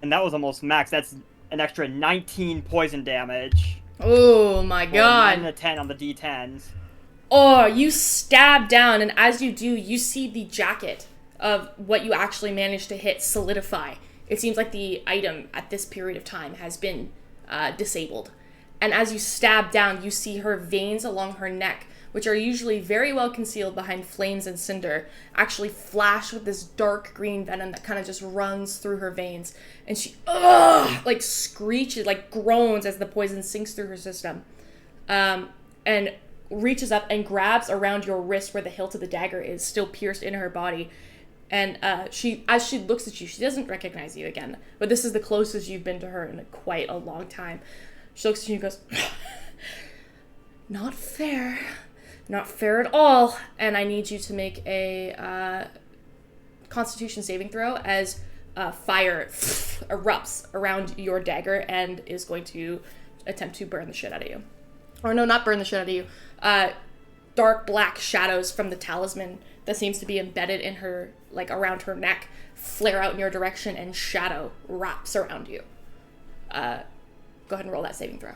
And that was almost max. That's an extra 19 poison damage. Oh my god. 9 and a 10 on the D10s. Oh, you stab down, and as you do, you see the jacket of what you actually managed to hit solidify. It seems like the item at this period of time has been disabled. And as you stab down, you see her veins along her neck, which are usually very well concealed behind flames and cinder, actually flash with this dark green venom that kind of just runs through her veins. And she, like screeches, like groans as the poison sinks through her system. And reaches up and grabs around your wrist where the hilt of the dagger is, still pierced into her body. And as she looks at you, she doesn't recognize you again. But this is the closest you've been to her in quite a long time. She looks at you and goes, not fair. Not fair at all. And I need you to make a Constitution saving throw as fire erupts around your dagger and is going to attempt to burn the shit out of you. Or no, not burn the shit out of you. Dark black shadows from the talisman that seems to be embedded in her, like around her neck, flare out in your direction and shadow wraps around you. Go ahead and roll that saving throw.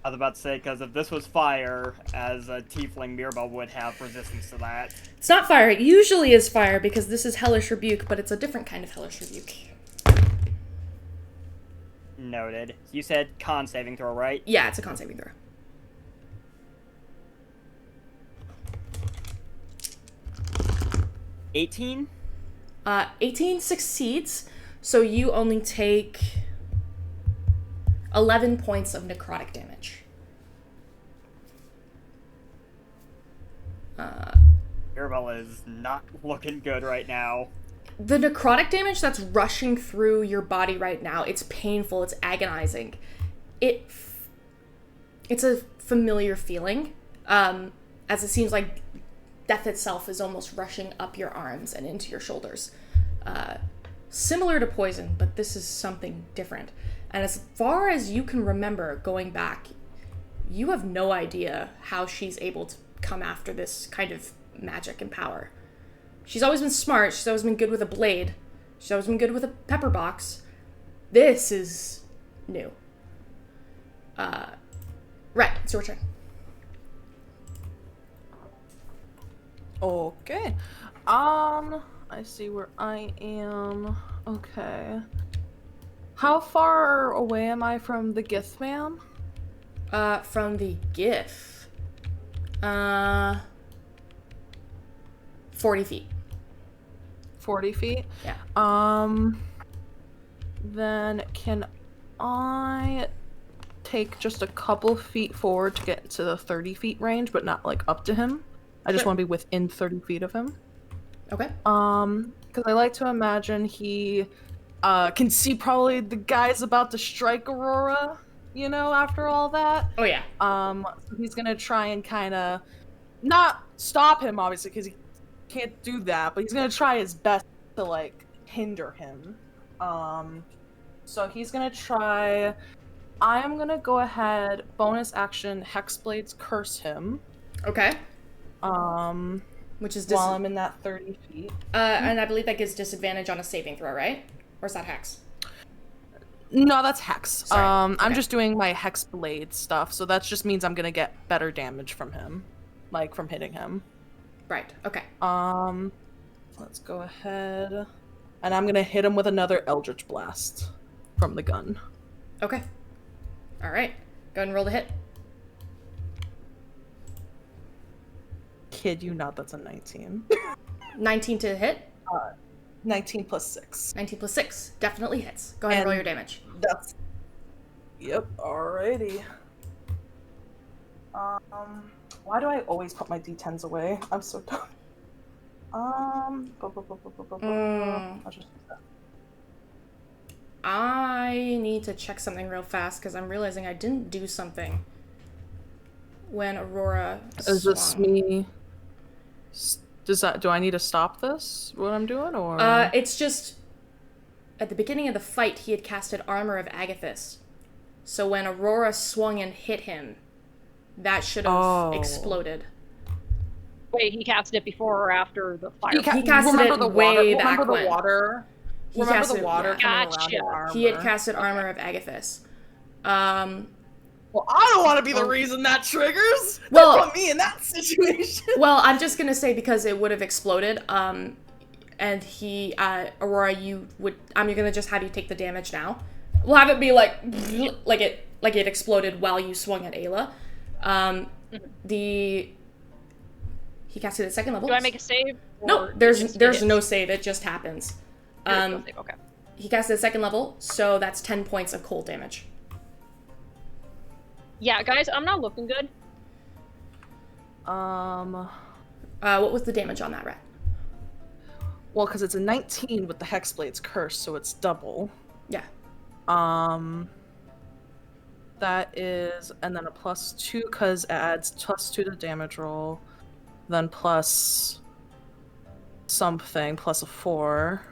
I was about to say, because if this was fire, as a tiefling, Mirabelle would have resistance to that. It's not fire. It usually is fire because this is Hellish Rebuke, but it's a different kind of Hellish Rebuke. Noted. You said con saving throw, right? Yeah, it's a con saving throw. $18? 18 succeeds, so you only take 11 points of necrotic damage. Mirabelle is not looking good right now. The necrotic damage that's rushing through your body right now, it's painful, it's agonizing. It's a familiar feeling, as it seems like death itself is almost rushing up your arms and into your shoulders. Similar to poison, but this is something different. And as far as you can remember going back, you have no idea how she's able to come after this kind of magic and power. She's always been smart, she's always been good with a blade, she's always been good with a pepper box. This is new. Right, it's your turn. Okay. I see where I am. Okay. How far away am I from the gift, ma'am? From the GIF. 40 feet. 40 feet? Yeah. Then can I take just a couple feet forward to get to the 30 feet range, but not like up to him? I just Sure. want to be within 30 feet of him. Okay. Because I like to imagine he can see probably the guy's about to strike Aurora, you know, after all that. Oh, yeah. So he's gonna try and kind of not stop him, obviously, because he can't do that, but he's gonna try his best to, like, hinder him. So he's gonna try. I am gonna go ahead, bonus action, Hexblades curse him. Okay. Which is while I'm in that 30 feet. And I believe that gives disadvantage on a saving throw, right? Or is that Hex? No, that's Hex. Sorry. I'm Okay. just doing my Hexblade stuff, so that just means I'm gonna get better damage from him. Like, from hitting him. Right. Okay. Let's go ahead. And I'm gonna hit him with another Eldritch Blast from the gun. Okay. All right. Go ahead and roll the hit. Kid you not, that's a 19. 19 to hit. 19 plus 6. 19 plus 6. Definitely hits. Go ahead and roll And- your damage. That's... Yep, alrighty. Why do I always put my d10s away? I'm so dumb. I'll just do that. I need to check something real fast because I'm realizing I didn't do something when Aurora Is this swung. me? Do I need to stop this? What I'm doing, or? It's just at the beginning of the fight he had casted Armor of Agathis. So when Aurora swung and hit him, that should have exploded. Wait, he cast it before or after the fire? He casted remember it the way water. back Remember when. the water. He Remember casted, the water yeah. coming around Gotcha. his armor. He had casted Armor of Agathis. Well, I don't want to be the reason that triggers. Well- Don't put me in that situation. Well, I'm just gonna say because it would have exploded. And he, Aurora, I'm gonna just have you take the damage now. We'll have it be like it exploded while you swung at Ayla. He casted at second level. Do I make a save? No, or there's it no hits? save. It just happens. There's no save, okay. He casted at second level, so that's 10 points of cold damage. Yeah, guys, I'm not looking good. What was the damage on that, Rat? Well, because it's a 19 with the Hexblade's curse, so it's double. Yeah. That is, and then a +2 because it adds +2 to the damage roll, then plus something, plus a 4.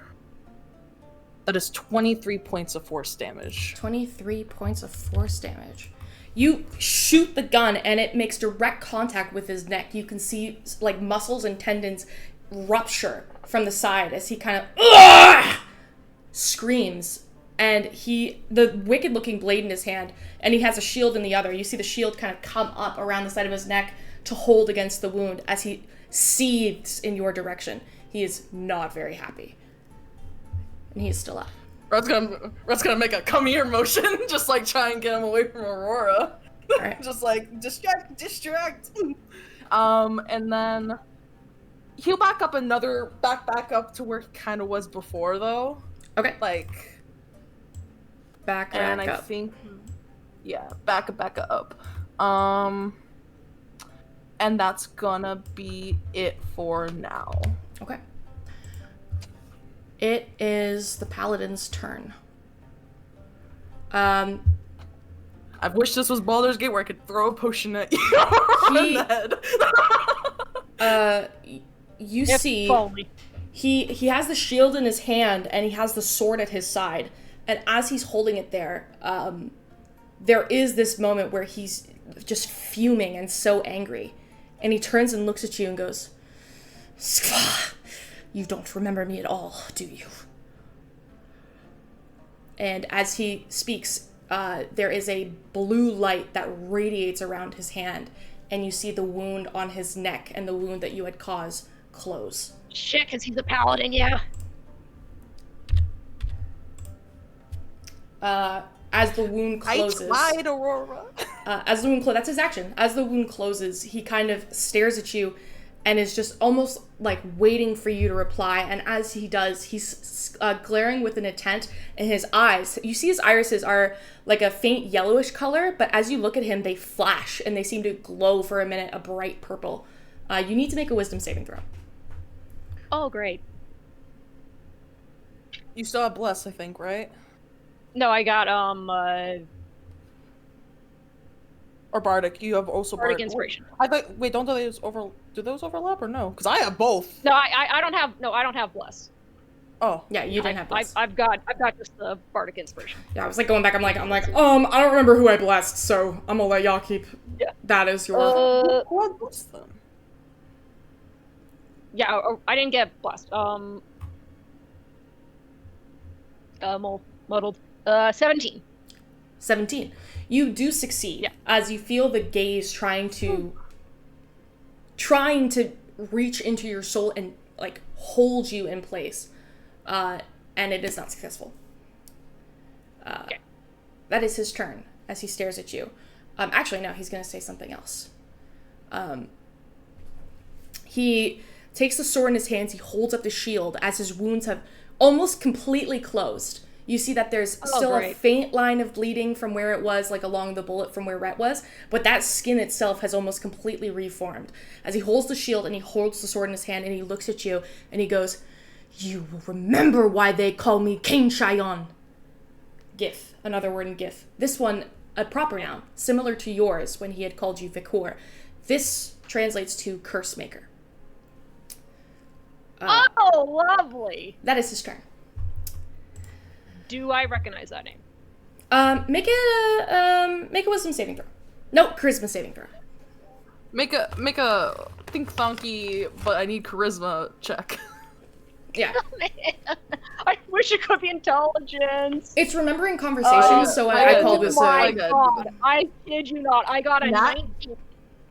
That is 23 points of force damage. 23 points of force damage. You shoot the gun and it makes direct contact with his neck. You can see like muscles and tendons rupture from the side as he kind of screams. And the wicked looking blade in his hand, and he has a shield in the other. You see the shield kind of come up around the side of his neck to hold against the wound as he seethes in your direction. He is not very happy. And he is still up. Red's gonna make a come here motion, just like try and get him away from Aurora. Alright. Just like distract. And then he'll back up back up to where he kind of was before, though. Okay. Like, Back and I up. think, yeah, back up. And that's gonna be it for now. Okay. It is the paladin's turn. I wish this was Baldur's Gate where I could throw a potion at you on the head. You If see, only. he has the shield in his hand and he has the sword at his side. And as he's holding it there, there is this moment where he's just fuming and so angry. And he turns and looks at you and goes, "Skva, you don't remember me at all, do you?" And as he speaks, there is a blue light that radiates around his hand. And you see the wound on his neck and the wound that you had caused close. Shit, because he's a paladin, yeah. As the wound closes. I tried, Aurora. As the wound closes, that's his action. As the wound closes, he kind of stares at you and is just almost like waiting for you to reply. And as he does, he's glaring with an intent in his eyes. You see his irises are like a faint yellowish color, but as you look at him, they flash and they seem to glow for a minute, a bright purple. You need to make a wisdom saving throw. Oh, great. You still have bless, I think, right? No, I got, Or bardic. You have also Bardic Inspiration. I thought. Wait, don't those do those overlap or no? Because I have both. No, I don't have bless. Oh. Yeah, you didn't have blessed. I've got just the Bardic Inspiration. Yeah, I was like going back. I'm like, I don't remember who I blessed, so I'm gonna let y'all keep that as your. Who had bless them? Yeah, I didn't get blessed. Muddled. 17. 17. You do succeed as you feel the gaze trying to reach into your soul and like hold you in place, and it is not successful. That is his turn as he stares at you. Actually, no, he's going to say something else. He takes the sword in his hands. He holds up the shield as his wounds have almost completely closed. You see that there's still a faint line of bleeding from where it was, like along the bullet from where Rhett was, but that skin itself has almost completely reformed. As he holds the shield and he holds the sword in his hand and he looks at you and he goes, "You will remember why they call me King Cheyenne." Gif, another word in Gif. This one, a proper noun, similar to yours when he had called you Vikor. This translates to Curse Maker. Oh, lovely! That is his turn. Do I recognize that name? Make a wisdom saving throw. No, charisma saving throw. Make a think thonky, but I need charisma check. Yeah. I wish it could be intelligence. It's remembering conversations, so I call this my God, I kid you not. I got a 19.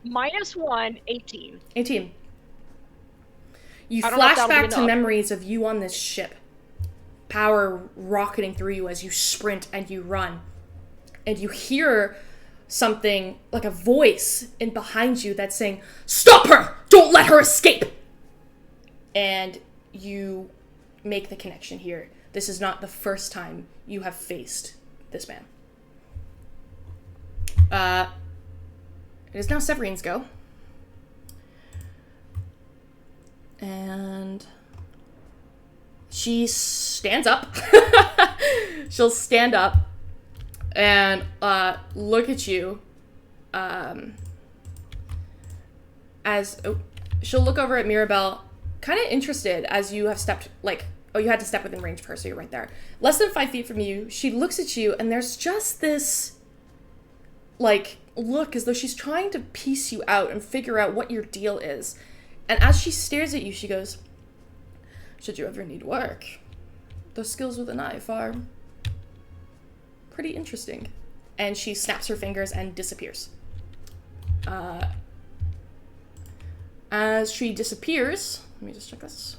-1, 18. 18. You flash back to memories of you on this ship. Power rocketing through you as you sprint and you run. And you hear something like a voice in behind you that's saying, "Stop her! Don't let her escape!" And you make the connection here. This is not the first time you have faced this man. It is now Severine's go. And she stands up. She'll stand up and look at you she'll look over at Mirabelle, kind of interested as you have stepped, you had to step within range of her, so you're right there. Less than 5 feet from you, she looks at you and there's just this, look as though she's trying to piece you out and figure out what your deal is. And as she stares at you, she goes, "Should you ever need work, those skills with a knife are pretty interesting." And she snaps her fingers and disappears. As she disappears, let me just check this.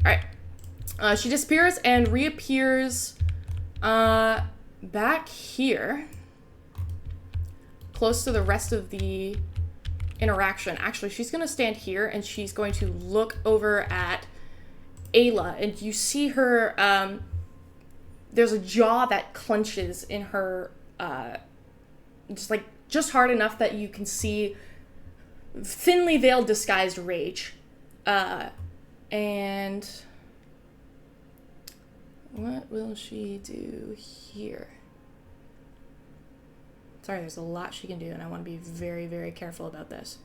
Alright. She disappears and reappears back here, close to the rest of the interaction. Actually, she's going to stand here and she's going to look over at Ayla, and you see her, there's a jaw that clenches in her, just hard enough that you can see thinly veiled disguised rage. And what will she do here? Sorry, there's a lot she can do, and I want to be very, very careful about this.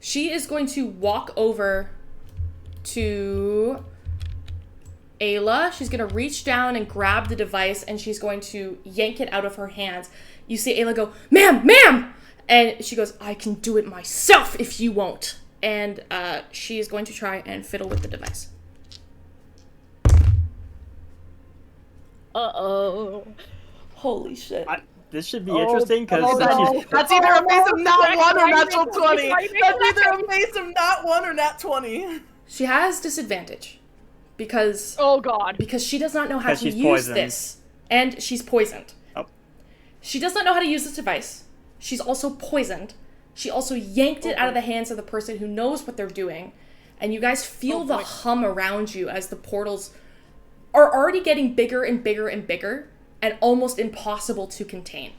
She is going to walk over to Ayla. She's going to reach down and grab the device, and she's going to yank it out of her hands. You see Ayla go, "Ma'am, ma'am!" And she goes, "I can do it myself if you won't." and she is going to try and fiddle with the device. Uh-oh. Holy shit. This should be interesting because That's either a base of nat 1 or natural 20. Ready, That's either a base of nat 1 or nat 20. She has disadvantage because Oh god. she does not know how to Because she's use poisoned. this, and she's poisoned. Oh. She does not know how to use this device. She's also poisoned. She also yanked it out of the hands of the person who knows what they're doing, and you guys feel the hum around you as the portals are already getting bigger and bigger and bigger, and almost impossible to contain.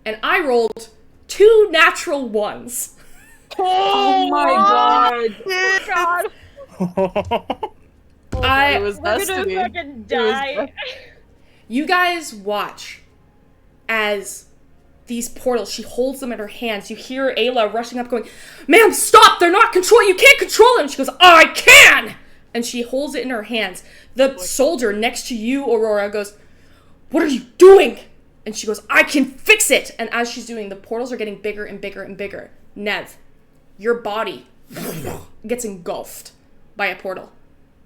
And I rolled 2 natural ones. Oh my god. God. It was We're gonna destiny. fucking die. You guys watch as these portals, she holds them in her hands. You hear Ayla rushing up going, "Ma'am, stop! They're not control. You can't control them!" She goes, "I can!" And she holds it in her hands. The soldier next to you, Aurora, goes, "What are you doing?" And she goes, "I can fix it!" And as she's doing, the portals are getting bigger and bigger and bigger. Nev, your body gets engulfed by a portal.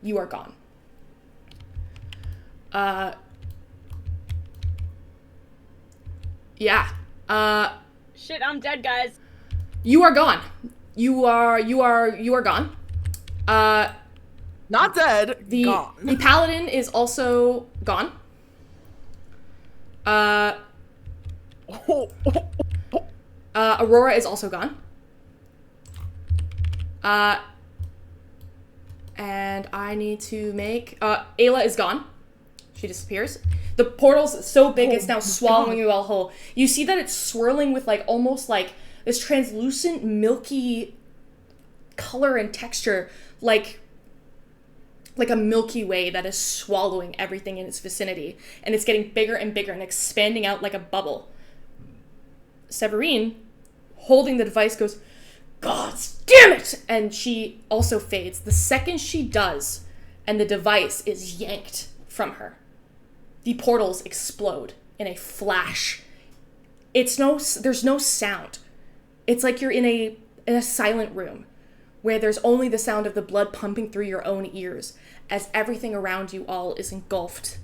You are gone. Yeah. Shit, I'm dead, guys. You are gone. You are gone. Not dead. The Gone. paladin is also gone. Aurora is also gone. And I need to make Ayla is gone. She disappears. The portal's so big it's now swallowing you all whole. You see that it's swirling with like almost like this translucent milky color and texture, like a Milky Way that is swallowing everything in its vicinity, and it's getting bigger and bigger and expanding out like a bubble. Severine, holding the device, goes, "God damn it!" And she also fades. The second she does, and the device is yanked from her, the portals explode in a flash. There's no sound. It's like you're in a silent room where there's only the sound of the blood pumping through your own ears as everything around you all is engulfed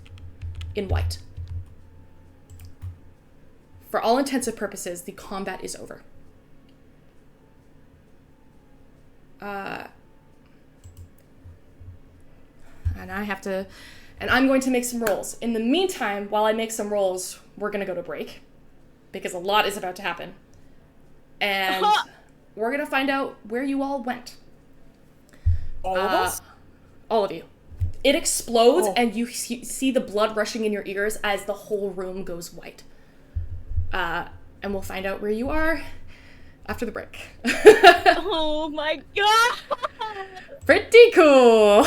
in white. For all intents and purposes, the combat is over. And I'm going to make some rolls. In the meantime, while I make some rolls, we're gonna go to break because a lot is about to happen. And we're gonna find out where you all went. All of us? All of you. It explodes, and you see the blood rushing in your ears as the whole room goes white. And we'll find out where you are after the break. Oh my god! Pretty cool!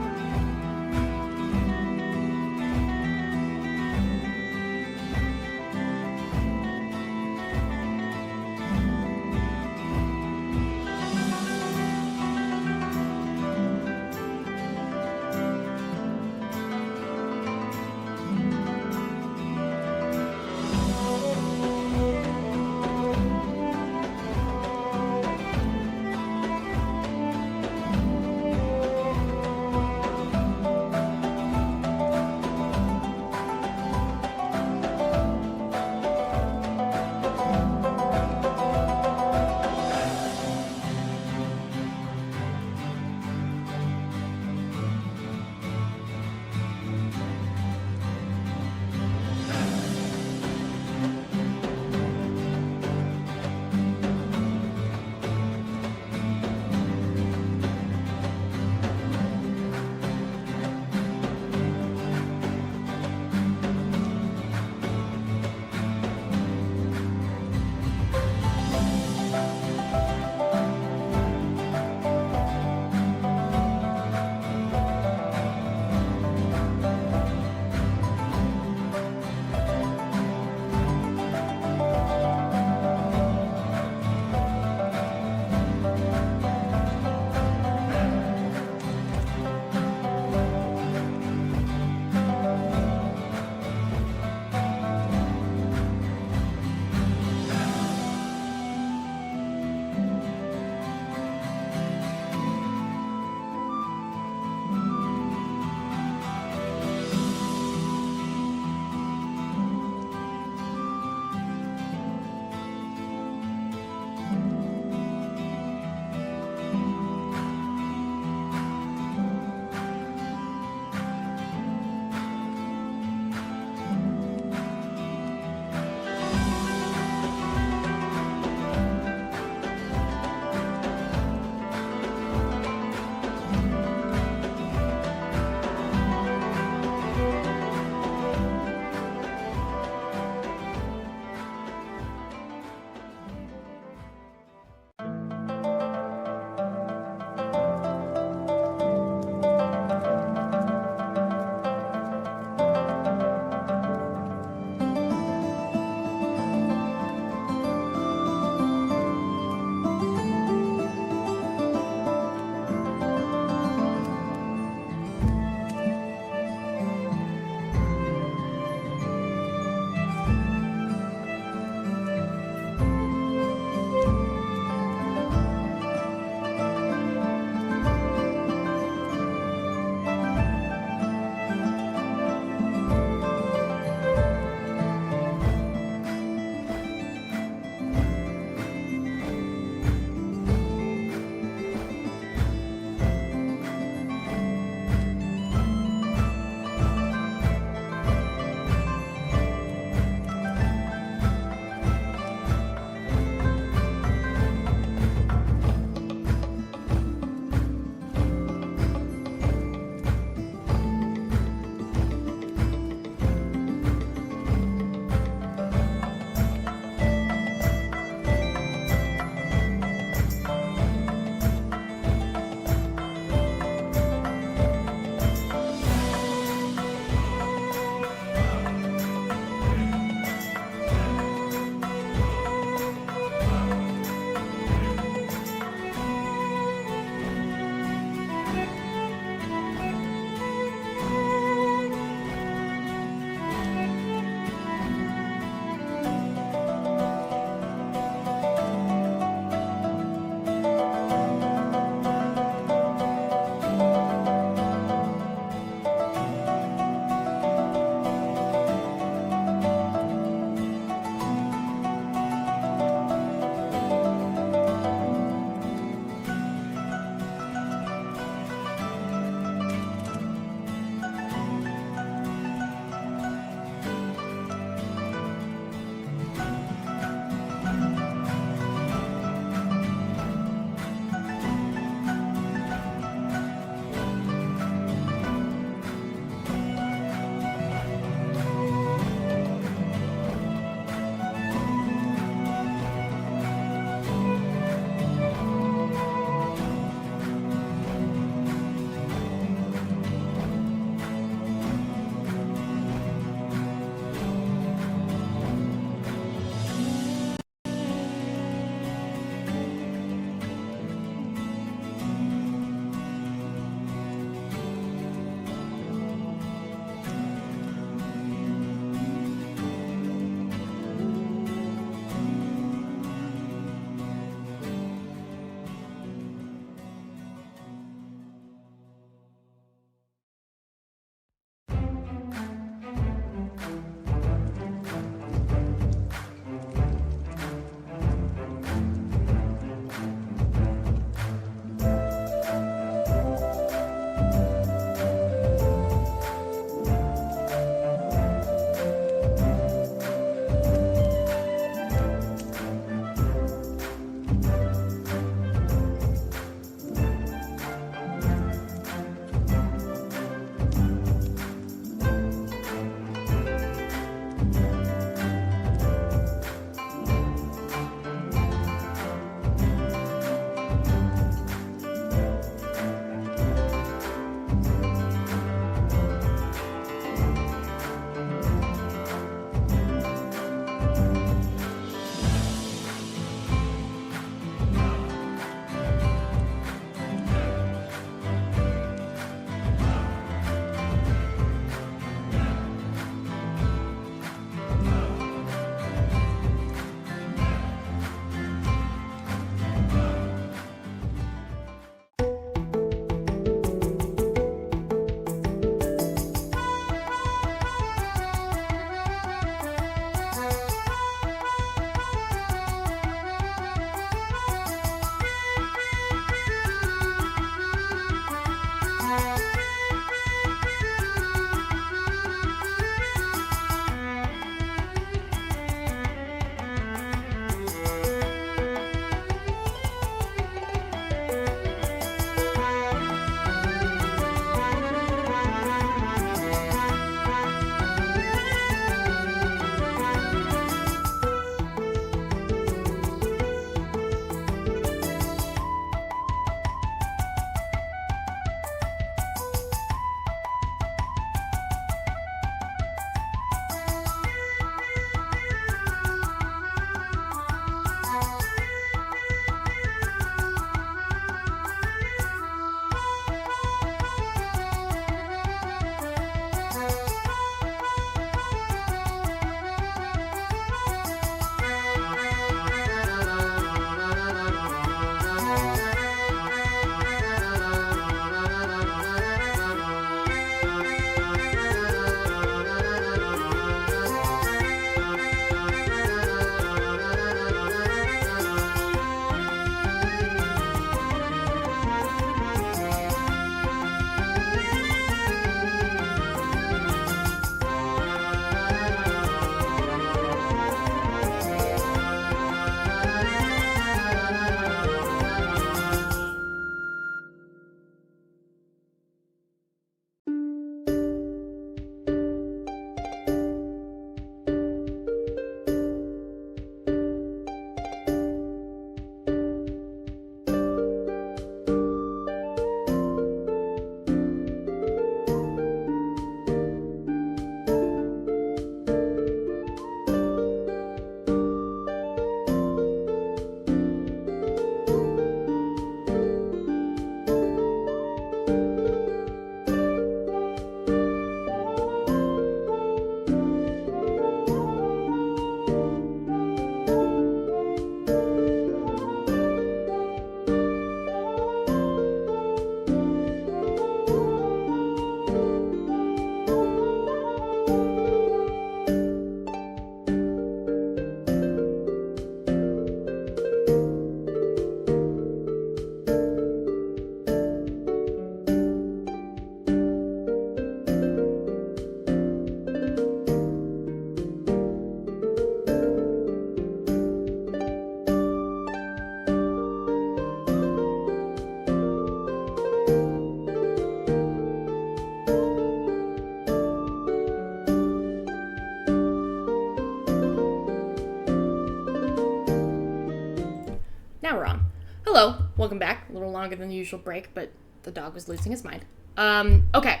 Now we're on. Hello, welcome back. A little longer than the usual break, but the dog was losing his mind. Okay.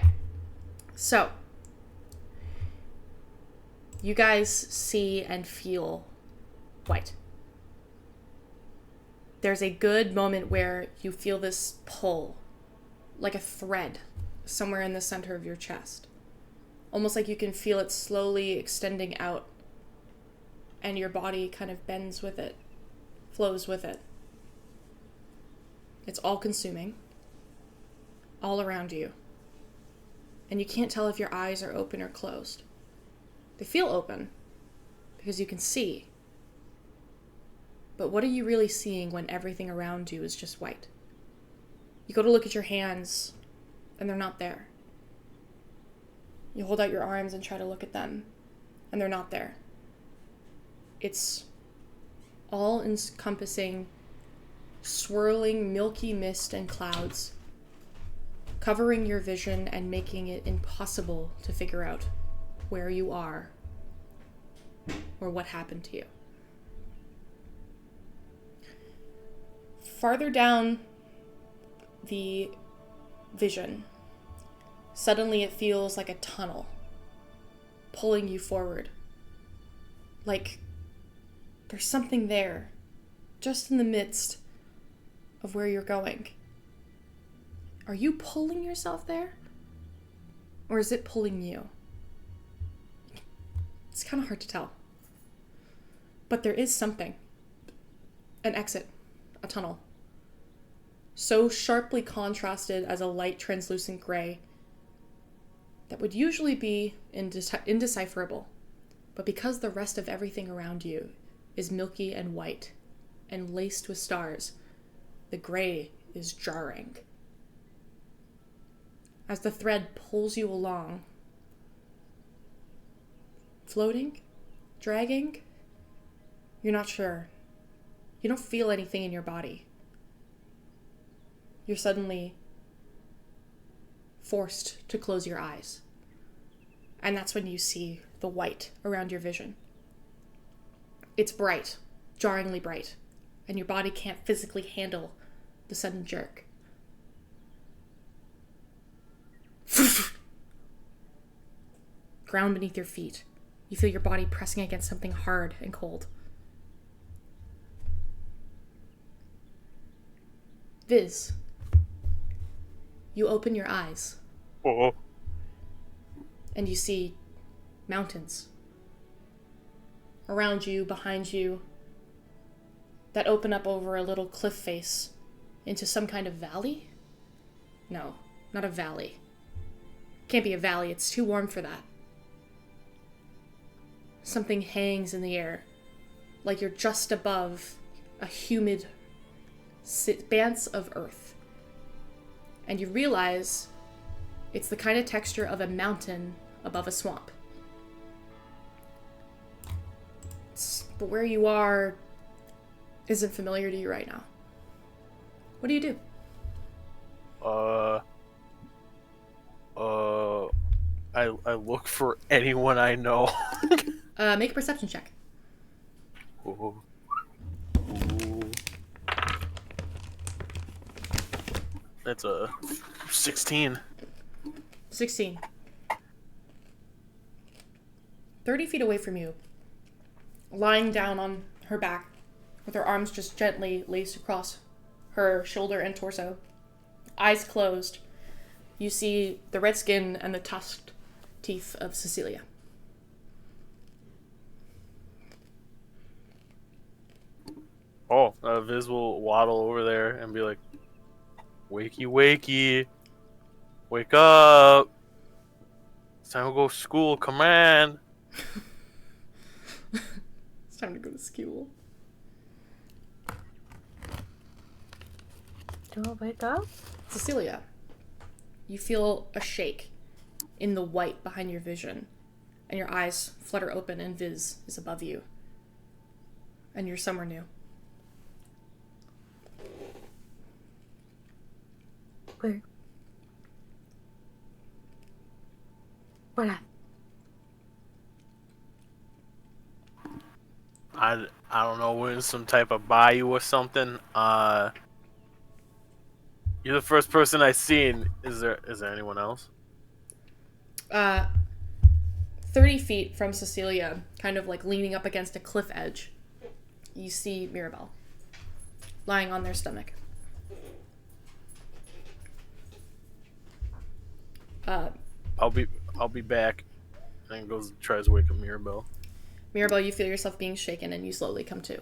So, you guys see and feel white. There's a good moment where you feel this pull, like a thread, somewhere in the center of your chest. Almost like you can feel it slowly extending out, and your body kind of bends with it, flows with it. It's all-consuming, all around you. And you can't tell if your eyes are open or closed. They feel open, because you can see. But what are you really seeing when everything around you is just white? You go to look at your hands, and they're not there. You hold out your arms and try to look at them, and they're not there. It's all-encompassing, swirling, milky mist and clouds, covering your vision and making it impossible to figure out where you are or what happened to you. Farther down the vision, suddenly it feels like a tunnel pulling you forward. Like there's something there, just in the midst of where you're going. Are you pulling yourself there? Or is it pulling you? It's kind of hard to tell. But there is something. An exit. A tunnel. So sharply contrasted as a light translucent gray that would usually be indecipherable. But because the rest of everything around you is milky and white and laced with stars, the gray is jarring. As the thread pulls you along, floating, dragging, you're not sure. You don't feel anything in your body. You're suddenly forced to close your eyes. And that's when you see the white around your vision. It's bright, jarringly bright, and your body can't physically handle the sudden jerk. Ground beneath your feet. You feel your body pressing against something hard and cold. Viz, you open your eyes. Oh. And you see mountains around you, behind you, that open up over a little cliff face into some kind of valley? No, not a valley. Can't be a valley, it's too warm for that. Something hangs in the air, like you're just above a humid expanse of earth. And you realize it's the kind of texture of a mountain above a swamp. But where you are isn't familiar to you right now. What do you do? I look for anyone I know. Make a perception check. Ooh. That's a 16. 16. 30 feet away from you, lying down on her back, with her arms just gently laced across her shoulder and torso, eyes closed, you see the red skin and the tusked teeth of Cecilia. Oh, Viz will waddle over there and be like, "Wakey, wakey, wake up! It's time to go to school. Come on!" It's time to go to school. Do I wake up? Cecilia, you feel a shake in the white behind your vision, and your eyes flutter open, and Viz is above you. And you're somewhere new. Where? What happened? I don't know, we're in some type of bayou or something. You're the first person I've seen. Is there anyone else? 30 feet from Cecilia, kind of like leaning up against a cliff edge, you see Mirabelle lying on their stomach. I'll be back. And goes tries to wake up Mirabelle. Mirabelle, you feel yourself being shaken and you slowly come to.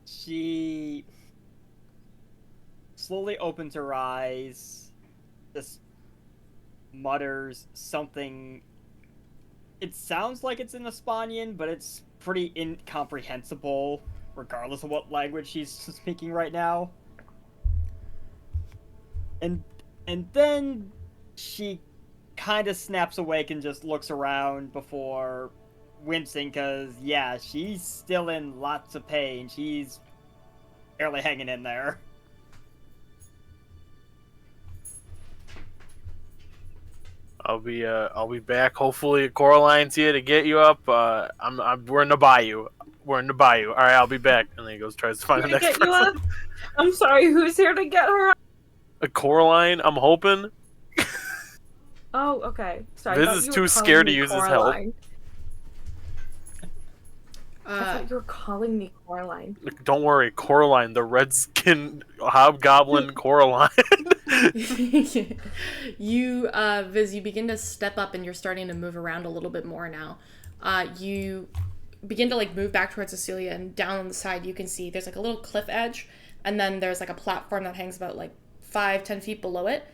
She slowly opens her eyes, just mutters something. It sounds like it's in Espanian, but it's pretty incomprehensible, regardless of what language she's speaking right now. And then she kind of snaps awake and just looks around before wincing, because, yeah, she's still in lots of pain. She's barely hanging in there. I'll be back. Hopefully Coraline's here to get you up. We're in the bayou. We're in the bayou. All right, I'll be back. And then he goes tries to find the Here to next get you person. up? I'm sorry, who's here to get her up? A Coraline, I'm hoping. Oh, okay. Sorry. Viz I thought is you too were calling scared to me use his help. Coraline. I thought you were calling me Coraline. Don't worry, Coraline, the red-skinned hobgoblin Coraline. You, Viz, you begin to step up and you're starting to move around a little bit more now. You begin to like move back towards Cecilia, and down on the side you can see there's like a little cliff edge, and then there's like a platform that hangs about like 5-10 feet below it,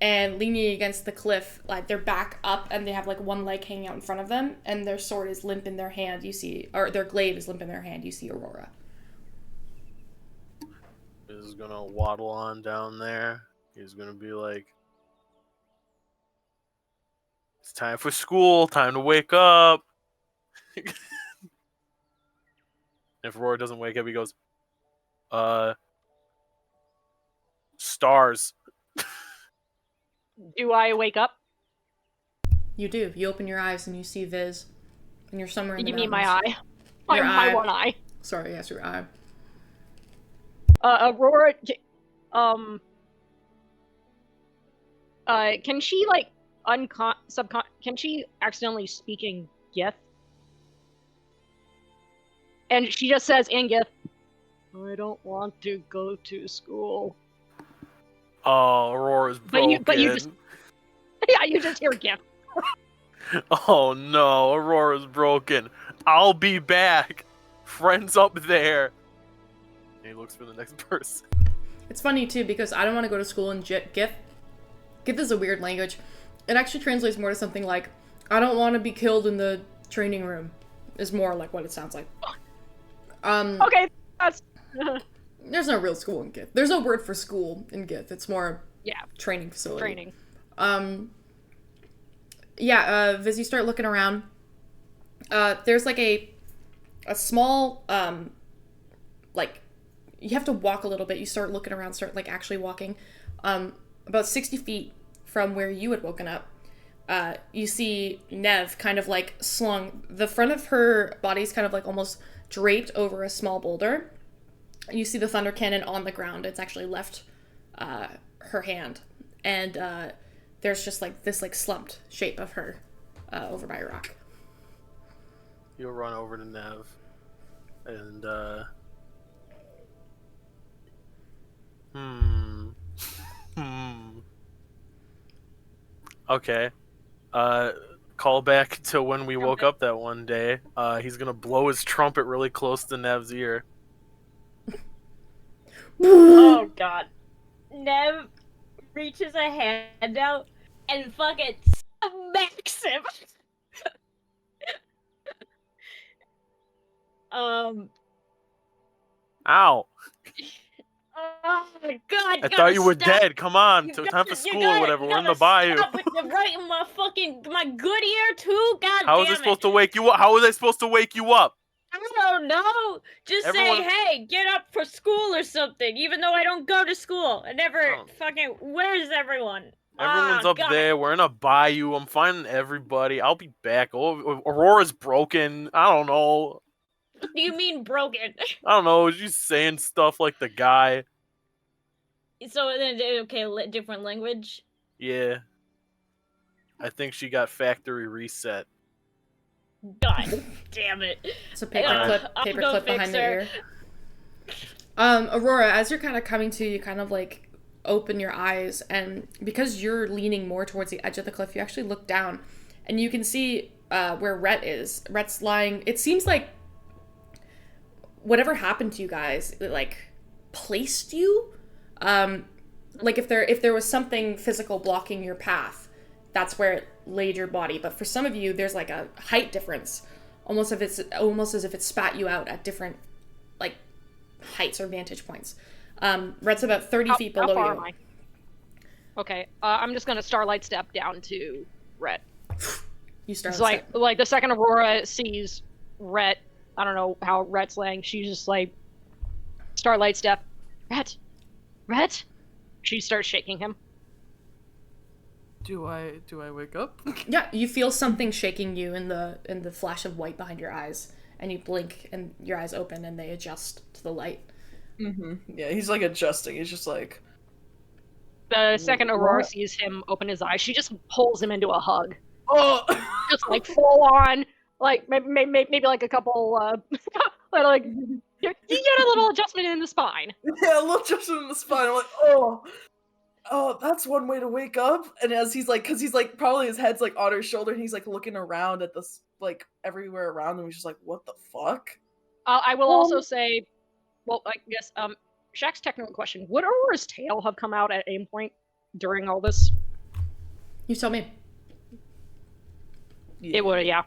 and leaning against the cliff, like they're back up and they have like one leg hanging out in front of them, and their sword is limp in their hand, you see, or their glaive is limp in their hand, you see Aurora. Is gonna waddle on down there. He's gonna be like, it's time for school, time to wake up. If Aurora doesn't wake up, he goes, stars. Do I wake up? You do. You open your eyes and you see Viz, and you're somewhere in the You mean my mountains. eye? Your my eye. one eye. Sorry, yes, your eye. Aurora, can she like can she accidentally speak in Gith? And she just says in Gith, I don't want to go to school. Oh, Aurora's broken. But you just yeah, you just hear Gith. Oh no, Aurora's broken. I'll be back. Friends up there. And he looks for the next person. It's funny too because I don't want to go to school in Gith. Gith is a weird language. It actually translates more to something like, I don't want to be killed in the training room, is more like what it sounds like. Okay, that's There's no real school in Gith. There's no word for school in Gith. It's more yeah, training facility. training. Viz, you start looking around. There's like a small, like, you have to walk a little bit. You start looking around, start like actually walking. About 60 feet from where you had woken up, you see Nev kind of like slung. The front of her body's kind of like almost draped over a small boulder. You see the thunder cannon on the ground. It's actually left her hand. And there's just like this like slumped shape of her over by a rock. You'll run over to Nev and Okay. Call back to when we woke up that one day. He's gonna blow his trumpet really close to Nev's ear. Oh god. Nev reaches a hand out and fucking smacks him. Ow! Oh my god! I thought you were dead. Come on, time for school or whatever. We're in the bayou. Right in my fucking good ear too. God How damn is it supposed to wake you up? How was I supposed to wake you up? I don't know. Just Everyone- say, hey, get up for school or something. Even though I don't go to school. I never Oh. fucking. Where's everyone? Everyone's up got there. We're in a bayou. I'm finding everybody. I'll be back. Oh, Aurora's broken. I don't know. What do you mean broken? I don't know. She's saying stuff like the guy. So then, okay, different language. Yeah. I think she got factory reset. God damn it! So I'll paperclip fix behind the her. ear. Aurora, as you're kind of coming to, you kind of like open your eyes, and because you're leaning more towards the edge of the cliff, you actually look down, and you can see where Rhett is. Rhett's lying. It seems like whatever happened to you guys, it, like, placed you. Like if there was something physical blocking your path, that's where it laid your body. But for some of you, there's like a height difference, almost as if it spat you out at different like heights or vantage points. Rhett's about 30 feet below how far you. am I? Okay, I'm just gonna starlight step down to Rhett. You start. It's like the second Aurora sees Rhett, I don't know how Rhett's laying. She's just like, starlight step, Rhett. She starts shaking him. Do I wake up? Yeah, you feel something shaking you in the flash of white behind your eyes, and you blink, and your eyes open, and they adjust to the light. Yeah, he's like adjusting. He's just like. The second Aurora What? sees him open his eyes, she just pulls him into a hug. Oh. Just like full on, like maybe like a couple, like you get a little adjustment in the spine. Yeah, a little adjustment in the spine. I'm like, oh, that's one way to wake up. And as he's like, because he's like, probably his head's like on her shoulder, and he's like looking around at this, like everywhere around him. He's just like, what the fuck? I will also say, well, I guess, Shaq's technical question: would Aurora's tail have come out at any point during all this? You tell me. Yeah. It would, yeah.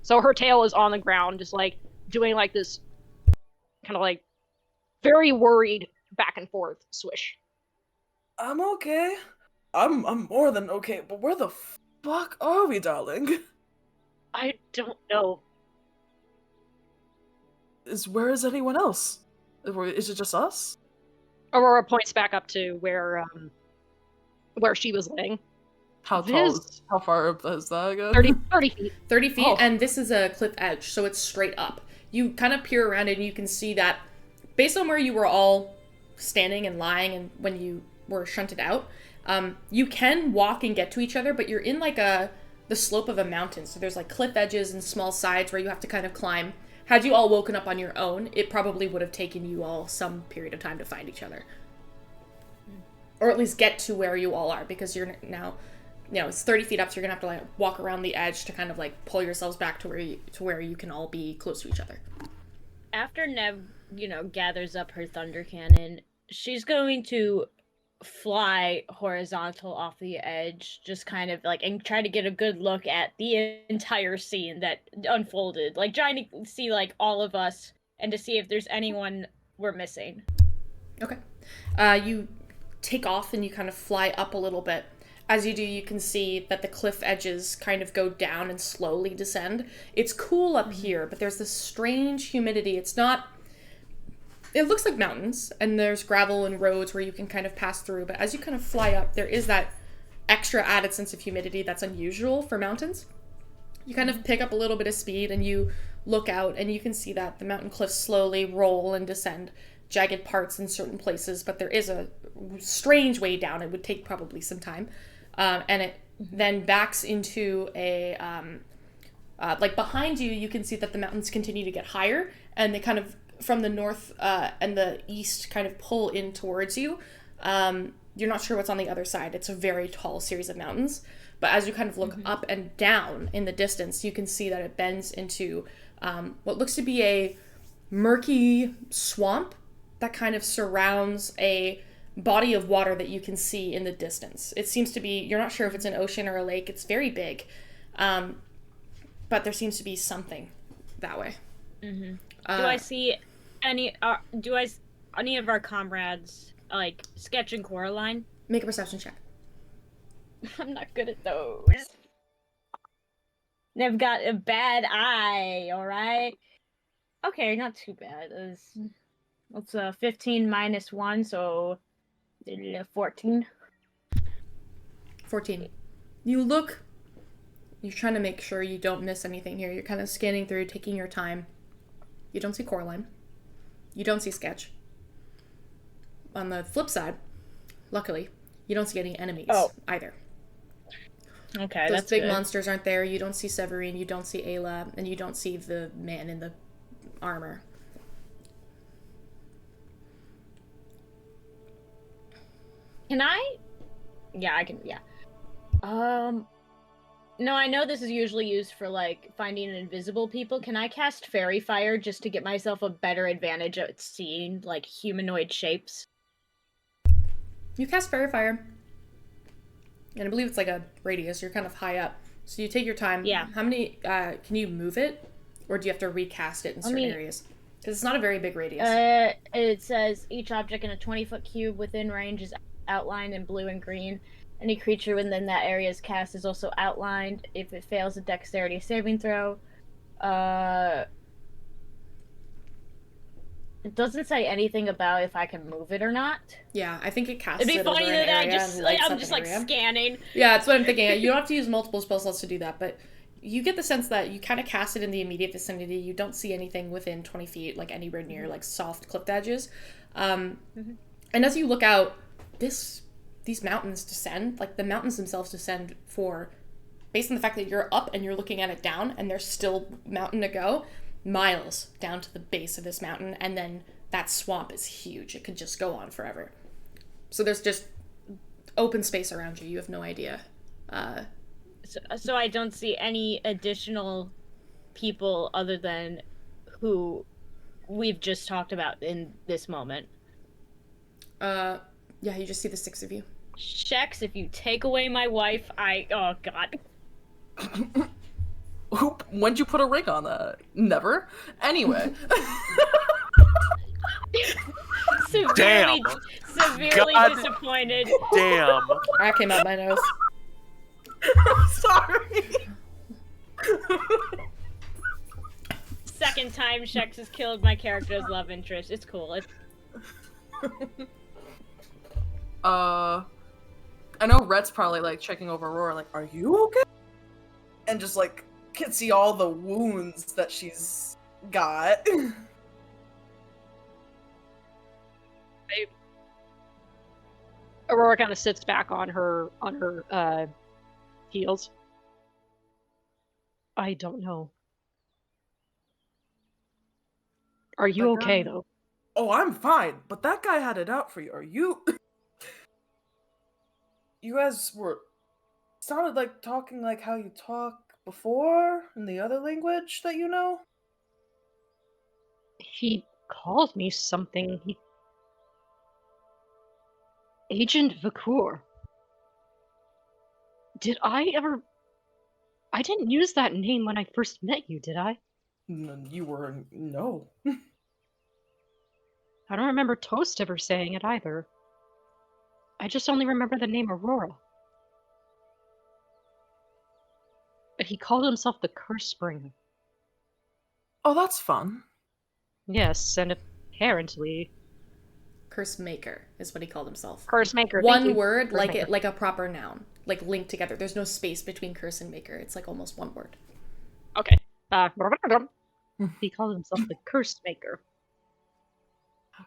So her tail is on the ground, just like doing like this, kind of like very worried back and forth swish. I'm okay. I'm more than okay. But where the fuck are we, darling? I don't know. Where is anyone else? Is it just us? Aurora points back up to where she was laying. How This- tall? How far up is that again? 30 feet. 30 feet, Oh. and this is a cliff edge, so it's straight up. You kind of peer around and you can see that based on where you were all standing and lying and when you were shunted out, you can walk and get to each other, but you're in like the slope of a mountain. So there's like cliff edges and small sides where you have to kind of climb. Had you all woken up on your own, it probably would have taken you all some period of time to find each other. Or at least get to where you all are, because you're now, it's 30 feet up, so you're gonna have to like walk around the edge to kind of like pull yourselves back to where you can all be close to each other. After Nev, gathers up her thunder cannon, she's going to fly horizontal off the edge, just kind of like, and try to get a good look at the entire scene that unfolded, like trying to see like all of us and to see if there's anyone we're missing. Okay. You take off and you kind of fly up a little bit. As you do, you can see that the cliff edges kind of go down and slowly descend. It's cool up here, but there's this strange humidity. It looks like mountains, and there's gravel and roads where you can kind of pass through, but as you kind of fly up, there is that extra added sense of humidity that's unusual for mountains. You kind of pick up a little bit of speed, and you look out, and you can see that the mountain cliffs slowly roll and descend, jagged parts in certain places, but there is a strange way down. It would take probably some time. And it then backs into a, like behind you, you can see that the mountains continue to get higher, and they kind of, from the north and the east, kind of pull in towards you. You're not sure what's on the other side. It's a very tall series of mountains. But as you kind of look up and down in the distance, you can see that it bends into what looks to be a murky swamp that kind of surrounds a body of water that you can see in the distance. It seems to be, you're not sure if it's an ocean or a lake. It's very big. But there seems to be something that way. Do I see any of our comrades like Sketch and Coraline? Make a perception check. I'm not good at those. They've got a bad eye, alright? Okay, not too bad. It's 15 minus 1, so 14. 14. You look. You're trying to make sure you don't miss anything here. You're kind of scanning through, taking your time. You don't see Coraline. You don't see Sketch. On the flip side, luckily, you don't see any enemies either. Okay, Those that's big good. monsters aren't there. You don't see Severine. You don't see Ayla. And you don't see the man in the armor. Can I? Yeah, I can. Yeah. No, I know this is usually used for like finding invisible people. Can I cast Fairy Fire just to get myself a better advantage at seeing like humanoid shapes? You cast Fairy Fire. And I believe it's like a radius. You're kind of high up. So you take your time. Yeah. How many, can you move it? Or do you have to recast it in certain areas? Because it's not a very big radius. It says each object in a 20-foot cube within range is outlined in blue and green. Any creature within that area's cast is also outlined. If it fails a dexterity saving throw, it doesn't say anything about if I can move it or not. Yeah, I think it casts It'd be it over funny an that I area just and like lights I'm up just an like area. scanning. Yeah, that's what I'm thinking. You don't have to use multiple spell slots to do that, but you get the sense that you kind of cast it in the immediate vicinity. You don't see anything within 20 feet, like anywhere near like soft clipped edges. And as you look out, these mountains descend, like the mountains themselves descend for, based on the fact that you're up and you're looking at it down and there's still mountain to go, miles down to the base of this mountain, and then that swamp is huge. It could just go on forever. So there's just open space around you. You have no idea. So I don't see any additional people other than who we've just talked about in this moment. Yeah, you just see the 6 of you. Shex, if you take away my wife, oh god. When'd you put a ring on that? Never. Anyway. Severely God. disappointed. Damn. That came out my nose. Sorry. Second time Shex has killed my character's love interest. It's cool. I know Rhett's probably like checking over Aurora, like, are you okay? And just like can see all the wounds that she's got. Aurora kind of sits back on her heels. I don't know. Are you That okay guy- though? Oh, I'm fine, but that guy had it out for you. Are you? You guys were sounded like talking like how you talk before in the other language that you know. He called me something. Agent Vakur. Did I ever? I didn't use that name when I first met you, did I? You were no. I don't remember Toast ever saying it either. I just only remember the name Aurora. But he called himself the Curse Bringer. Oh, that's fun. Yes, and apparently Curse Maker is what he called himself. Curse Maker. thank One you. word, Curse like Maker. it, like a proper noun, like linked together. There's no space between curse and maker. It's like almost one word. Okay. He called himself the Curse Maker.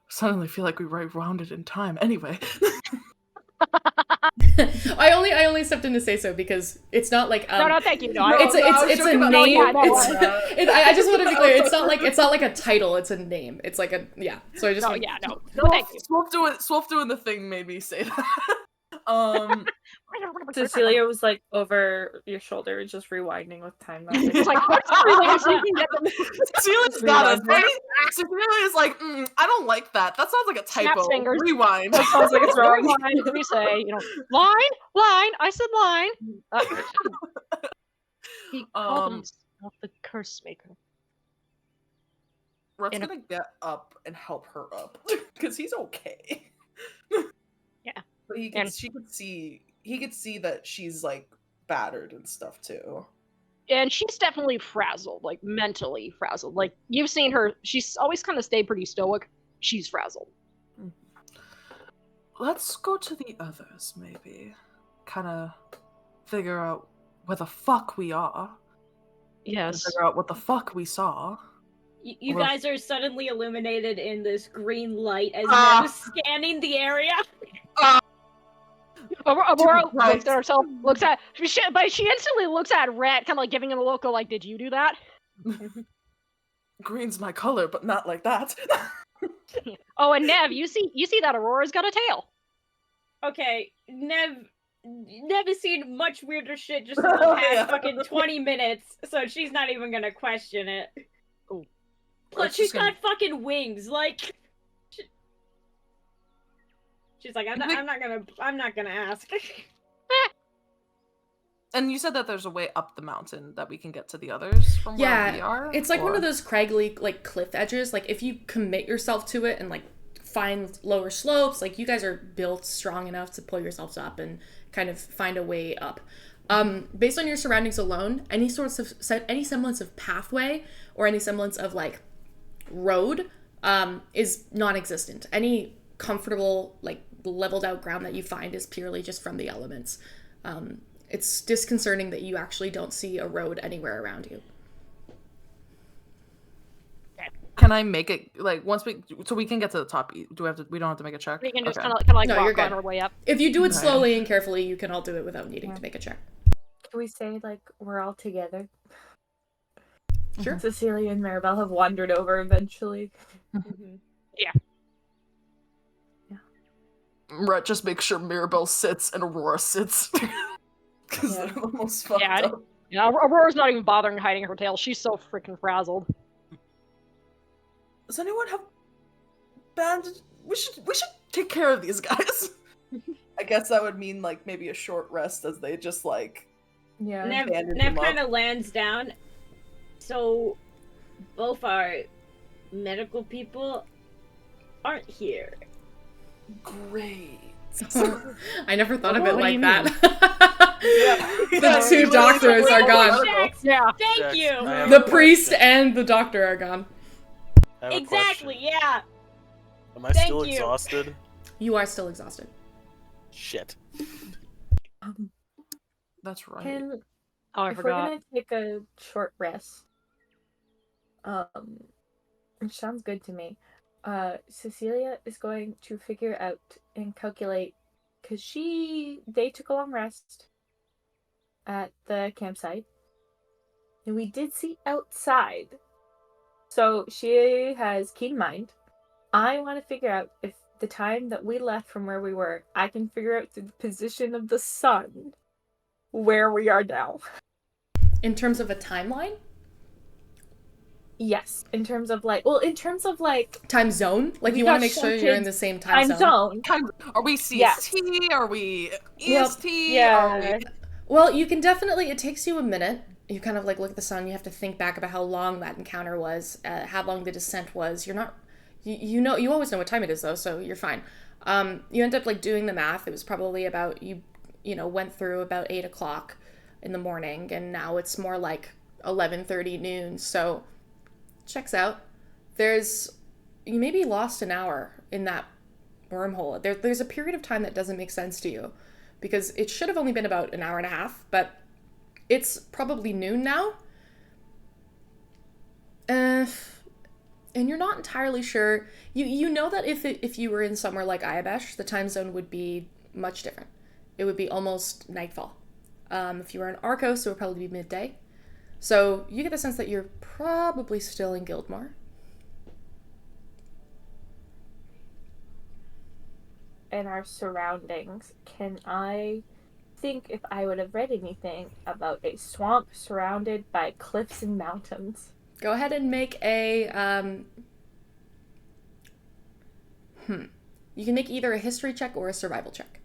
Suddenly feel like we rewound in time. Anyway. I only stepped in to say so because it's not like No, thank you. No, it's a joking about- name. yeah, no, I just want to be clear. It's not like a title. It's a name. It's like a yeah. So I just no, thank you. Swolf doing the thing made me say that. Cecilia was like over your shoulder, just rewinding with time. It's like, what's everything so you can get them? Cecilia's got us. Cecilia's like, I don't like that. That sounds like a Snaps typo. fingers. Rewind. That sounds like it's wrong. Line, we say, line. I said line. He called himself the Curse Maker. Rhett's In a- gonna get up and help her up because he's okay. Yeah. But he could see that she's like battered and stuff too. And she's definitely frazzled, like mentally frazzled. Like you've seen her, she's always kind of stayed pretty stoic. She's frazzled. Let's go to the others, maybe. kind of figure out where the fuck we are. Yes. Figure out what the fuck we saw. You guys are suddenly illuminated in this green light as Ah. Nev is scanning the area. Aurora Right. looks at herself, but she instantly looks at Rat, kind of like giving him a look of like, "Did you do that?" Green's my color, but not like that. Oh, and Nev, you see that Aurora's got a tail. Okay, Nev has seen much weirder shit just in the past Yeah. fucking 20 minutes, so she's not even gonna question it. Ooh. Plus, It's she's just gonna- got fucking wings, like. She's like, I'm not gonna ask. And you said that there's a way up the mountain that we can get to the others from where we are? It's like one or- of those craggly like cliff edges. Like if you commit yourself to it and like find lower slopes, like you guys are built strong enough to pull yourselves up and kind of find a way up. Based on your surroundings alone, any semblance of pathway or any semblance of like road is non-existent. Any comfortable like leveled out ground that you find is purely just from the elements. It's disconcerting that you actually don't see a road anywhere around you. Can I make it like once we can get to the top? Do we have to? We don't have to make a check. We can just Okay. kind of like No, you're walk on good. our way up. If you do it Okay. slowly and carefully, you can all do it without needing to make a check. Can we say, like, we're all together? Sure. Cecilia and Maribel have wandered over eventually. Right, just make sure Mirabelle sits and Aurora sits. Because Yeah. they're almost fucked Yeah, up. Yeah, Aurora's not even bothering hiding her tail. She's so freaking frazzled. Does anyone have bandage? We should take care of these guys. I guess that would mean like maybe a short rest as they just like Yeah. Nev bandage them up. kind of lands down. So, both our medical people aren't here. Great. I never thought of it What do like you that. Yeah. The Yeah, two we literally doctors took are all gone. the medical. Yeah. Thank Jax, you. I have The a priest question. and the doctor are gone. I have a Exactly. question. Yeah. Am I Thank still you. exhausted? You are still exhausted. Shit. That's right. Can Oh, I if we're forgot. gonna take a short rest, which sounds good to me. Cecilia is going to figure out and calculate, because they took a long rest at the campsite, and we did see outside. So she has keen mind. I want to figure out if the time that we left from where we were, I can figure out the position of the sun where we are now. In terms of a timeline? Yes, in terms of like, Time zone? Like We you want got to make sure you're in shunted the same time zone? Are we CST? Yes. Are we Well, EST? yeah. Are we... Well, you can definitely, it takes you a minute. You kind of like look at the sun, you have to think back about how long that encounter was, how long the descent was. You're not, you know, you always know what time it is though, so you're fine. You end up like doing the math. It was probably about, you know, went through about 8 o'clock in the morning, and now it's more like 11:30 noon, so checks out. You maybe lost an hour in that wormhole. There's a period of time that doesn't make sense to you, because it should have only been about an hour and a half, but it's probably noon now. And you're not entirely sure. You know that if you were in somewhere like Ayabesh, the time zone would be much different. It would be almost nightfall. If you were in Arcos, it would probably be midday. So you get the sense that you're probably still in Gildmoor. And our surroundings, can I think if I would have read anything about a swamp surrounded by cliffs and mountains? Go ahead and make a You can make either a history check or a survival check.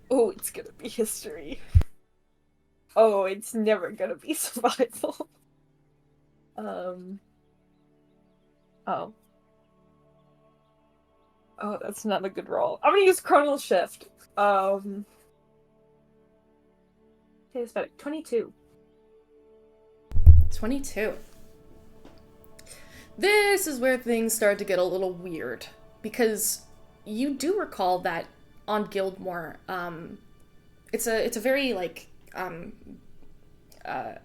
Oh, it's gonna be history. Oh, it's never gonna be survival. Oh. Oh, that's not a good roll. I'm gonna use Chronal Shift. Okay, it's better. 22. 22. This is where things start to get a little weird, because you do recall that on Gildmoor, it's a very like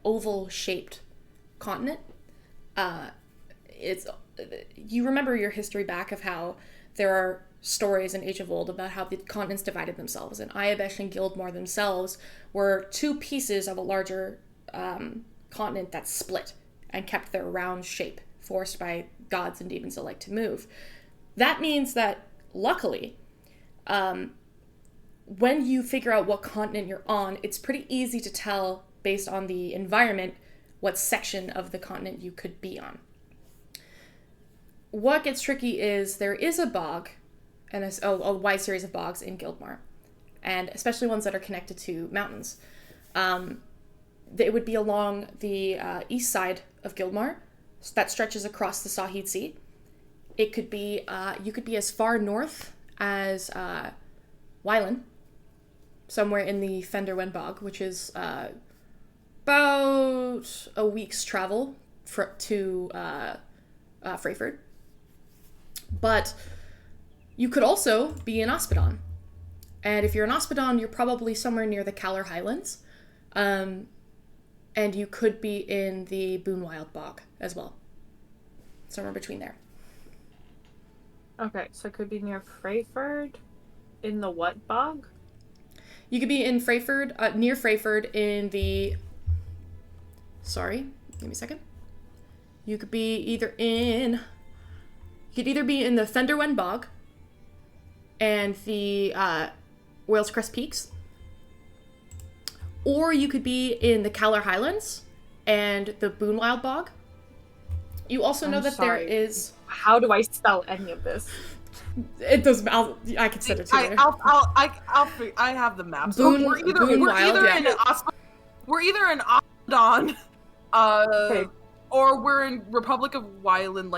oval shaped continent. It's you remember your history back of how there are stories in Age of Old about how the continents divided themselves, and Ayabesh and Gildmoor themselves were two pieces of a larger continent that split and kept their round shape, forced by gods and demons alike to move. That means that, luckily, when you figure out what continent you're on, it's pretty easy to tell, based on the environment, what section of the continent you could be on. What gets tricky is there is a bog, and a wide series of bogs in Gildmoor, and especially ones that are connected to mountains. It would be along the east side of Gildmoor, that stretches across the Sahid Sea. It could be, you could be as far north as Wylan, somewhere in the Fenderwen Bog, which is about a week's travel to Freyford. But you could also be in Ospedon. And if you're in Ospedon, you're probably somewhere near the Caller Highlands. And you could be in the Boonwild Bog as well. Somewhere between there. Okay, so it could be near Freyford, in the what bog? You could be in Freyford, near Freyford in the... Sorry, give me a second. You could be either in... You could either be in the Fenderwen Bog and the Wales Crest Peaks, or you could be in the Caller Highlands and the Boonwild Bog. You also know that there is... How do I spell any of this? It doesn't. I can send it to you. I have the map. So we're either in Ospedon, Okay. or we're in Republic of Wyland,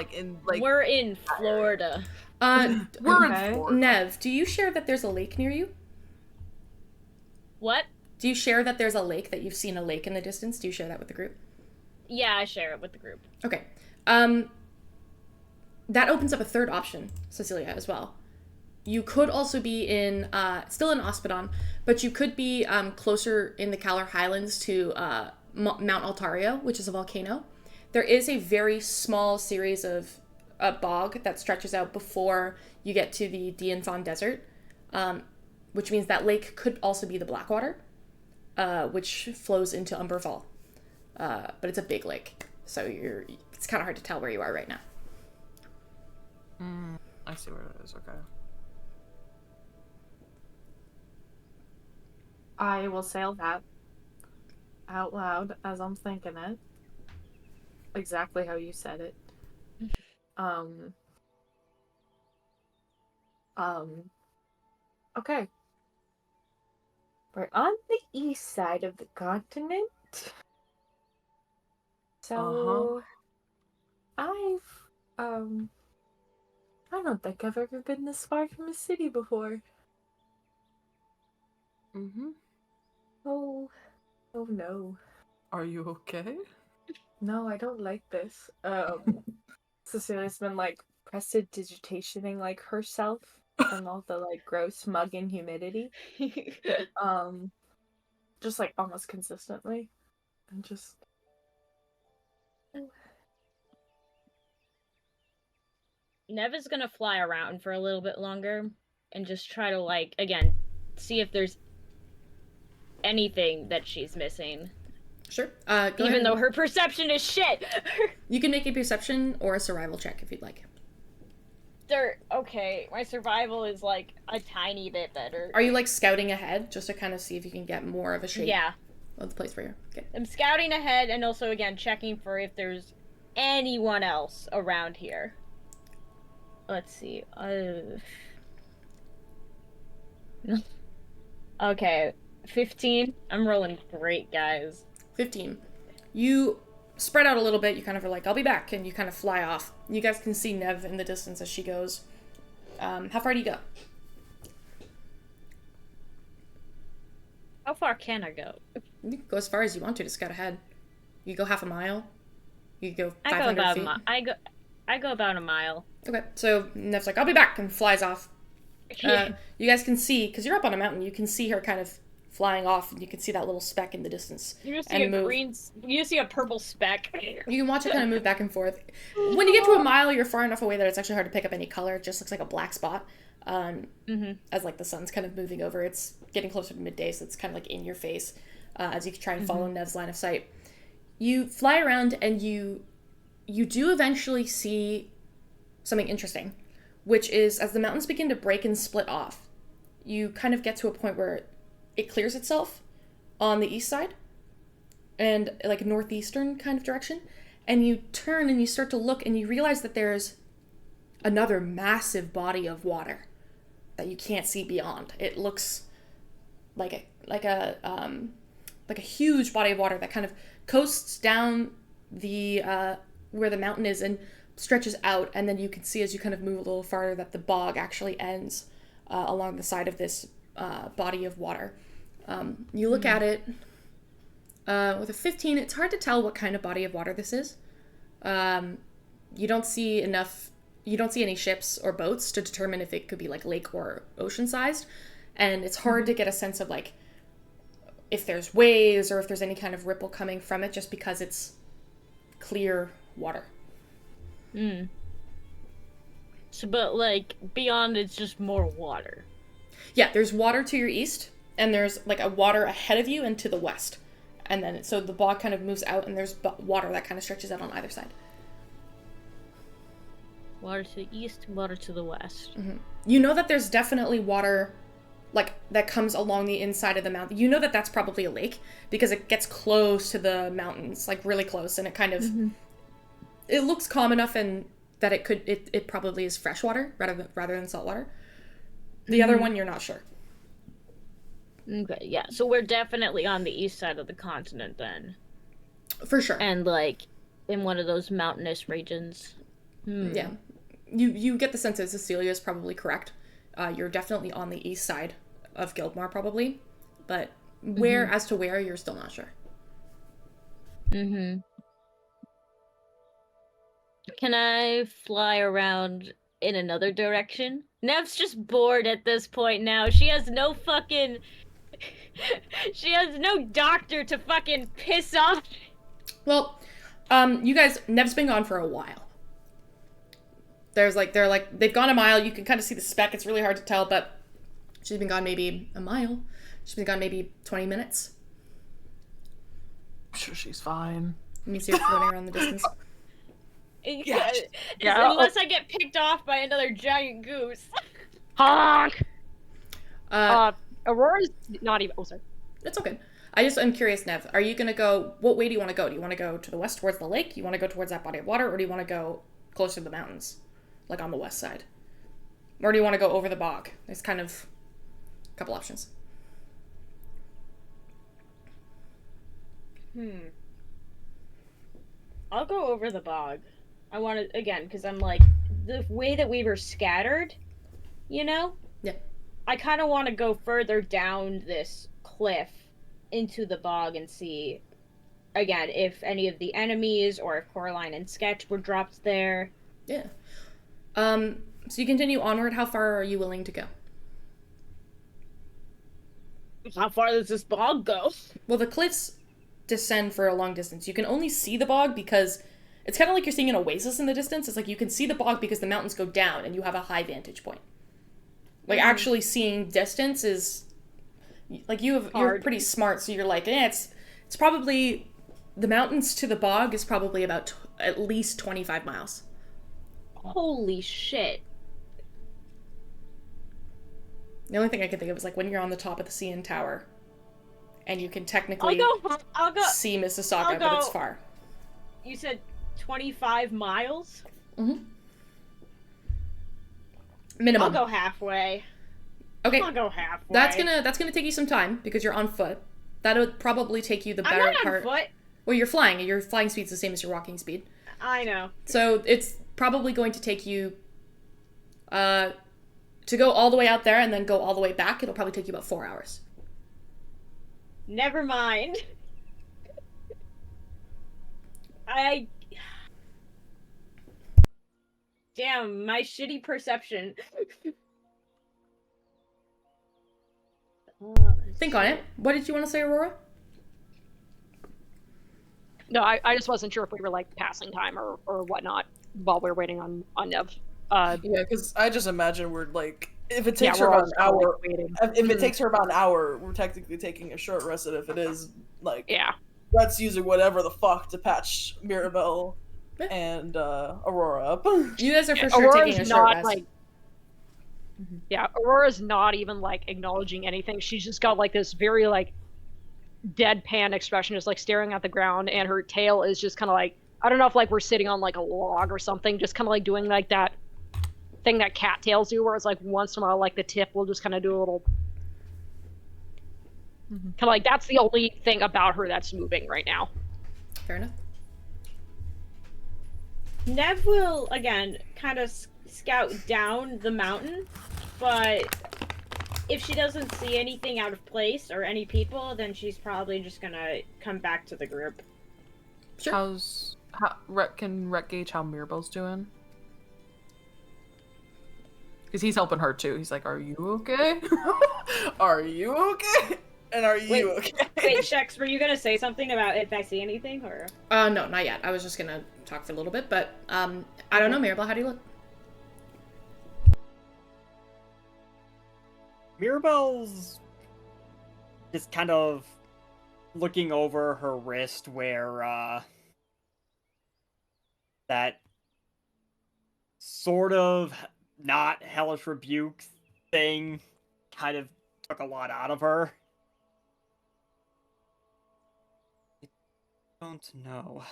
We're in Florida. we're Okay. in Florida. Nev, do you share that there's a lake near you? What? Do you share that there's a lake, that you've seen a lake in the distance? Do you share that with the group? Yeah, I share it with the group. Okay. That opens up a third option, Cecilia, as well. You could also be in, still in Ospedon, but you could be closer in the Caller Highlands to Mount Altario, which is a volcano. There is a very small series of bog that stretches out before you get to the Dianthon Desert, which means that lake could also be the Blackwater, which flows into Umberval. But it's a big lake, so it's kind of hard to tell where you are right now. I see where it is. Okay. I will sail that out loud as I'm thinking it. Exactly how you said it. Okay. We're on the east side of the continent. So, I don't think I've ever been this far from a city before. Oh no. Are you okay? No, I don't like this. Cecilia's been like prestidigitationing like herself from all the like gross smug and humidity. Just like almost consistently. And just Nev is gonna fly around for a little bit longer and just try to, like, again, see if there's anything that she's missing. Sure. Even though her perception is shit. You can make a perception or a survival check if you'd like. Okay, my survival is, like, a tiny bit better. Are you, like, scouting ahead just to kind of see if you can get more of a shape Yeah. of the place for you? Okay. I'm scouting ahead and also, again, checking for if there's anyone else around here. Let's see. Okay, 15. I'm rolling great, guys. 15. You spread out a little bit. You kind of are like, I'll be back, and you kind of fly off. You guys can see Nev in the distance as she goes. How far do you go? How far can I go? You can go as far as you want to scout ahead. You go half a mile. You go I go 500 about feet. I go about a mile. Okay, so Nev's like, I'll be back, and flies off. You guys can see, because you're up on a mountain, you can see her kind of flying off, and you can see that little speck in the distance. You just and see a move. you see a purple speck. You can watch it kind of move back and forth. When you get to a mile, you're far enough away that it's actually hard to pick up any color. It just looks like a black spot. As like the sun's kind of moving over. It's getting closer to midday, so it's kind of like in your face as you try and follow Nev's line of sight. You fly around and you do eventually see something interesting, which is as the mountains begin to break and split off, you kind of get to a point where it clears itself on the east side and like northeastern kind of direction, and you turn and you start to look and you realize that there's another massive body of water that you can't see beyond. It looks like a huge body of water that kind of coasts down the where the mountain is and stretches out, and then you can see as you kind of move a little farther that the bog actually ends along the side of this body of water. You look at it with a 15. It's hard to tell what kind of body of water this is. You don't see any ships or boats to determine if it could be like lake or ocean sized, and it's hard to get a sense of like if there's waves or if there's any kind of ripple coming from it, just because it's clear water. So, but like beyond, it's just more water. Yeah, there's water to your east, and there's like a water ahead of you and to the west, and then so the bog kind of moves out, and there's water that kind of stretches out on either side. Water to the east, water to the west. You know that there's definitely water, like, that comes along the inside of the mountain. You know that that's probably a lake, because it gets close to the mountains, like, really close, and it kind of... It looks calm enough and that it probably is fresh water rather than salt water. The other one, you're not sure. Okay, yeah. So we're definitely on the east side of the continent then. For sure. And, like, in one of those mountainous regions. Yeah. You get the sense that Cecilia is probably correct. You're definitely on the east side of Gildmoor, probably. But as to where, you're still not sure. Can I fly around in another direction? Nev's just bored at this point now. She has no fucking... she has no doctor to fucking piss off. Well, you guys, Nev's been gone for a while. They've gone a mile. You can kind of see the speck. It's really hard to tell, but she's been gone maybe a mile. She's been gone maybe 20 minutes. I'm sure she's fine. Let me see her floating around the distance. Yeah. Unless I get picked off by another giant goose. Honk! Aurora's not even... Oh, sorry. It's okay. I'm curious, Nev. Are you going to go... What way do you want to go? Do you want to go to the west towards the lake? You want to go towards that body of water? Or do you want to go closer to the mountains? Like on the west side? Or do you want to go over the bog? There's kind of a couple options. I'll go over the bog. I want to, again, because I'm like, the way that we were scattered, you know? Yeah. I kind of want to go further down this cliff into the bog and see, again, if any of the enemies or if Coraline and Sketch were dropped there. Yeah. So you continue onward. How far are you willing to go? How far does this bog go? Well, the cliffs descend for a long distance. You can only see the bog because it's kind of like you're seeing an oasis in the distance. It's like you can see the bog because the mountains go down and you have a high vantage point. Like, actually seeing distance is... Like, you're pretty smart, so you're like, it's probably... The mountains to the bog is probably about at least 25 miles. Holy shit. The only thing I can think of is, like, when you're on the top of the CN Tower, and you can technically I'll go. see Mississauga, but it's far. You said 25 miles? Minimum. I'll go halfway. Okay. I'll go halfway. That's gonna take you some time, because you're on foot. That would probably take you the better I'm not part. on foot. Well, you're flying. Your flying speed's the same as your walking speed. I know. So it's probably going to take you, to go all the way out there and then go all the way back, it'll probably take you about 4 hours. Never mind. Damn, my shitty perception. Oh, Think on it. What did you want to say, Aurora? No, I just wasn't sure if we were like passing time or whatnot while we are waiting on Nev. Yeah, because I just imagine we're like, if it Yeah, takes her we're all about an just kinda, like, hour, waiting. if it takes her about an hour, we're technically taking a short rest. And if it is like, Yeah. let's use whatever the fuck to patch Mirabelle Yeah. and Aurora up. You guys are for sure Aurora's taking a short not rest. like. Yeah, Aurora's not even like acknowledging anything. She's just got like this very like deadpan expression, just like staring at the ground, and her tail is just kind of like, I don't know if like we're sitting on like a log or something, just kind of like doing like that thing that cattails do, where it's like once in a while like the tip will just kind of do a little. Kind of like that's the only thing about her that's moving right now. Fair enough. Nev will, again, kind of scout down the mountain, but if she doesn't see anything out of place or any people, then she's probably just gonna come back to the group. Sure. Can Rhett gauge how Mirabelle's doing? Because he's helping her too. He's like, "Are you okay? Are you okay? And are you okay?" Wait, Shex, were you gonna say something about if I see anything, or? No, not yet. I was just gonna talk for a little bit, but I don't know, Mirabelle. How do you look? Mirabelle's just kind of looking over her wrist where that sort of not hellish rebuke thing kind of took a lot out of her. I don't know.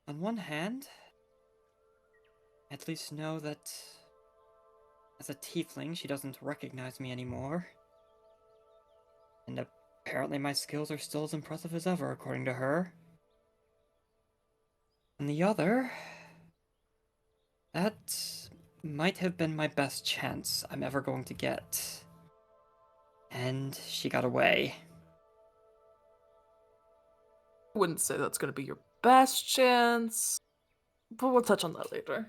On one hand, I at least know that as a tiefling, she doesn't recognize me anymore. And apparently my skills are still as impressive as ever, according to her. On the other, that might have been my best chance I'm ever going to get. And she got away. I wouldn't say that's going to be your best chance, but we'll touch on that later.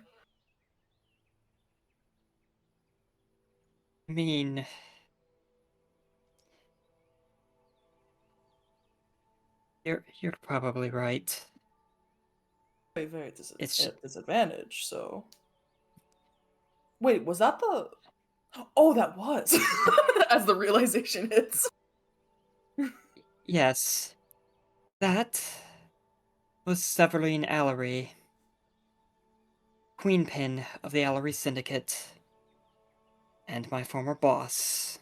I mean, you're probably right. Very It's- disadvantage, so... Wait, was that the... Oh, that was! As the realization hits. Yes, that was Severine Allery, Queenpin of the Allery Syndicate, and my former boss.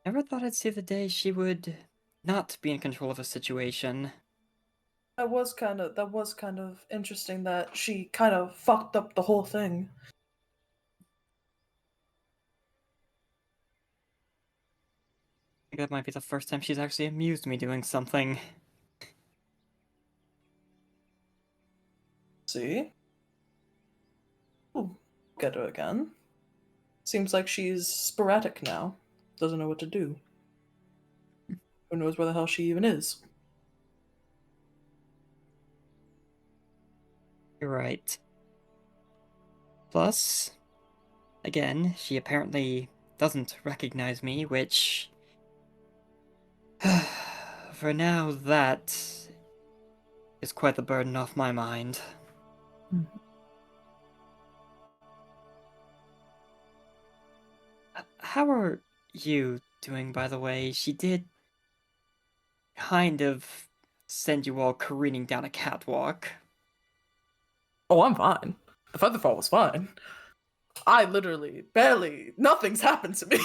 Never thought I'd see the day she would not be in control of a situation. That was kind of interesting that she kind of fucked up the whole thing. I think that might be the first time she's actually amused me doing something. See? We'll get her again. Seems like she's sporadic now. Doesn't know what to do. Who knows where the hell she even is? You're right. Plus, again, she apparently doesn't recognize me, which... for now, that is quite the burden off my mind. How are you doing, by the way? She did kind of send you all careening down a catwalk. Oh, I'm fine. The featherfall was fine. I literally, barely, nothing's happened to me.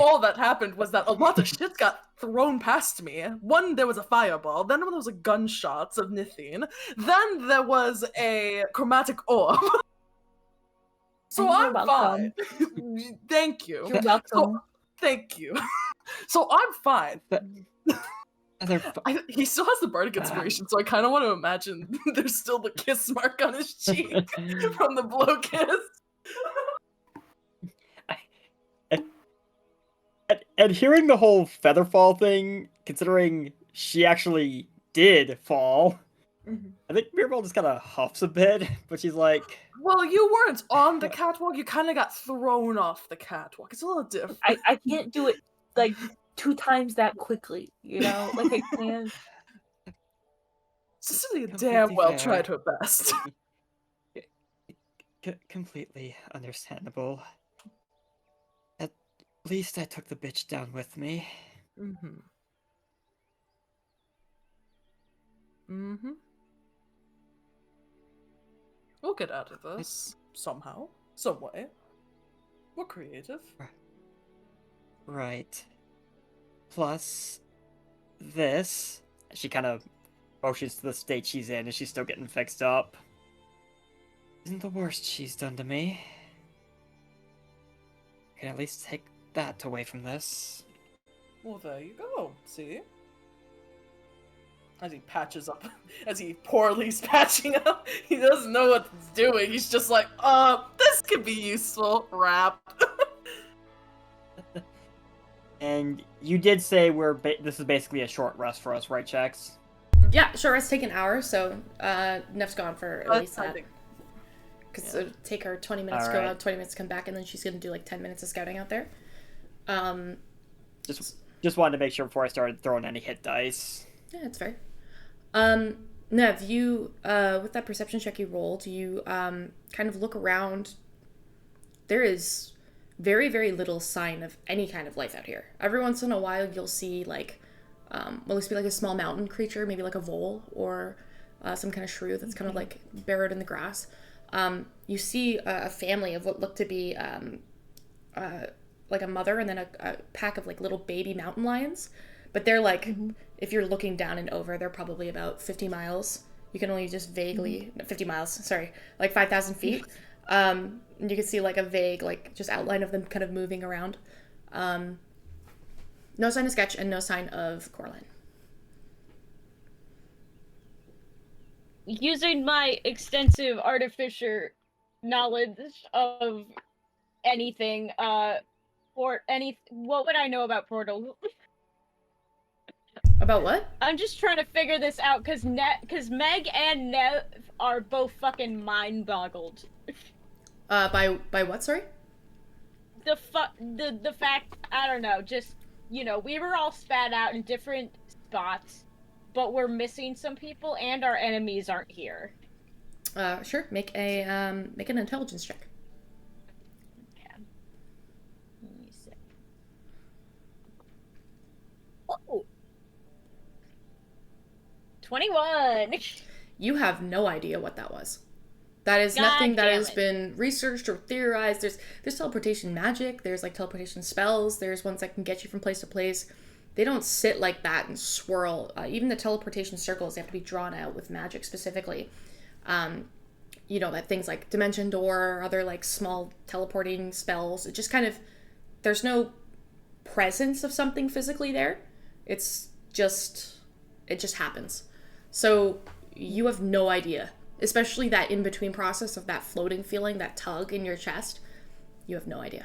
All that happened was that a lot of shit got thrown past me. One, there was a fireball. Then there was a gunshots of Nithine. Then there was a chromatic orb. So You're I'm welcome. fine. Thank you. You're welcome. So, thank you. So I'm fine. He still has the bardic inspiration, so I kind of want to imagine there's still the kiss mark on his cheek from the blow kiss. And hearing the whole featherfall thing, considering she actually did fall, I think Mirabelle just kind of huffs a bit, but she's like, Well, you weren't on the catwalk. You kind of got thrown off the catwalk. It's a little different. I can't do it like 2 times that quickly, you know? Like I can't. Cecilia Completely damn well fair. tried her best. Completely understandable. At least I took the bitch down with me. Mm-hmm. Mm-hmm. We'll get out of this somehow, some way. We're creative. Right. Plus, this. She kind of motions to the state she's in, and she's still getting fixed up. Isn't the worst she's done to me. I can at least take that away from this. Well, there you go. See? As he patches up, as he poorly's patching up, he doesn't know what he's doing. He's just like, this could be useful. Wrap. And you did say this is basically a short rest for us, right, Chex? Yeah, short rest take an hour, so Nev's gone for at least that. Because it'll take her 20 minutes to go out, 20 minutes to come back, and then she's gonna do like 10 minutes of scouting out there. Just wanted to make sure before I started throwing any hit dice. Yeah, it's fair. Nev, you with that perception check you rolled, you kind of look around. There is very, very little sign of any kind of life out here. Every once in a while, you'll see like, what looks to be like a small mountain creature, maybe like a vole or some kind of shrew that's kind of like buried in the grass. You see a family of what look to be like a mother and then a pack of like little baby mountain lions. But they're like, if you're looking down and over, they're probably about 50 miles. You can only just vaguely, 50 miles, sorry, like 5,000 feet. You can see like a vague, like just outline of them kind of moving around. No sign of Sketch and no sign of Coraline. Using my extensive artificer knowledge of anything, what would I know about portals? About what? I'm just trying to figure this out because Meg and Nev are both fucking mind boggled. By what, sorry? The fact, I don't know, just, you know, we were all spat out in different spots, but we're missing some people and our enemies aren't here. Sure. Make an intelligence check. Okay. Let me see. Oh! 21! You have no idea what that was. That is nothing that has been researched or theorized. There's teleportation magic. There's like teleportation spells. There's ones that can get you from place to place. They don't sit like that and swirl. Even the teleportation circles, they have to be drawn out with magic specifically. You know, that things like Dimension Door or other like small teleporting spells. It just kind of, there's no presence of something physically there. It just happens. So you have no idea, especially that in-between process of that floating feeling, that tug in your chest. You have no idea.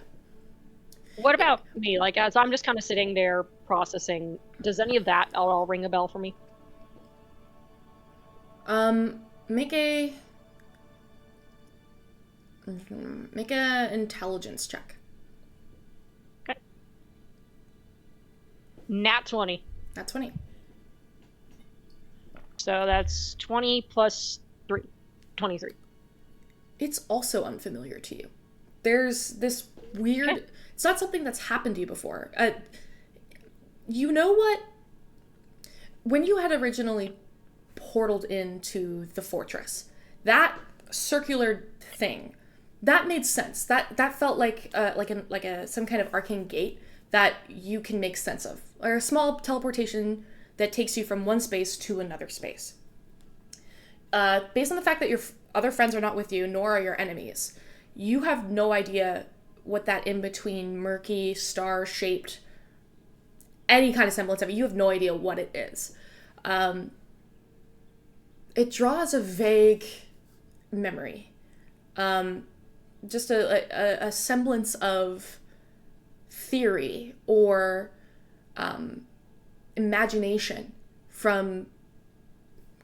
What about me? Like, as I'm just kind of sitting there processing, does any of that at all ring a bell for me? Make a intelligence check. Okay. Nat 20. Nat 20. So that's 20 plus 3. 23. It's also unfamiliar to you. There's this weird... Okay. It's not something that's happened to you before. You know what? When you had originally portaled into the fortress, that circular thing, that made sense. That felt like some kind of arcane gate that you can make sense of, or a small teleportation that takes you from one space to another space. Based on the fact that your other friends are not with you, nor are your enemies, you have no idea what that in-between murky, star-shaped, any kind of semblance of it, you have no idea what it is. It draws a vague memory. Just a semblance of theory or imagination from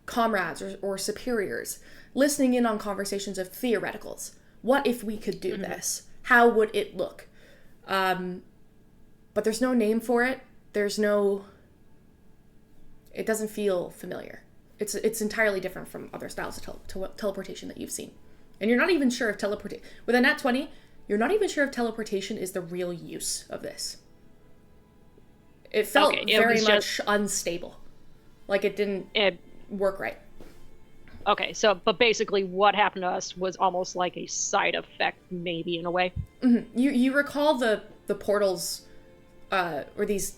comrades or superiors, listening in on conversations of theoreticals. What if we could do this? How would it look? But there's no name for it. It doesn't feel familiar. It's entirely different from other styles of teleportation that you've seen. And you're not even sure if with a nat 20, you're not even sure if teleportation is the real use of this. It felt very much unstable. Like it didn't work right. Okay, so, but basically what happened to us was almost like a side effect, maybe, in a way. Mm-hmm. You recall the portals, or these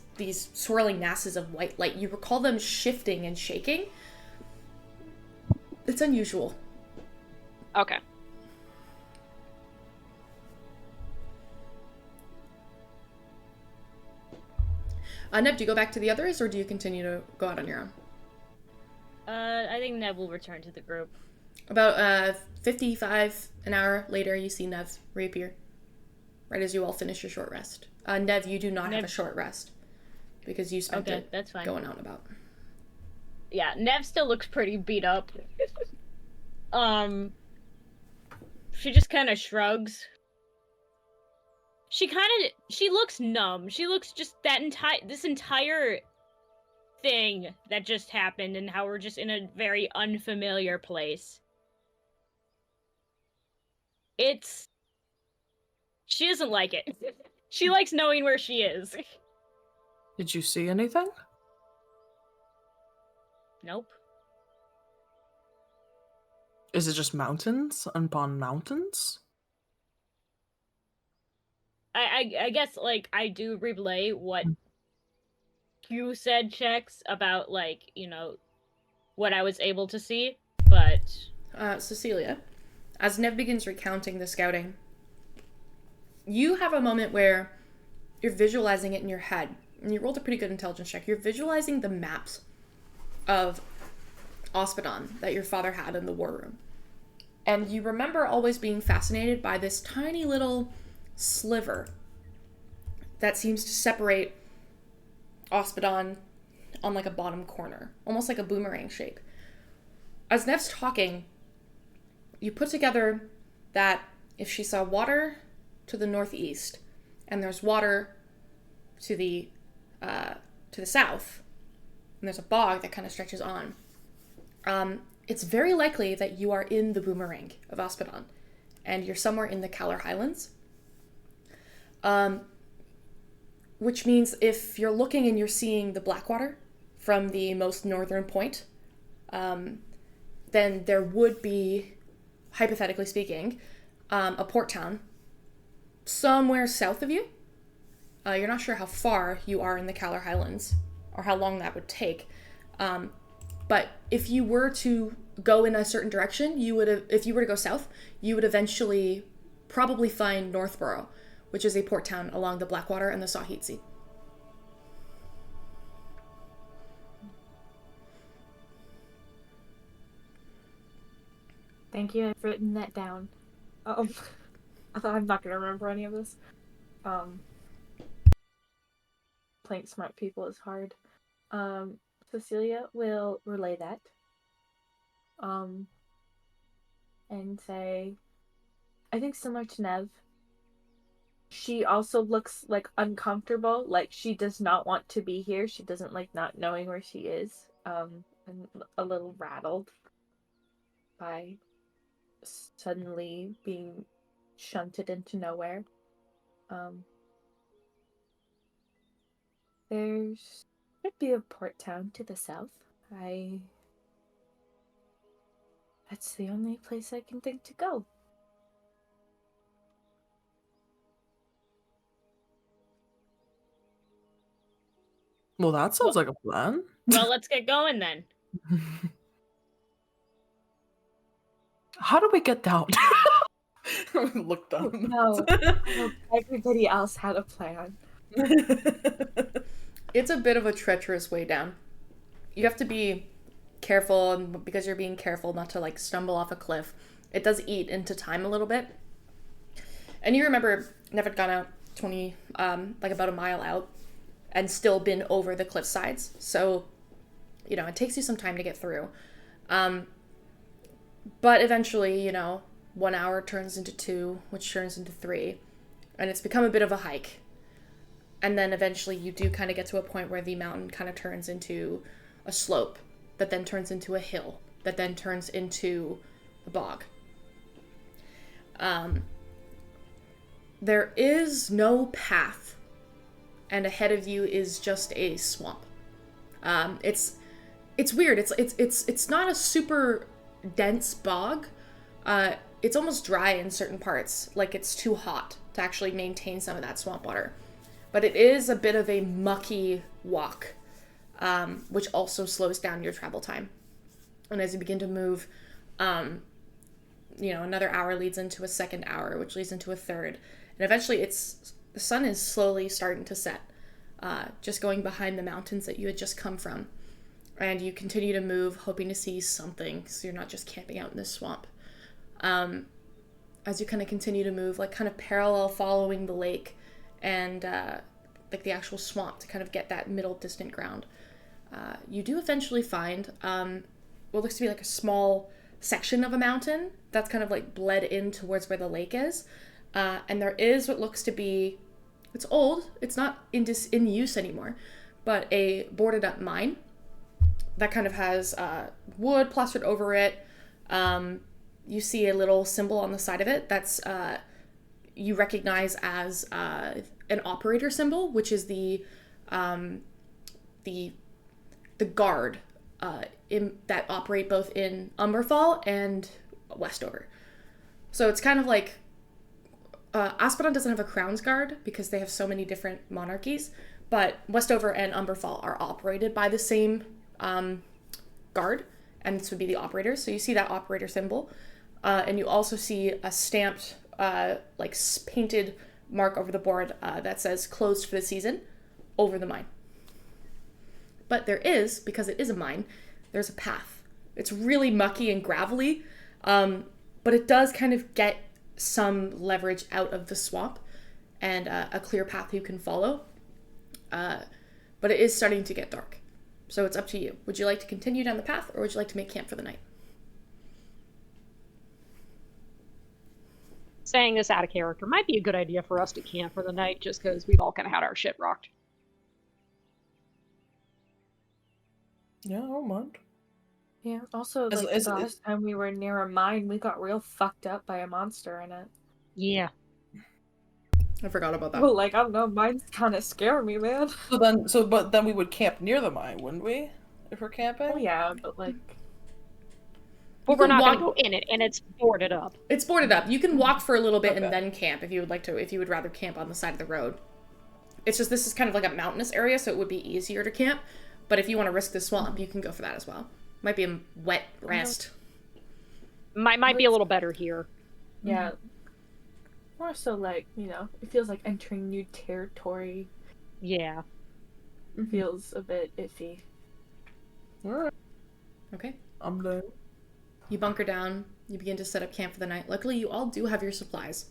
swirling masses of white light. You recall them shifting and shaking. It's unusual. Okay. Neb, do you go back to the others, or do you continue to go out on your own? I think Neb will return to the group. About 55 an hour later, you see Nev reappear. Right as you all finish your short rest. Nev, you do not have a short rest. Because you spent it that's fine. going out and about. Yeah, Nev still looks pretty beat up. She just kind of shrugs. She looks numb. She looks just this entire thing that just happened and how we're just in a very unfamiliar place. She doesn't like it. She likes knowing where she is. Did you see anything? Nope. Is it just mountains upon mountains? I guess, like, I do relay what you said, Chex, about, like, you know, what I was able to see, but... Cecilia, as Nev begins recounting the scouting, you have a moment where you're visualizing it in your head, and you rolled a pretty good intelligence check. You're visualizing the maps of Ospedon that your father had in the war room. And you remember always being fascinated by this tiny little sliver that seems to separate Ospedon on like a bottom corner, almost like a boomerang shape. As Nev's talking, you put together that if she saw water to the northeast and there's water to the south, and there's a bog that kind of stretches on, it's very likely that you are in the boomerang of Ospedon, and you're somewhere in the Calar Highlands. Which means if you're looking and you're seeing the Blackwater from the most northern point, then there would be, hypothetically speaking, a port town somewhere south of you. You're not sure how far you are in the Calar Highlands or how long that would take. But if you were to go in a certain direction, if you were to go south, you would eventually probably find Northborough, which is a port town along the Blackwater and the Sahit Sea. Thank you, I've written that down. I thought I'm not gonna remember any of this. Playing smart people is hard. Cecilia will relay that. And say, I think similar to Nev, she also looks like uncomfortable, like she does not want to be here. She doesn't like not knowing where she is. And a little rattled by suddenly being shunted into nowhere. There's should be a port town to the south. That's the only place I can think to go. Well, that sounds like a plan. Well, let's get going then. How do we get down? Look down. No, everybody else had a plan. It's a bit of a treacherous way down. You have to be careful, and because you're being careful not to like stumble off a cliff, it does eat into time a little bit. And you remember Nev had gone out 20, like about a mile out, and still been over the cliff sides. So, you know, it takes you some time to get through. But eventually, 1 hour turns into 2, which turns into 3, and it's become a bit of a hike. And then eventually you do kind of get to a point where the mountain kind of turns into a slope, that then turns into a hill, that then turns into a bog. There is no path, and ahead of you is just a swamp. It's weird. It's not a super dense bog. It's almost dry in certain parts, like it's too hot to actually maintain some of that swamp water. But it is a bit of a mucky walk, which also slows down your travel time. And as you begin to move, another hour leads into a second hour, which leads into a third. And eventually the sun is slowly starting to set, just going behind the mountains that you had just come from. And you continue to move, hoping to see something, so you're not just camping out in this swamp. As you kind of continue to move, like kind of parallel following the lake and like the actual swamp to kind of get that middle distant ground, you do eventually find what looks to be like a small section of a mountain that's kind of like bled in towards where the lake is. And there is what looks to be, it's old, it's not in use anymore, but a boarded up mine that kind of has wood plastered over it. You see a little symbol on the side of it that's you recognize as an operator symbol, which is the guard that operate both in Umberfall and Westover. So it's kind of like Asphodon doesn't have a Crown's Guard because they have so many different monarchies, but Westover and Umberfall are operated by the same guard, and this would be the operator. So you see that operator symbol, and you also see a stamped, painted mark over the board that says "closed for the season" over the mine. But there is, because it is a mine, there's a path. It's really mucky and gravelly, but it does kind of get some leverage out of the swamp and a clear path you can follow. But it is starting to get dark. So it's up to you. Would you like to continue down the path, or would you like to make camp for the night? Saying this out of character might be a good idea for us to camp for the night, just because we've all kind of had our shit rocked. Yeah, I don't mind. Yeah, also, As- like, as- the last time we were near a mine, we got real fucked up by a monster in it. Yeah. I forgot about that. Well, like, I don't know, mines kind of scare me, man. But then we would camp near the mine, wouldn't we? If we're camping? Oh, yeah, but, like... But we're can not walk- gonna go in it, and it's boarded up. It's boarded up. You can walk for a little bit Okay. and then camp if you would like to, if you would rather camp on the side of the road. It's just this is kind of like a mountainous area, so it would be easier to camp. But if you want to risk the swamp, you can go for that as well. Might be a wet rest. Might be a little better here. Yeah. More so, like, it feels like entering new territory. Yeah. It feels a bit iffy. Alright, Okay. I'm done. You bunker down. You begin to set up camp for the night. Luckily, you all do have your supplies.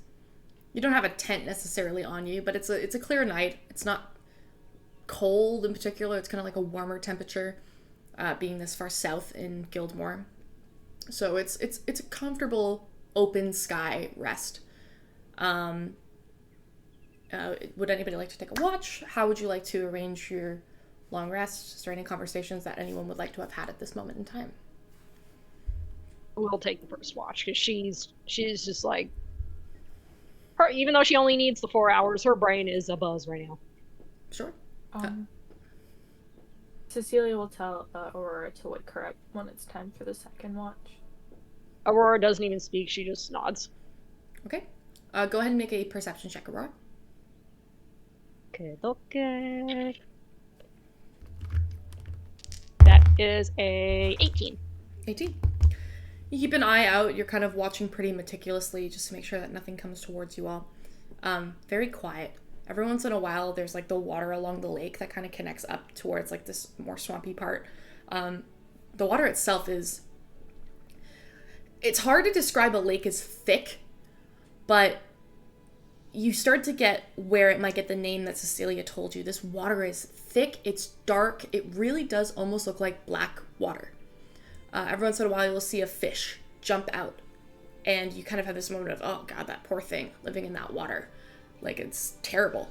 You don't have a tent necessarily on you, but it's a clear night. It's not cold in particular. It's kind of like a warmer temperature, being this far south in Gildmoor. So it's a comfortable open sky rest. Would anybody like to take a watch? How would you like to arrange your long rest? Is there any conversations that anyone would like to have had at this moment in time? We'll take the first watch, because she's just like... her. Even though she only needs the 4 hours, her brain is abuzz right now. Sure. Cecilia will tell Aurora to wake her up when it's time for the second watch. Aurora doesn't even speak, she just nods. Okay. Go ahead and make a perception check, Aurora. Okay. That is a 18. 18. You keep an eye out. You're kind of watching pretty meticulously just to make sure that nothing comes towards you all. Very quiet. Every once in a while, there's like the water along the lake that kind of connects up towards like this more swampy part. The water itself is... It's hard to describe a lake as thick, but you start to get where it might get the name that Cecilia told you. This water is thick, it's dark, it really does almost look like black water. every once in a while you'll see a fish jump out, and you kind of have this moment of, oh god, that poor thing living in that water. Like, it's terrible.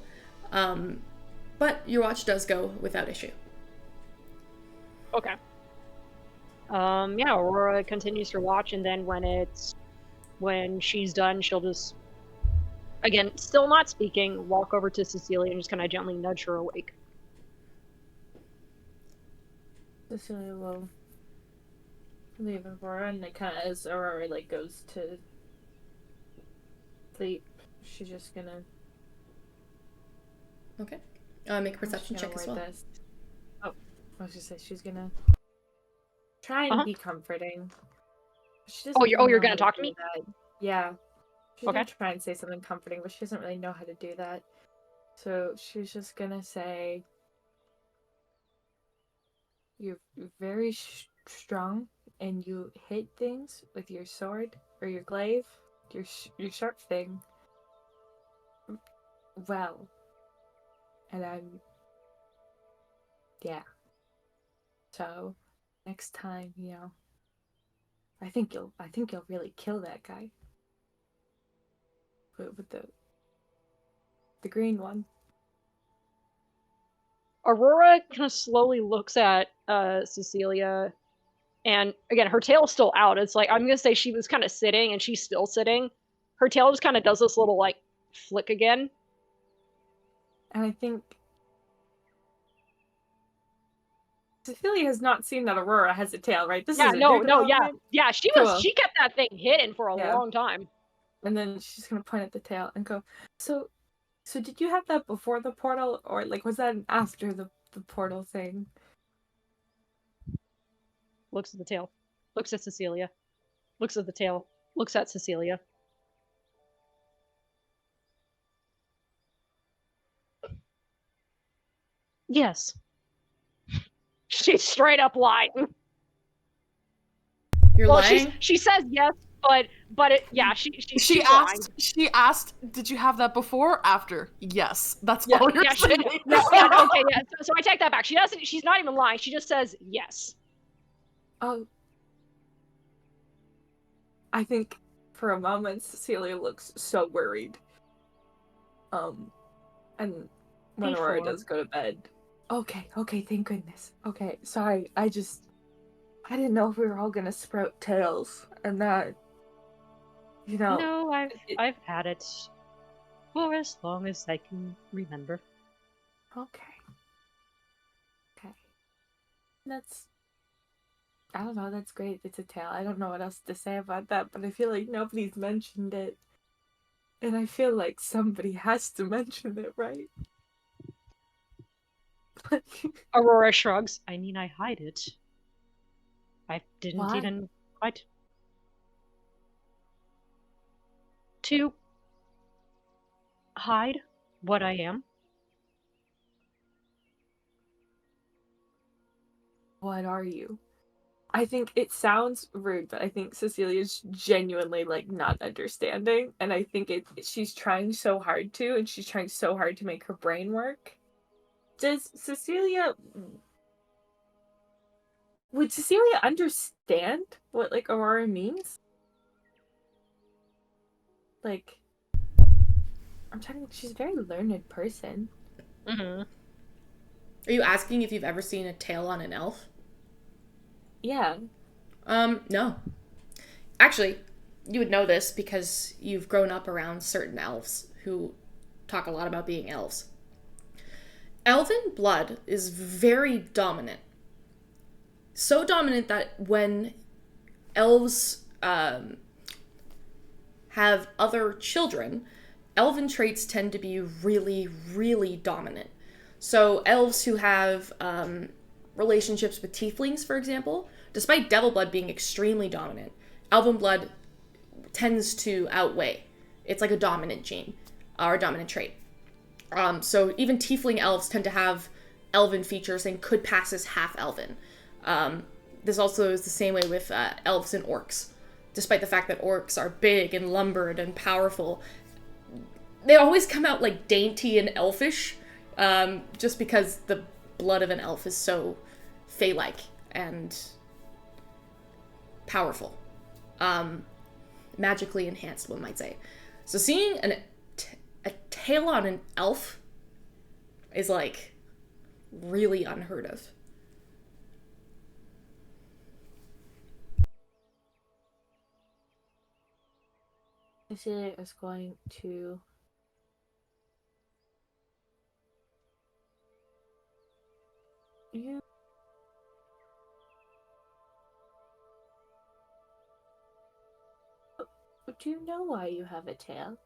But your watch does go without issue. Okay. Yeah, Aurora continues her watch, and then when she's done, she'll just, again, still not speaking, walk over to Cecilia and just kind of gently nudge her awake. Cecilia will leave Aurora, and it kind of, as Aurora like goes to sleep, she's just gonna. Okay. Make a perception check as well. This. Oh, I was gonna say she's gonna try and be comforting. She doesn't you're know gonna how talk to do me? that. Yeah. She's Okay. gonna try and say something comforting, but she doesn't really know how to do that. So she's just gonna say, "You're very strong, and you hit things with your sword or your glaive, your sharp thing. Well, and yeah. So next time, I think you'll really kill that guy with the green one." Aurora kind of slowly looks at Cecilia, and again, her tail's still out. It's like, I'm gonna say she was kind of sitting, and she's still sitting. Her tail just kind of does this little, like, flick again. And I think Cecilia has not seen that Aurora has a tail, right? This is a new development. Yeah. Cool. She kept that thing hidden for a Yeah. long time. And then she's gonna point at the tail and go, So did you have that before the portal, or like was that after the portal thing?" Looks at the tail. Looks at Cecilia. Looks at the tail. Looks at Cecilia. Yes. She's straight up lying. You're lying? She says yes, but She asked, did you have that before or after? Yes. That's all you're saying. Okay, yeah. So I take that back. She's not even lying. She just says yes. Oh. I think for a moment Cecilia looks so worried. And when Aurora does go to bed. Okay, thank goodness. Okay, sorry, I didn't know if we were all gonna sprout tails, and that, No, I've had it for as long as I can remember. Okay. I don't know, that's great. It's a tail. I don't know what else to say about that, but I feel like nobody's mentioned it. And I feel like somebody has to mention it, right? Aurora shrugs. I mean, I hide it. I didn't Why? even quite. To hide what I am. What are you? I think it sounds rude, but I think Cecilia's genuinely like not understanding, and I think she's trying so hard to, and she's trying so hard to make her brain work. Would Cecilia understand what like Aurora means? Like, I'm trying to. She's a very learned person. Mm-hmm. Are you asking if you've ever seen a tail on an elf? Yeah. No. Actually, you would know this because you've grown up around certain elves who talk a lot about being elves. Elven blood is very dominant. So dominant that when elves have other children, elven traits tend to be really, really dominant. So elves who have relationships with tieflings, for example, despite devil blood being extremely dominant, elven blood tends to outweigh. It's like a dominant gene, or a dominant trait. So even tiefling elves tend to have elven features and could pass as half elven. This also is the same way with elves and orcs. Despite the fact that orcs are big and lumbered and powerful, they always come out like dainty and elfish, just because the blood of an elf is so fey-like and powerful. Magically enhanced, one might say. So seeing a tail on an elf is like really unheard of. Cecilia is going to you do you know why you have a tail?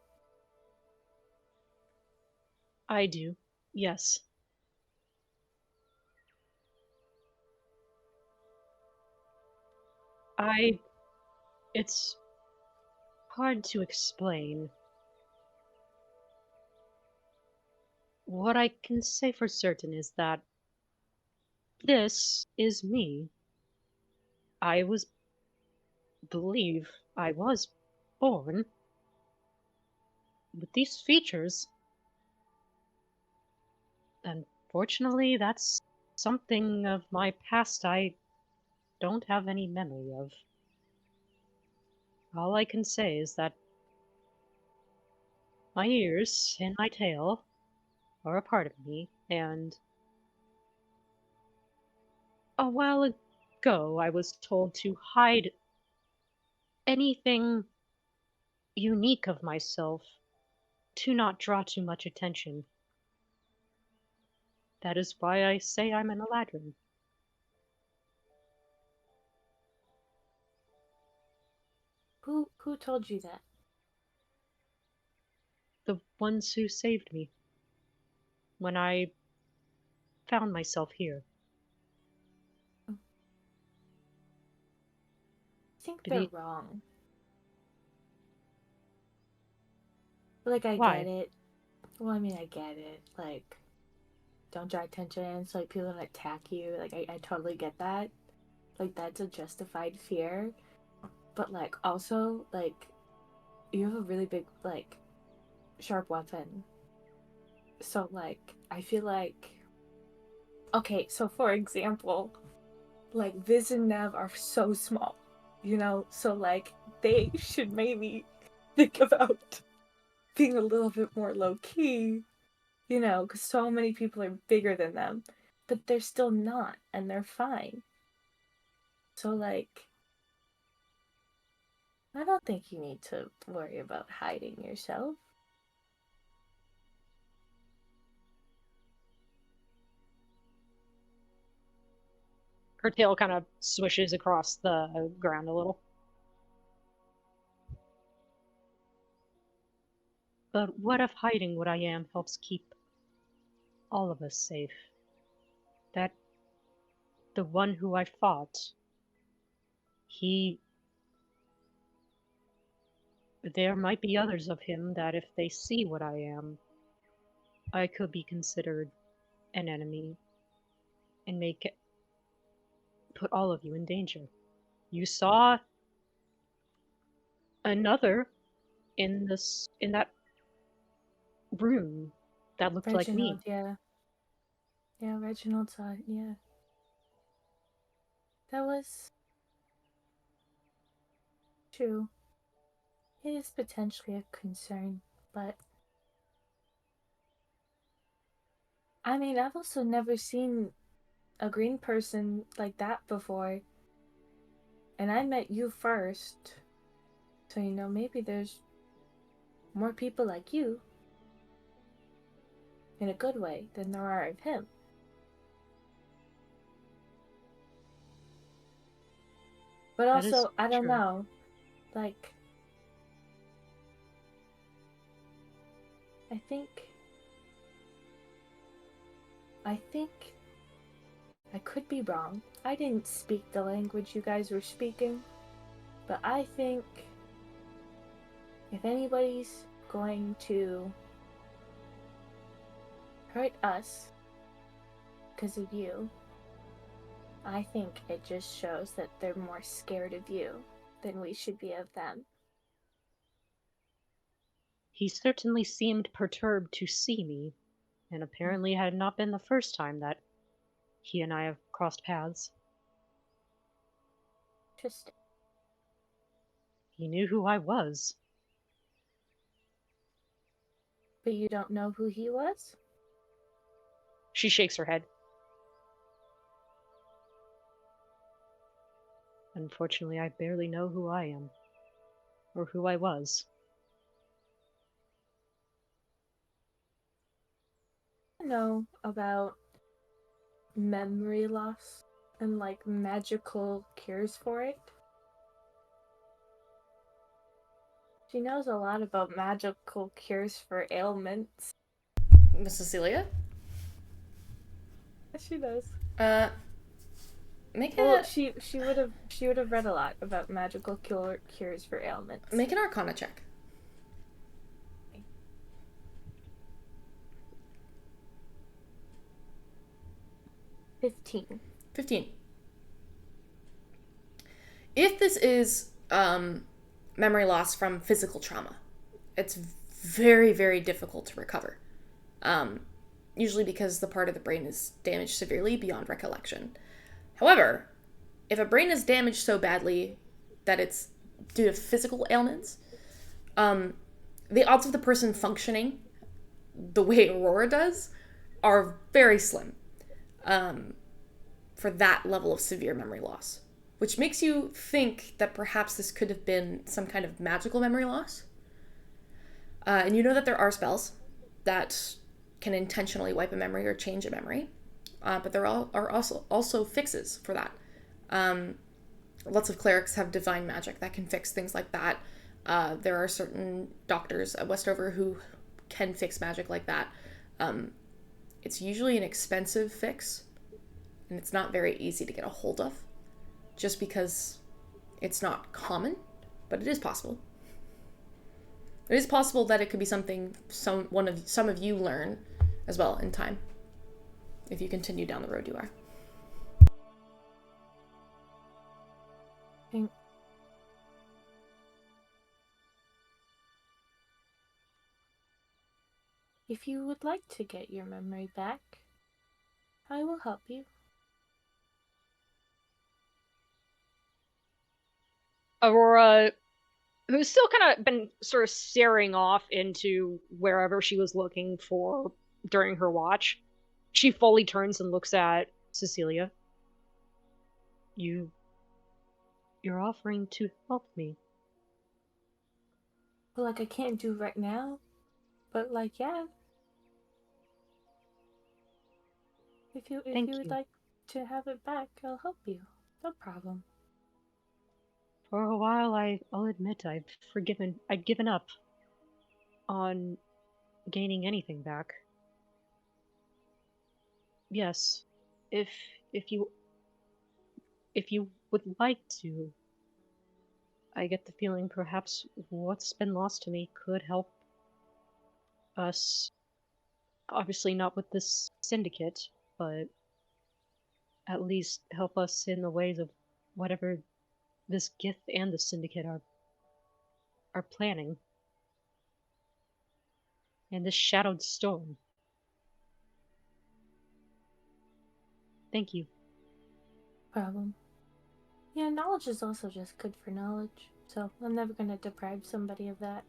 I do. Yes. It's hard to explain. What I can say for certain is that this is me. I believe I was born with these features. Unfortunately, that's something of my past I don't have any memory of. All I can say is that my ears and my tail are a part of me, and a while ago I was told to hide anything unique of myself to not draw too much attention. That is why I say I'm an Eladrin. Who told you that? The ones who saved me when I found myself here. I think they're Beneath. wrong. Like, I Why? get it. Well, I mean, I get it. Like, don't draw attention, so like people don't attack you. Like, I totally get that. Like, that's a justified fear. But like, also, like, you have a really big, like, sharp weapon. So like, I feel like, okay, so for example, like Viz and Nev are so small, you know, so like they should maybe think about being a little bit more low key, you know, because so many people are bigger than them, but they're still not, and they're fine. So like, I don't think you need to worry about hiding yourself. Her tail kind of swishes across the ground a little. But what if hiding what I am helps keep all of us safe? That the one who I fought, he. There might be others of him that if they see what I am, I could be considered an enemy and put all of you in danger. You saw another in that room that looked like me. Reginald, yeah. Yeah, Reginald saw it, yeah. That was true. It is potentially a concern, but I mean, I've also never seen a green person like that before. And I met you first. So, you know, maybe there's more people like you in a good way than there are of him. But That is also, I don't true. know. Like, I think I could be wrong. I didn't speak the language you guys were speaking, but I think if anybody's going to hurt us because of you, I think it just shows that they're more scared of you than we should be of them. He certainly seemed perturbed to see me, and apparently had not been the first time that he and I have crossed paths. Interesting. He knew who I was. But you don't know who he was? She shakes her head. Unfortunately, I barely know who I am. Or who I was. I know about memory loss and like magical cures for it. She knows a lot about magical cures for ailments. Miss Cecilia? She does. Make Well, a she would have read a lot about magical cures for ailments. make an Arcana check. 15. 15. If this is memory loss from physical trauma, it's very, very difficult to recover. Usually because the part of the brain is damaged severely beyond recollection. However, if a brain is damaged so badly that it's due to physical ailments, the odds of the person functioning the way Aurora does are very slim for that level of severe memory loss, which makes you think that perhaps this could have been some kind of magical memory loss. And you know that there are spells that can intentionally wipe a memory or change a memory, but there are also fixes for that. Lots of clerics have divine magic that can fix things like that. There are certain doctors at Westover who can fix magic like that. It's usually an expensive fix, and it's not very easy to get a hold of, just because it's not common, but it is possible. It is possible that it could be something some of you learn as well in time, if you continue down the road you are. If you would like to get your memory back, I will help you. Aurora, who's still kind of been sort of staring off into wherever she was looking for during her watch, she fully turns and looks at Cecilia. You're offering to help me. Well, like I can't do right now, but like yeah. If you would like to have it back, I'll help you. No problem. For a while, I'll admit I'd given up on gaining anything back. Yes, if you would like to, I get the feeling perhaps what's been lost to me could help us. Obviously not with this syndicate, but at least help us in the ways of whatever this Gith and the syndicate are planning. And this shadowed storm. Thank you. Problem. Yeah, knowledge is also just good for knowledge, so I'm never gonna deprive somebody of that.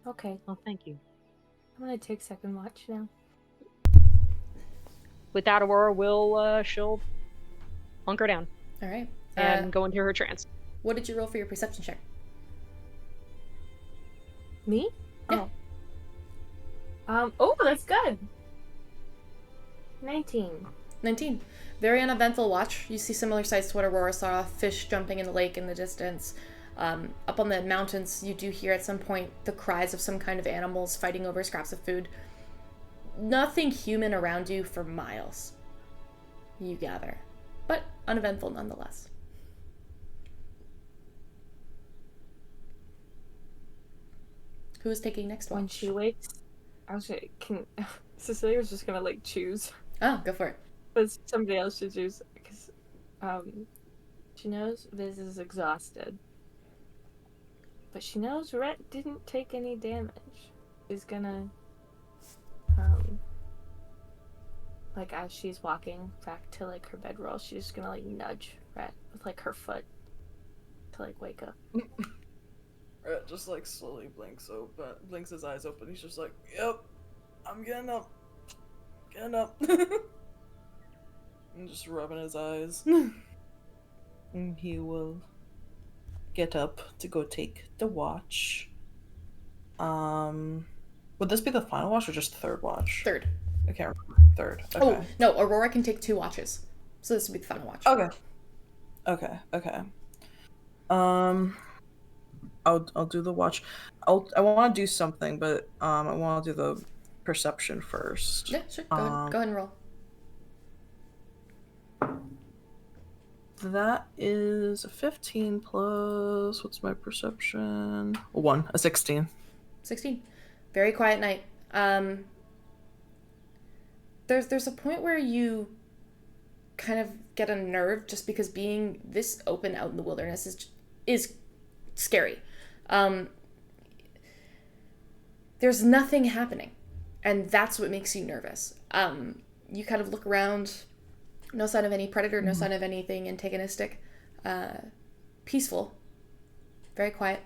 Okay. Well, thank you. I'm gonna take second watch now. With that, Aurora she'll hunker down. All right. And go into her trance. What did you roll for your perception check? Me? Yeah. Oh, that's good. 19. 19. Very uneventful watch. You see similar sights to what Aurora saw, fish jumping in the lake in the distance. Up on the mountains, you do hear at some point the cries of some kind of animals fighting over scraps of food. Nothing human around you for miles, you gather. But uneventful nonetheless. Who's taking next watch? When she wakes, Cecilia's just gonna like choose. Oh, go for it. But somebody else should choose because she knows Viz is exhausted. But she knows Rhett didn't take any damage. She's gonna like as she's walking back to like her bedroll, she's just gonna like nudge Rhett with like her foot. to like wake up. Rhett just like slowly blinks his eyes open. He's just like, "Yep, I'm getting up, getting up," and just rubbing his eyes. And he will get up to go take the watch. Would this be the final watch or just the third watch? Third. I can't remember. Third. Okay. Oh, no, Aurora can take 2 watches. So this will be the final watch. Okay. I'll do the watch. I want to do something, but I want to do the perception first. Yeah, sure. Go ahead and roll. That is a 15 plus, what's my perception? A 16. 16. Very quiet night. There's a point where you kind of get unnerved just because being this open out in the wilderness is scary. There's nothing happening, and that's what makes you nervous. You kind of look around, no sign of any predator, no sign of anything antagonistic. Peaceful, very quiet.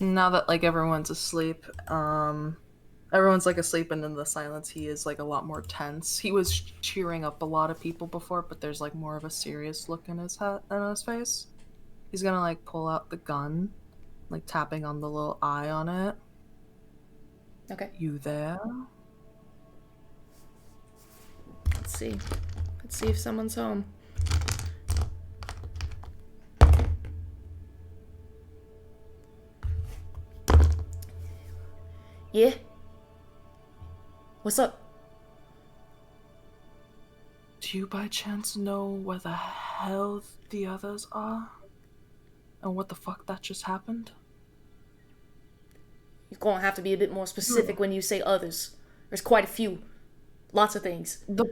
Now that like everyone's asleep, everyone's like asleep, and in the silence he is like a lot more tense. He was cheering up a lot of people before, but there's like more of a serious look in his face. He's gonna like pull out the gun, like tapping on the little eye on it. Okay. You there? Let's see if someone's home. Yeah? What's up? Do you by chance know where the hell the others are? And what the fuck that just happened? You're gonna have to be a bit more specific when you say others. There's quite a few. Lots of things. The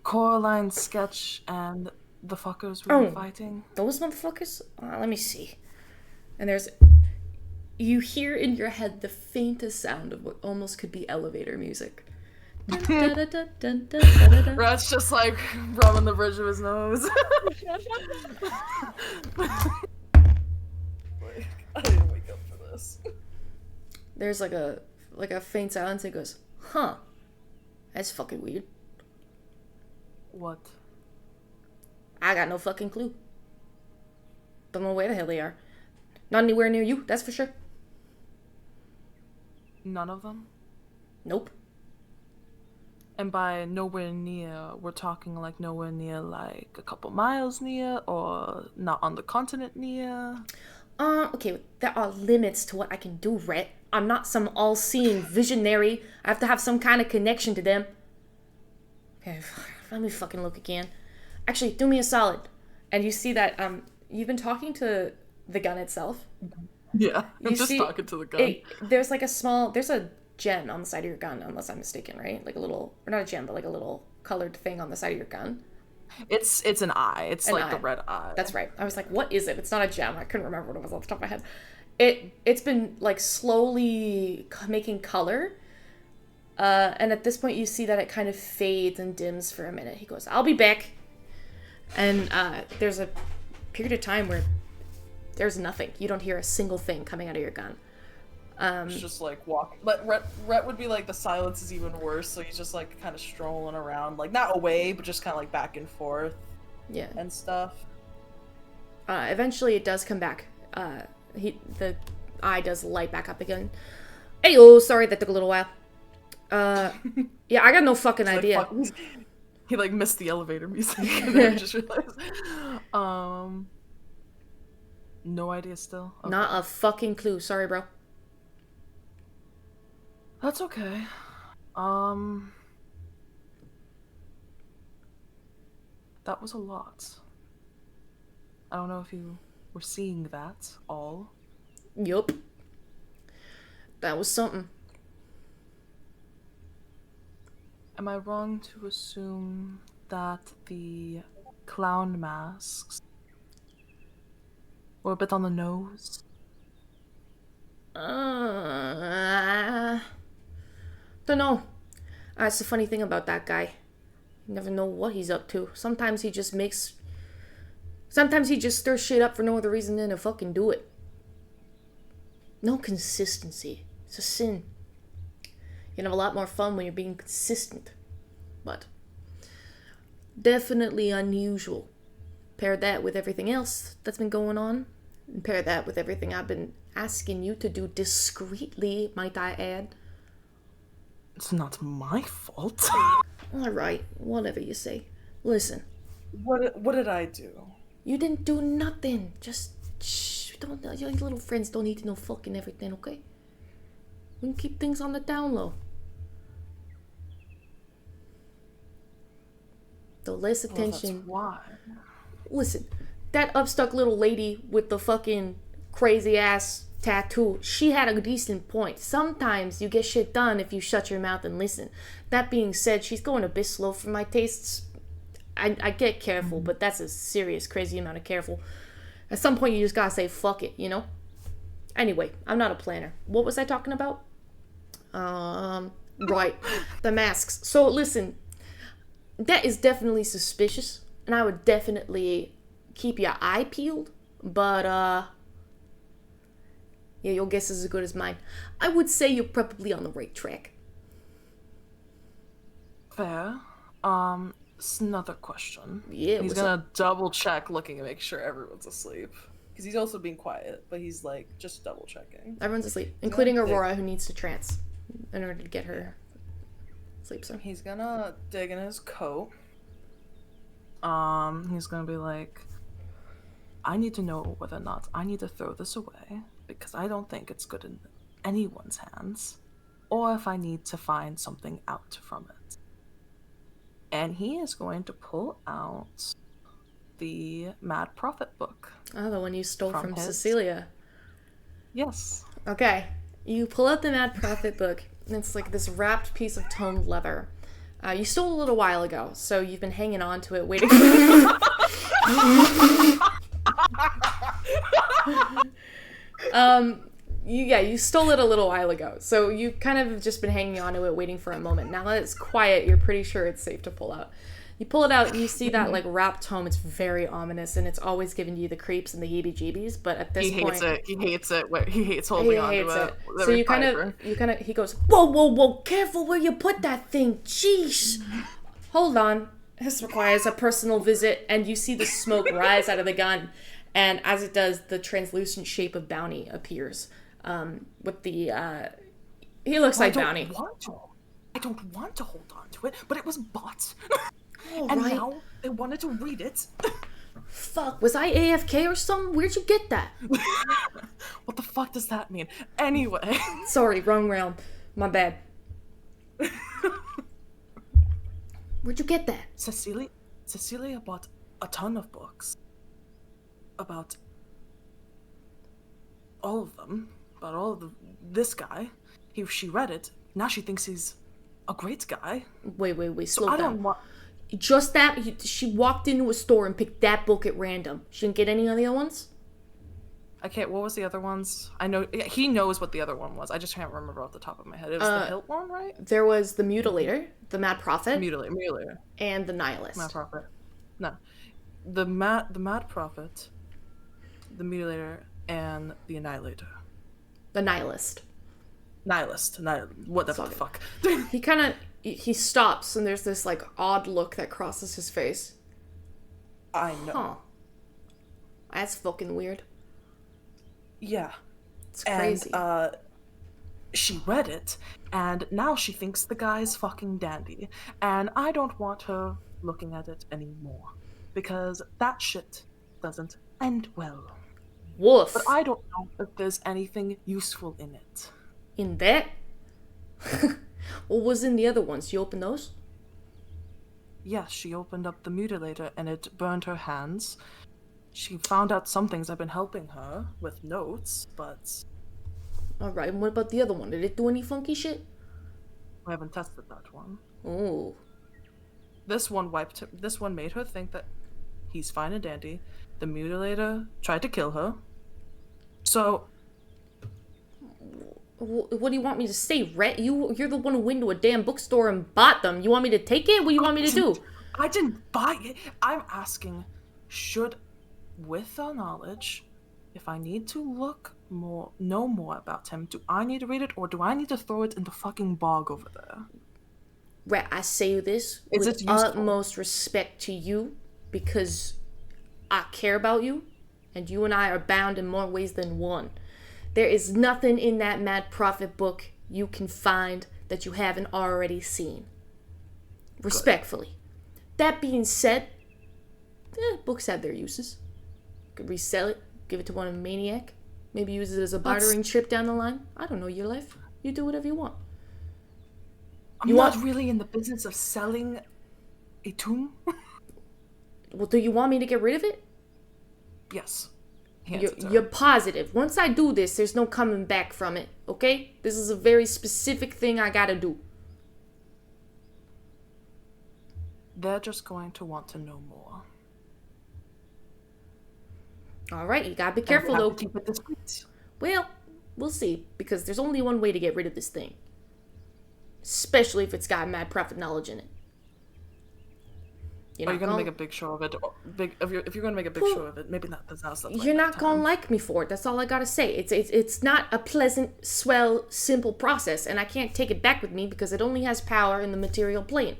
Coraline sketch and the fuckers we were fighting. Those motherfuckers? Let me see. And you hear in your head the faintest sound of what almost could be elevator music. Rat's just like rubbing the bridge of his nose. Like, I didn't wake up for this. There's like a faint silence. It goes, huh? That's fucking weird. What? I got no fucking clue. Don't know where the hell they are. Not anywhere near you, that's for sure. None of them? Nope. And by nowhere near, we're talking like nowhere near, like a couple miles near, or not on the continent near? Okay, there are limits to what I can do, Rhett. I'm not some all-seeing visionary. I have to have some kind of connection to them. Okay, let me fucking look again. Actually, do me a solid. And you see that, you've been talking to the gun itself. Yeah, I'm You just see- talking to the gun. There's a gem on the side of your gun, unless I'm mistaken, right? Like a little, or not a gem, but like a little colored thing on the side of your gun. It's an eye. It's An like eye. the red eye. That's right. I was like, what is it? It's not a gem. I couldn't remember what it was off the top of my head. It's been like slowly making color. And at this point you see that it kind of fades and dims for a minute. He goes, I'll be back. And there's a period of time where there's nothing. You don't hear a single thing coming out of your gun. It's just like walk. But Rhett would be like the silence is even worse, so he's just like kind of strolling around, like not away, but just kind of like back and forth Yeah. and stuff. Eventually it does come back. The eye does light back up again. Hey, oh, sorry that took a little while. Yeah, I got no fucking He's like, idea. fuck- he like missed the elevator music. And then I just realized. No idea still. Okay. Not a fucking clue. Sorry, bro. That's okay. That was a lot. I don't know if you were seeing that all. Yup. That was something. Am I wrong to assume that the clown masks were a bit on the nose? Don't know. That's the funny thing about that guy. You never know what he's up to. Sometimes he just makes Sometimes he just stirs shit up for no other reason than to fucking do it. No consistency. It's a sin. You can have a lot more fun when you're being consistent. But definitely unusual. Pair that with everything else that's been going on. And pair that with everything I've been asking you to do discreetly, might I add. It's not my fault. Alright, whatever you say. Listen. What did I do? You didn't do nothing. Just shh. Don't, your little friends don't need to know fucking everything, okay? We can keep things on the down low. The less attention. Why? Listen, that upstuck little lady with the fucking crazy ass tattoo, she had a decent point. Sometimes you get shit done if you shut your mouth and listen. That being said, she's going a bit slow for my tastes. I get careful, but that's a serious, crazy amount of careful. At some point, you just gotta say, fuck it, you know? Anyway, I'm not a planner. What was I talking about? Right. The masks. So, listen. That is definitely suspicious. And I would definitely keep your eye peeled. But, yeah, your guess is as good as mine. I would say you're probably on the right track. Fair. Another question. Yeah, He's what's gonna up? double check, looking to make sure everyone's asleep. Because he's also being quiet, but he's like just double checking. Everyone's asleep, including dig. Aurora, who needs to trance in order to get her sleep. So He's gonna dig in his coat. He's gonna be like, I need to know whether or not I need to throw this away because I don't think it's good in anyone's hands, or if I need to find something out from it. And he is going to pull out the Mad Prophet book. oh, the one you stole From from his- Cecilia. Yes. Okay, you pull out the Mad Prophet book, and it's like this wrapped piece of toned leather. You stole a little while ago, so you've been hanging on to it, waiting. You stole it a little while ago, so you kind of have just been hanging on to it, waiting for a moment. Now that it's quiet, you're pretty sure it's safe to pull out. You pull it out, and you see that like wrapped tome. It's very ominous, and it's always giving you the creeps and the heebie-jeebies. But at this He point, hates it. He hates it. He hates holding on to it. with So every you kind fiber. of, he goes, whoa, careful where you put that thing. Jeez. Hold on. This requires a personal visit, and you see the smoke rise out of the gun, and as it does, the translucent shape of Bounty appears. With the, he looks like Bounty. I don't want to hold on to it, but it was bought. All And right. now they wanted to read it. Fuck, was I AFK or something? Where'd you get that? What the fuck does that mean? Anyway. Sorry, wrong round. My bad. Where'd you get that? Cecilia bought a ton of books. About all of them. About all of this guy. She read it. Now she thinks he's a great guy. Wait, So slow I down. don't want... Just that, she walked into a store and picked that book at random. She didn't get any of the other ones? I can't... What was the other ones? I know... Yeah, he knows what the other one was. I just can't remember off the top of my head. It was the Hilt one, right? There was the Mutilator, the Mad Prophet, Mutilator. and the Nihilist. Mad Prophet. No. The Mad Prophet, the Mutilator, and the Annihilator. The Nihilist. Nihilist. Whatever the fuck. He kind of, he stops, and there's this, like, odd look that crosses his face. I know. Huh. That's fucking weird. Yeah. It's crazy. And, she read it, and now she thinks the guy's fucking dandy. And I don't want her looking at it anymore. Because that shit doesn't end well. Woof. But I don't know if there's anything useful in it. In that? What was in the other ones? You open those? Yes, she opened up the mutilator and it burned her hands. She found out some things. I've been helping her with notes, but Alright, and what about the other one? Did it do any funky shit? I haven't tested that one. Oh. This one made her think that he's fine and dandy. The mutilator tried to kill her. So What do you want me to say, Rhett? You're the one who went to a damn bookstore and bought them. You want me to take it? What do you want me to do? I didn't buy it. I'm asking, should with our knowledge, if I need to know more about him, do I need to read it or do I need to throw it in the fucking bog over there? Right, I say this Is with it useful? utmost respect to you because I care about you and you and I are bound in more ways than one. There is nothing in that Mad Prophet book you can find that you haven't already seen. Respectfully. That being said, books have their uses. Could resell it, give it to one maniac, maybe use it as a bartering chip down the line. I don't know your life. You do whatever you want. I'm not really in the business of selling a tomb. Well, do you want me to get rid of it? Yes. You're positive. Once I do this, there's no coming back from it, okay? This is a very specific thing I gotta do. They're just going to want to know more. Alright, you gotta be careful though. Keep it discreet. Well, we'll see, because there's only one way to get rid of this thing. Especially if it's got Mad Prophet knowledge in it. Are you gonna make a big show of it? If you're gonna make a big show of it, maybe not. That's not stuff. You're not gonna like me for it. That's all I gotta say. It's not a pleasant, swell, simple process, and I can't take it back with me because it only has power in the material plane.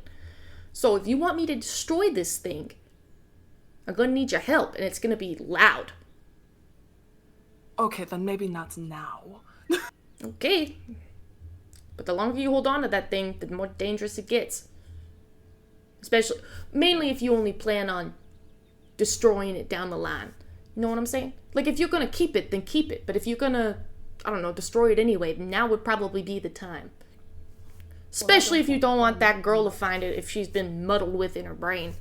So if you want me to destroy this thing, I'm gonna need your help, and it's gonna be loud. Okay, then maybe not now. Okay. But the longer you hold on to that thing, the more dangerous it gets. Mainly if you only plan on destroying it down the line. You know what I'm saying? Like, if you're gonna keep it, then keep it. But if you're gonna, I don't know, destroy it anyway, then now would probably be the time. Especially if you don't want that girl to find it if she's been muddled with in her brain.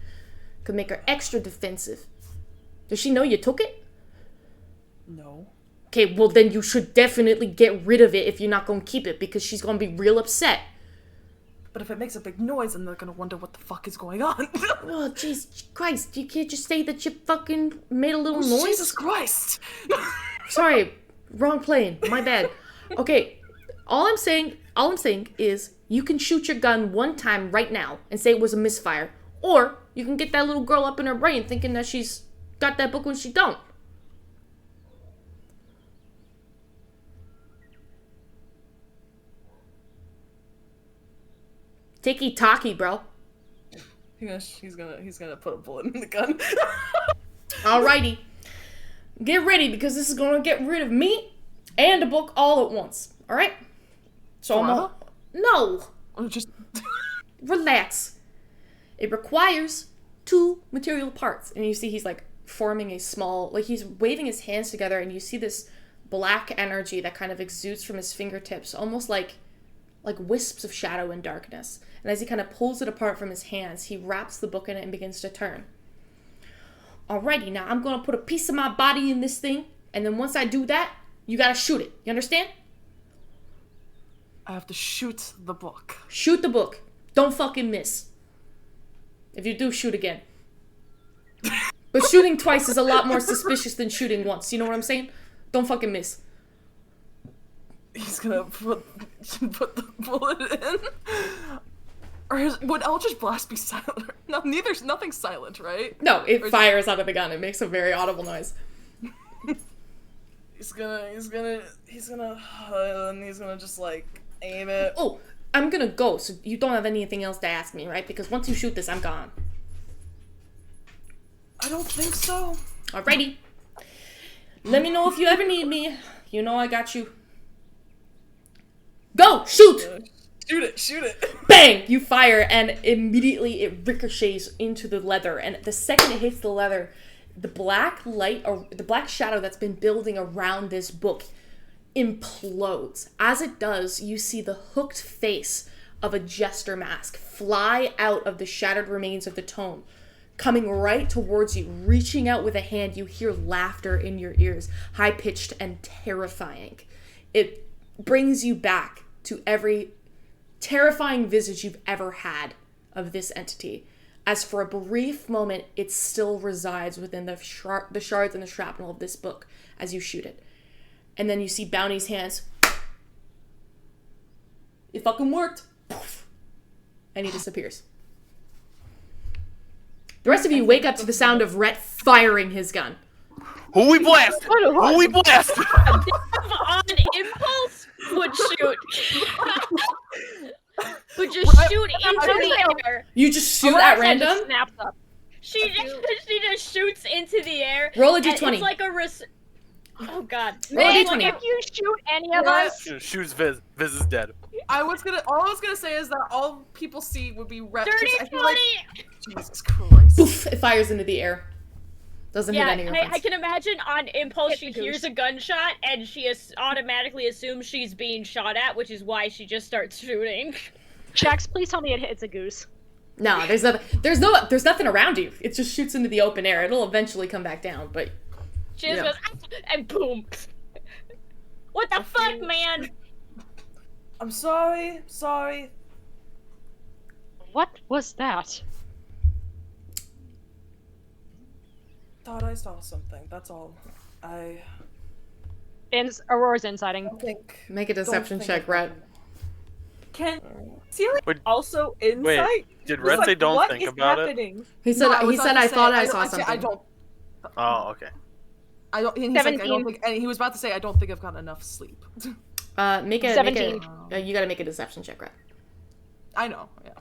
Could make her extra defensive. Does she know you took it? No. Okay, well then you should definitely get rid of it if you're not gonna keep it, because she's gonna be real upset. But if it makes a big noise, then they're gonna wonder what the fuck is going on. Oh, jeez Christ, you can't just say that you fucking made a little noise? Jesus Christ! Sorry, wrong plane, my bad. Okay, all I'm saying is you can shoot your gun one time right now and say it was a misfire. Or you can get that little girl up in her brain thinking that she's got that book when she don't. Tiki-taki, bro. He's gonna put a bullet in the gun. Alrighty. Get ready, because this is gonna get rid of me and a book all at once. Alright? So Forever? No! Or just... Relax. It requires 2 material parts. And you see he's like forming a small, like he's waving his hands together, and you see this black energy that kind of exudes from his fingertips, almost like wisps of shadow and darkness. And as he kind of pulls it apart from his hands, he wraps the book in it and begins to turn. Alrighty, now I'm gonna put a piece of my body in this thing, and then once I do that, you gotta shoot it. You understand? I have to shoot the book. Shoot the book. Don't fucking miss. If you do, shoot again. But shooting twice is a lot more suspicious than shooting once. You know what I'm saying? Don't fucking miss. He's gonna put the bullet in. Or would Eldritch Blast be silent? No, nothing's silent, right? No, it fires out of the gun. It makes a very audible noise. He's gonna just like aim it. Oh, I'm gonna go, so you don't have anything else to ask me, right? Because once you shoot this, I'm gone. I don't think so. Alrighty. Let me know if you ever need me. You know I got you. Go! Shoot! Shoot it. Bang! You fire, and immediately it ricochets into the leather. And the second it hits the leather, the black light, or the black shadow that's been building around this book implodes. As it does, you see the hooked face of a jester mask fly out of the shattered remains of the tome, coming right towards you, reaching out with a hand. You hear laughter in your ears, high-pitched and terrifying. It brings you back to every terrifying visage you've ever had of this entity, as for a brief moment it still resides within the shards and the shrapnel of this book as you shoot it. And then you see Bounty's hands. It fucking worked. Poof. And he disappears. The rest of you wake up to the sound of Rhett firing his gun. Who we blasted? Who we blasted? On impulse would shoot. Would just shoot into the air. You just shoot Alexia at just random? snaps up. She just shoots into the air. Roll a and d20. It's like a oh god. Roll a It's d20. like If you shoot any of What? us, Shoots Viz. Viz is dead. All I was gonna say is that all people see would be red. dirty 'cause I 20. feel like Jesus Christ. Poof, it fires into the air. Doesn't Yeah, hit any of your I friends. can imagine on impulse Hit she the hears goose. a gunshot and she automatically assumes she's being shot at, which is why she just starts shooting. Jax, please tell me it hits a goose. No, there's nothing around you. It just shoots into the open air. It'll eventually come back down, but She just Yeah. goes and boom. What the fuck, man? I'm sorry. What was that? Thought I saw something. That's all. I Aurora's inciting. think. make a deception think check, I've Rhett. Can Celia Wait, also insight? Did Just Red like, say don't what think is about it? happening? He said No, he was said about I to thought say, I saw I'd say something. I don't. Oh, okay. I don't. And he's like, I 17. don't think. And he was about to say, I don't think I've gotten enough sleep. Make a 17. you gotta make a deception check, Rhett. I know. Yeah.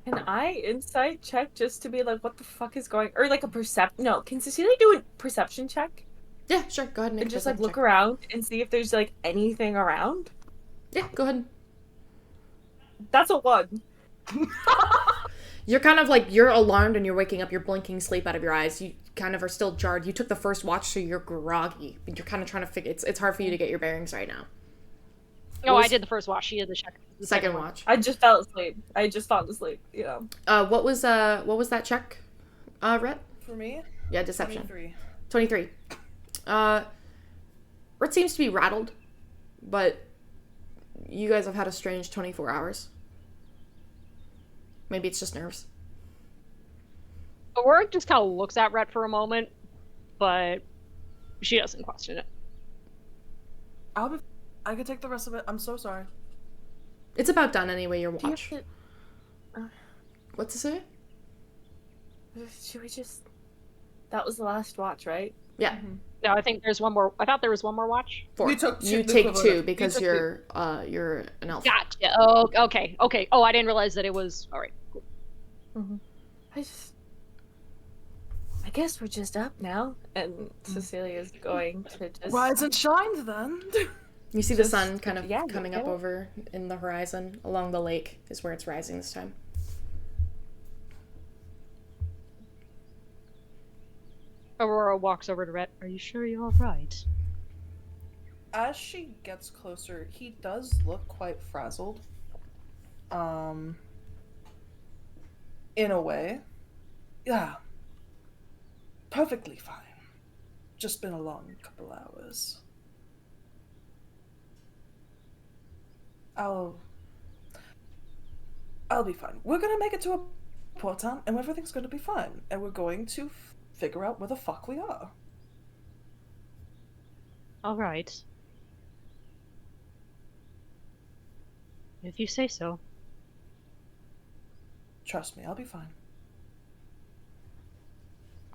Can I insight check just to be like, what the fuck is going? Or like a percept? No, can Cecilia do a perception check Yeah, sure. Go ahead and make and a just like perception look check. around and see if there's like anything around? Yeah, go ahead. That's a 1. You're kind of like, you're alarmed and you're waking up, you're blinking sleep out of your eyes. You kind of are still jarred. You took the first watch, so you're groggy. But you're kind of trying to figure, it's hard for you to get your bearings right now. No, Was- I did the first watch. She did the Second watch. I just fell asleep. I just fell asleep. You know. What was that check, Rhett? For me, Yeah, deception. 23. 23. Rhett seems to be rattled, but you guys have had a strange 24 hours. Maybe it's just nerves. Aurora just kind of looks at Rhett for a moment, but she doesn't question it. I could take the rest of it. I'm so sorry. It's about done anyway, your Do you watch. have What's it say? Should we just? That was the last watch, right? Yeah, No, I think there's one more. I thought there was one more watch. 4. We took two- You the take equivalent 2 of- because we took you're an elf. Gotcha. Oh, okay. Oh, I didn't realize that it was. All right. I guess we're just up now, and Cecilia's going to just. Rise and shine, then. You see the Just- sun kind of yeah, coming yeah. up over in the horizon along the lake is where it's rising this time. Aurora walks over to Rhett. Are you sure you're all right? As she gets closer, he does look quite frazzled. In a way. Yeah. Perfectly fine. Just been a long couple hours. I'll be fine. We're gonna make it to a port town, and everything's gonna be fine. And we're going to figure out where the fuck we are. All right. If you say so. Trust me, I'll be fine.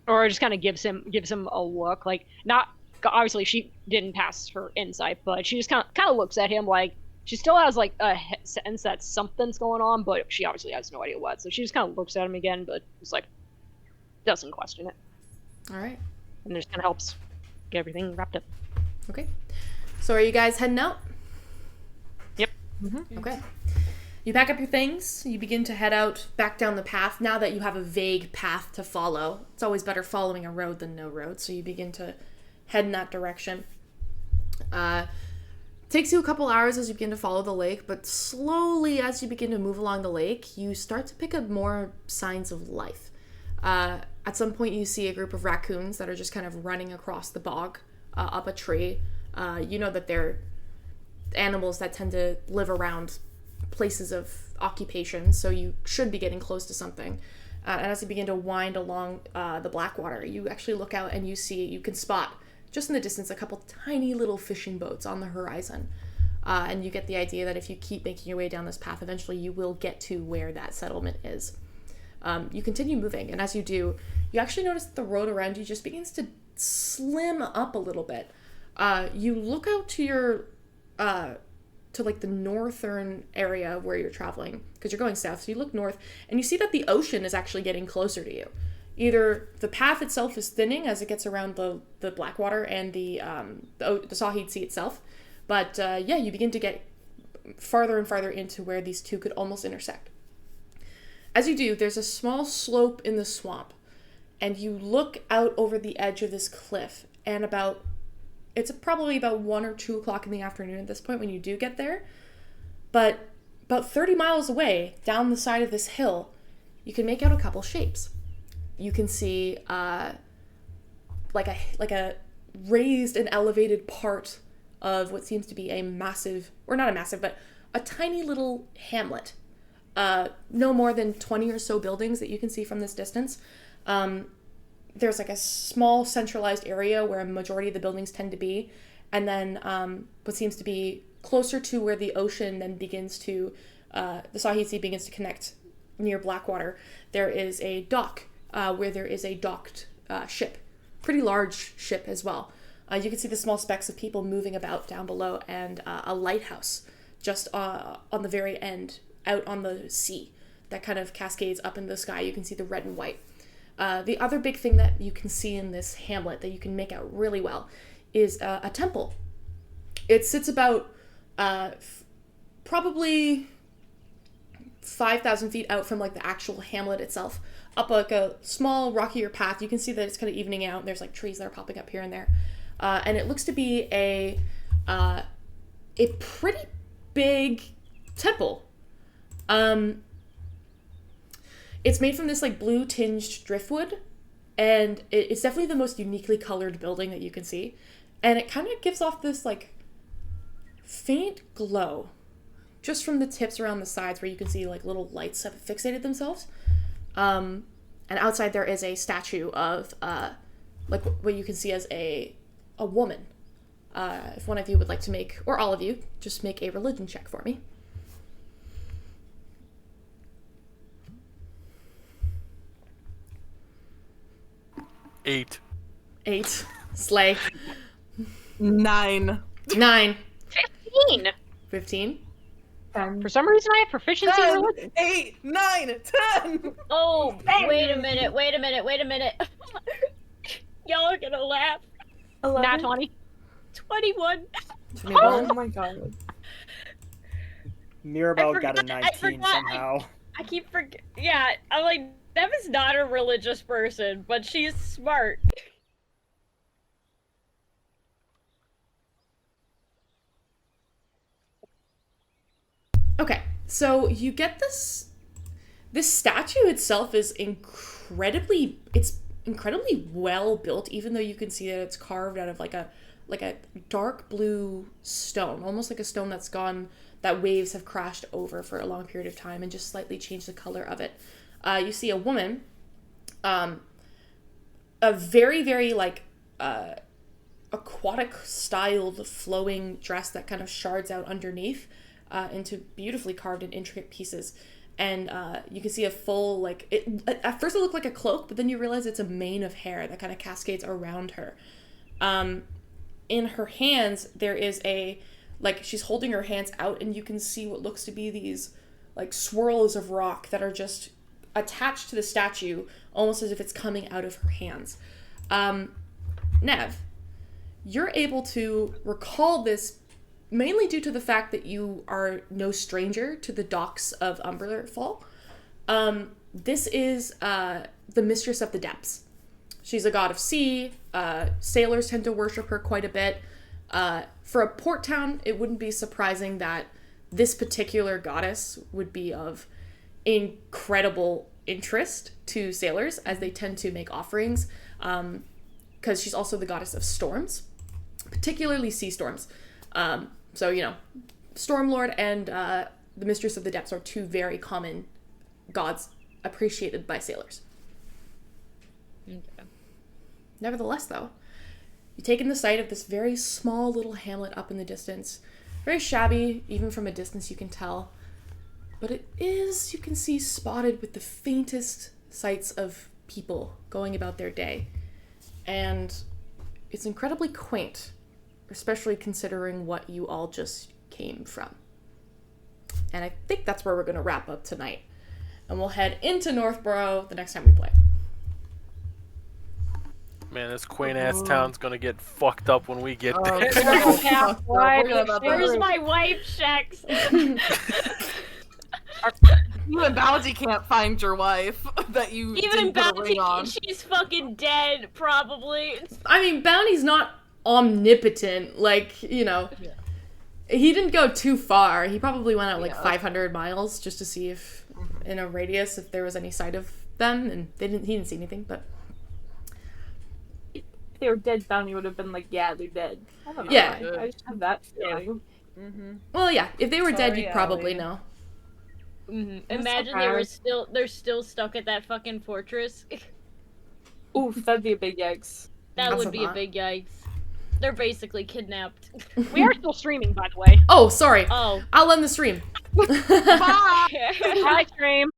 Aurora just kind of gives him a look, like not obviously she didn't pass her insight, but she just kind of looks at him like she still has like a sense that something's going on, but she obviously has no idea what. So she just kind of looks at him again, but just like doesn't question it, All right. and just kind of helps get everything wrapped up. Okay. So are you guys heading out? Yep. Okay. You pack up your things, you begin to head out back down the path now that you have a vague path to follow. It's always better following a road than no road, so you begin to head in that direction. Takes you a couple hours as you begin to follow the lake, but slowly as you begin to move along the lake, you start to pick up more signs of life. At some point you see a group of raccoons that are just kind of running across the bog, up a tree. You know that they're animals that tend to live around places of occupation, so you should be getting close to something. And as you begin to wind along the Blackwater, you actually look out and you can spot just in the distance a couple tiny little fishing boats on the horizon. And you get the idea that if you keep making your way down this path, eventually you will get to where that settlement is. You continue moving, and as you do, you actually notice that the road around you just begins to slim up a little bit. You look out to your to like the northern area where you're traveling, because you're going south, so you look north and you see that the ocean is actually getting closer to you. Either the path itself is thinning as it gets around the Blackwater and the Sahid Sea itself, but yeah, you begin to get farther and farther into where these two could almost intersect. As you do, there's a small slope in the swamp, and you look out over the edge of this cliff, and it's probably about 1 or 2 o'clock in the afternoon at this point when you do get there. But about 30 miles away, down the side of this hill, you can make out a couple shapes. You can see like a raised and elevated part of what seems to be a massive, or not a massive, but a tiny little hamlet. No more than 20 or so buildings that you can see from this distance. There's like a small centralized area where a majority of the buildings tend to be, and then what seems to be closer to where the ocean then begins to, the Sahid Sea begins to connect near Blackwater, there is a dock where there is a docked ship, pretty large ship as well. You can see the small specks of people moving about down below, and a lighthouse just on the very end, out on the sea, that kind of cascades up in the sky. You can see the red and white. The other big thing that you can see in this hamlet that you can make out really well is a temple. It sits about probably 5,000 feet out from like the actual hamlet itself, up like a small rockier path. You can see that it's kind of evening out, and there's like trees that are popping up here and there. And it looks to be a pretty big temple. It's made from this like blue tinged driftwood, and it's definitely the most uniquely colored building that you can see. And it kind of gives off this like faint glow just from the tips around the sides, where you can see like little lights have fixated themselves. And outside there is a statue of like what you can see as a woman. If one of you would like to make, or all of you, just make a religion check for me. 8. 8. Slay. 9. 9. 15. 15. For some reason, I have proficiency in 10, religion. 8, 9, 10. Oh, wait a minute. Y'all are gonna laugh. 11? Nat 20. 21. Oh my god. Mirabelle got a I 19 forgot. somehow. I keep yeah, I'm like, Nev is not a religious person, but she's smart. Okay, so you get this statue itself is incredibly well built, even though you can see that it's carved out of like a dark blue stone, almost like a stone that waves have crashed over for a long period of time and just slightly changed the color of it. You see a woman, a very, very like aquatic styled flowing dress that kind of shards out underneath into beautifully carved and intricate pieces. And you can see a full, like, at first it looked like a cloak, but then you realize it's a mane of hair that kind of cascades around her. In her hands, there is she's holding her hands out, and you can see what looks to be these, like, swirls of rock that are just attached to the statue, almost as if it's coming out of her hands. Nev, you're able to recall this mainly due to the fact that you are no stranger to the docks of Umberfall. This is the Mistress of the Depths. She's a god of sea. Sailors tend to worship her quite a bit. For a port town, it wouldn't be surprising that this particular goddess would be of incredible interest to sailors, as they tend to make offerings, because she's also the goddess of storms, particularly sea storms. So, Stormlord and the Mistress of the Depths are two very common gods appreciated by sailors. Okay. Nevertheless, though, you take in the sight of this very small little hamlet up in the distance. Very shabby, even from a distance you can tell. But it is, you can see, spotted with the faintest sights of people going about their day. And it's incredibly quaint, especially considering what you all just came from. And I think that's where we're going to wrap up tonight. And we'll head into Northborough the next time we play. Man, this quaint ass town's gonna get fucked up when we get there. Where's my wife checks? Even Bounty can't find your wife that you Even didn't put a Bounty, ring on. she's fucking dead, probably. I mean, Bounty's not omnipotent. Like, you know, he didn't go too far. He probably went out like 500 miles just to see if, in a radius, if there was any sight of them, and he didn't see anything, but... If they were dead, Bounty would have been like, yeah, they're dead. I don't know. Yeah. I just have that feeling. Well, yeah, if they were dead, Sorry, you'd probably Allie. know. Imagine they're still stuck at that fucking fortress. Oof, that'd be a big yikes. That That's would a be a lot. big yikes. They're basically kidnapped. We are still streaming, by the way. Oh, sorry. Oh. I'll end the stream. Bye! Hi, stream.